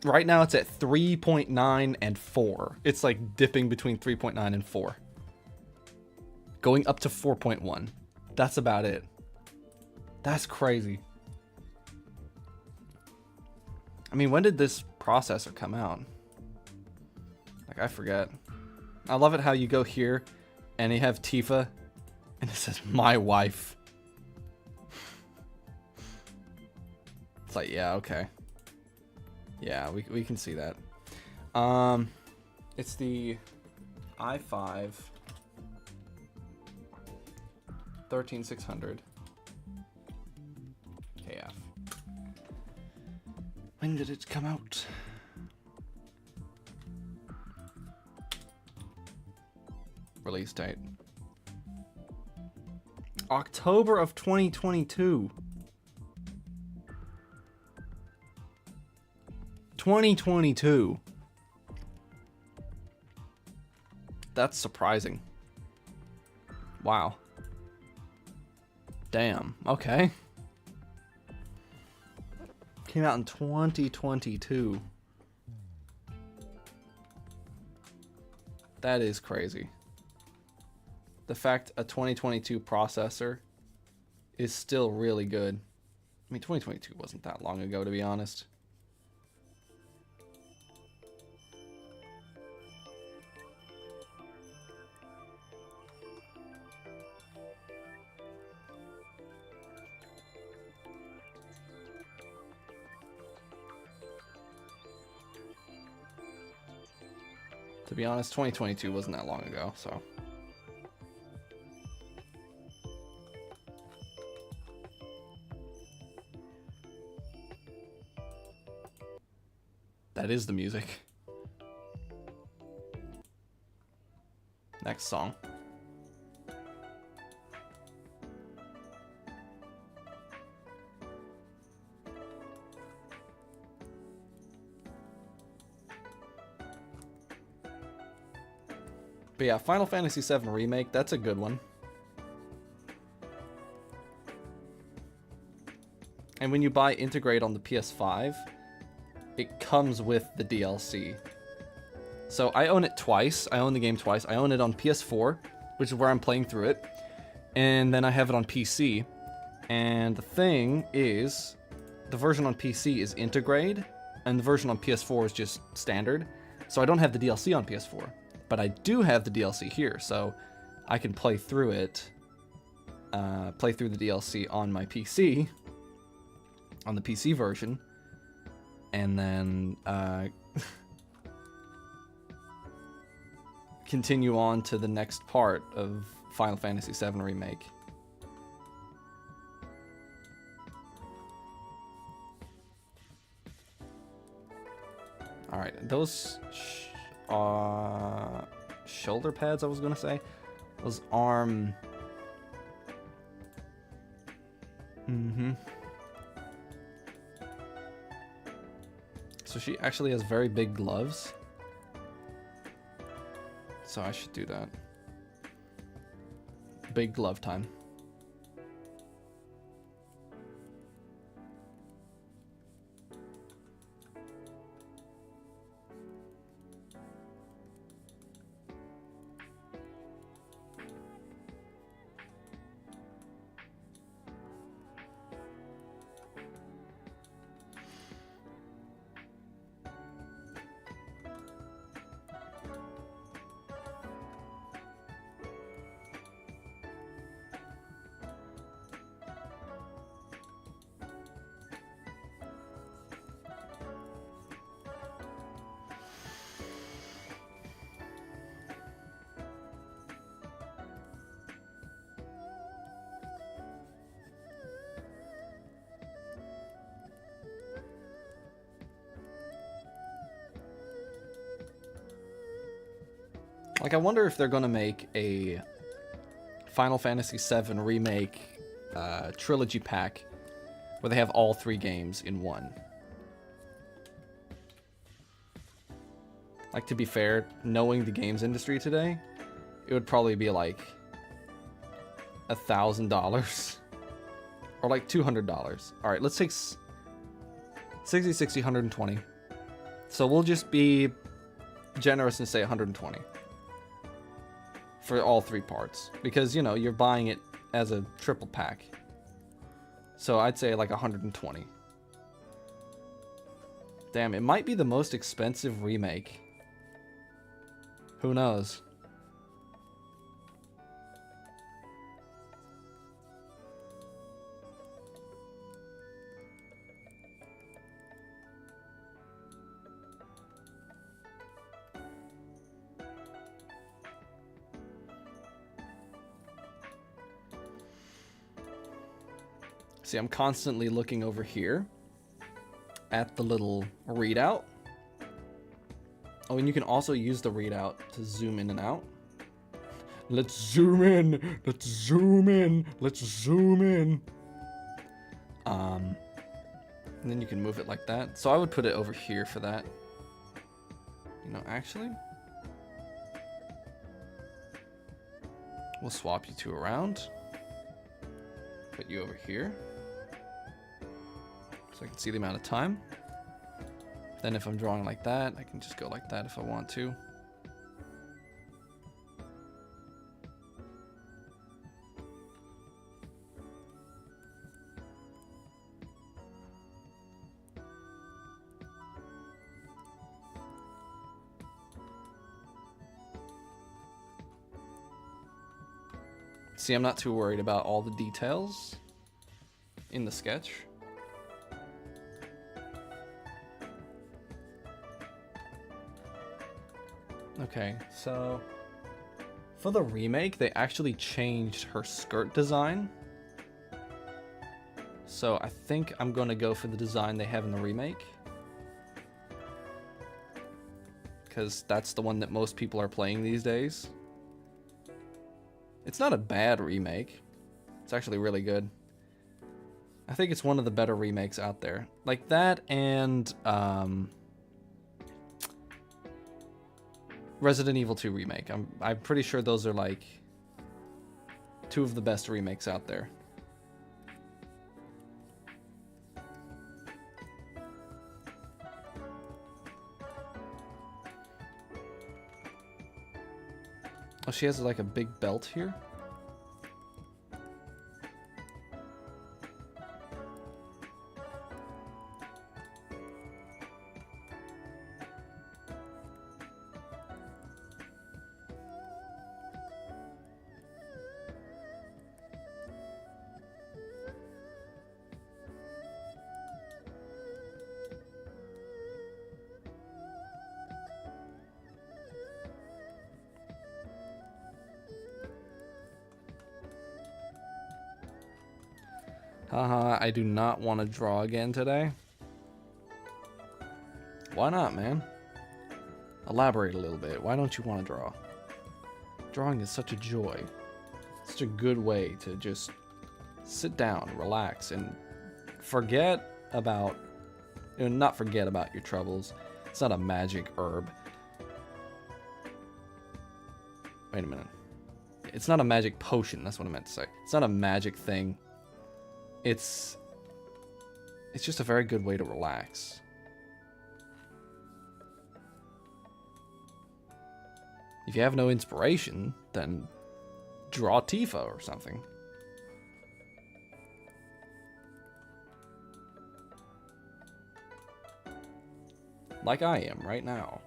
Right now it's at 3.9 and 4. It's like dipping between 3.9 and 4. Going up to 4.1. That's about it. That's crazy. I mean, when did this processor come out? Like, I forget. I love it how you go here and you have Tifa and it says, my wife. It's like, yeah, okay. Yeah, we can see that. It's the i5 13600 KF. When did it come out? Release date. October of 2022. 2022. That's surprising. Wow. Damn. Okay. Came out in 2022. That is crazy. The fact a 2022 processor is still really good. I mean, 2022 wasn't that long ago, to be honest. To be honest, 2022 wasn't that long ago, so. That is the music. Next song. But yeah, Final Fantasy VII Remake, that's a good one. And when you buy Integrate on the PS5, it comes with the DLC. So I own it twice. I own the game twice. I own it on PS4, which is where I'm playing through it. And then I have it on PC. And the thing is, the version on PC is Integrate, and the version on PS4 is just standard. So I don't have the DLC on PS4. But I do have the DLC here, so I can play through it, play through the DLC on my PC, on the PC version, and then continue on to the next part of Final Fantasy VII Remake. Alright, those shoulder pads, I was gonna say. Those arm... So she actually has very big gloves. So I should do that. Big glove time. Like, I wonder if they're gonna make a Final Fantasy VII Remake trilogy pack where they have all 3 games in one. Like, to be fair, knowing the games industry today, it would probably be like $1,000 or like $200. All right, let's take 60, 60, 120. So we'll just be generous and say 120 for all 3 parts, because, you know, you're buying it as a triple pack. So I'd say like 120. Damn, it might be the most expensive remake. Who knows? See, I'm constantly looking over here at the little readout. Oh, and you can also use the readout to zoom in and out. Let's zoom in. Let's zoom in. Let's zoom in. And then you can move it like that. So I would put it over here for that. You know, actually, we'll swap you 2 around. Put you over here, so I can see the amount of time. Then if I'm drawing like that, I can just go like that if I want to. See, I'm not too worried about all the details in the sketch. Okay, so for the remake, they actually changed her skirt design. So I think I'm going to go for the design they have in the remake, because that's the one that most people are playing these days. It's not a bad remake. It's actually really good. I think it's one of the better remakes out there. Like that and Resident Evil 2 remake. I'm pretty sure those are like 2 of the best remakes out there. Oh, she has like a big belt here. Haha, I do not want to draw again today. Why not, man? Elaborate a little bit. Why don't you want to draw? Drawing is such a joy. Such a good way to just sit down, relax, and forget about... not forget about your troubles. It's not a magic herb. Wait a minute. It's not a magic potion, that's what I meant to say. It's not a magic thing. It's just a very good way to relax. If you have no inspiration, then draw Tifa or something. Like I am right now.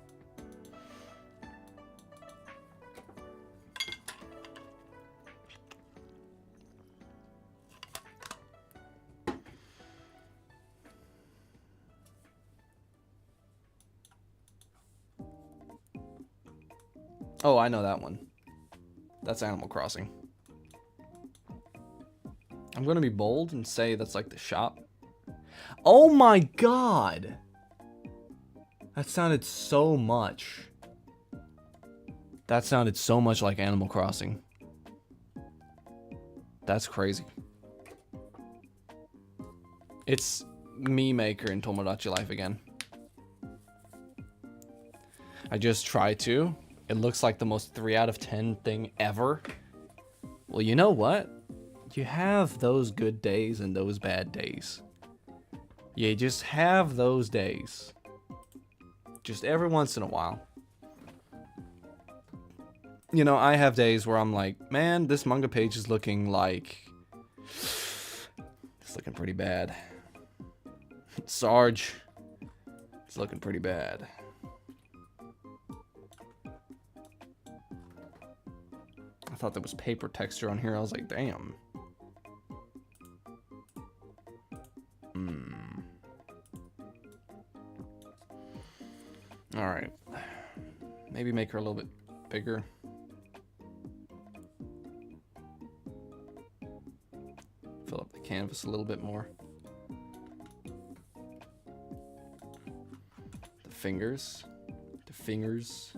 Oh, I know that one. That's Animal Crossing. I'm gonna be bold and say that's like the shop. Oh my god! That sounded so much That sounded so much like Animal Crossing. That's crazy. It's Me Maker in Tomodachi Life again. I just tried to. It looks like the most 3 out of 10 thing ever. Well, you know what? You have those good days and those bad days. You just have those days. Just every once in a while. You know, I have days where I'm like, man, this manga page is looking like... It's looking pretty bad. Sarge. It's looking pretty bad. I thought there was paper texture on here. I was like, damn. Alright. Maybe make her a little bit bigger. Fill up the canvas a little bit more. The fingers. The fingers.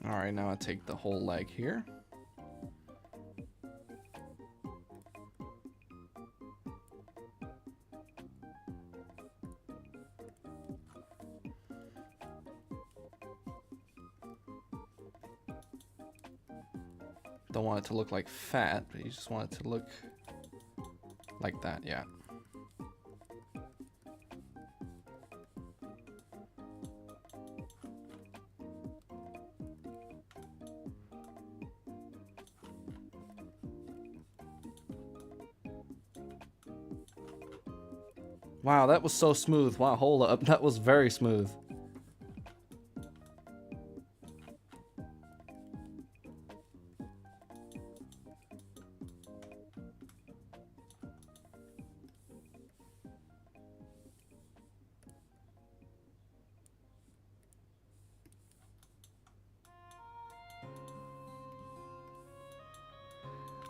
Alright, now I take the whole leg here. Don't want it to look like fat, but you just want it to look like that, yeah. Wow, that was so smooth. Wow, hold up. That was very smooth.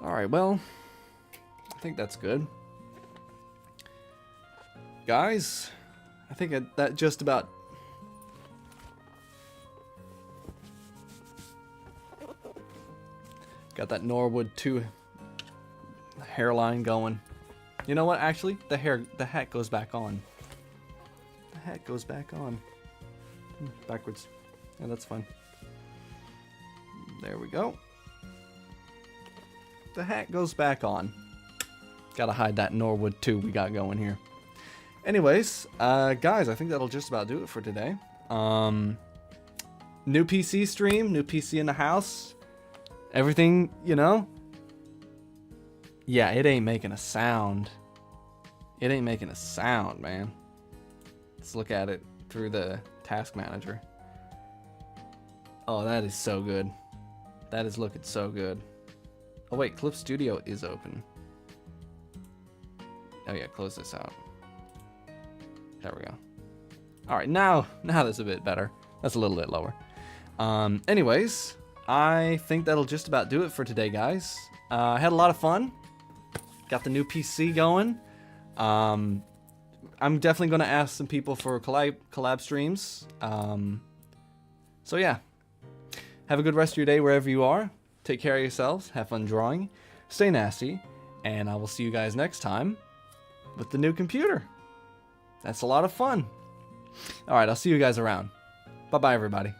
Alright, well, I think that's good. Guys, I think that just about... Got that Norwood 2 hairline going. You know what, actually? The hat goes back on. The hat goes back on. Backwards. Yeah, that's fine. There we go. The hat goes back on. Gotta hide that Norwood 2 we got going here. Anyways, guys, I think that'll just about do it for today. New PC stream, new PC in the house. Everything, you know? Yeah, it ain't making a sound. It ain't making a sound, man. Let's look at it through the task manager. Oh, that is so good. That is looking so good. Oh wait, Clip Studio is open. Oh yeah, close this out. There we go. Alright, now that's a bit better. That's a little bit lower. Anyways, I think that'll just about do it for today, guys. I had a lot of fun. Got the new PC going. I'm definitely going to ask some people for collab streams. So yeah. Have a good rest of your day wherever you are. Take care of yourselves. Have fun drawing. Stay nasty. And I will see you guys next time with the new computer. That's a lot of fun. Alright, I'll see you guys around. Bye-bye, everybody.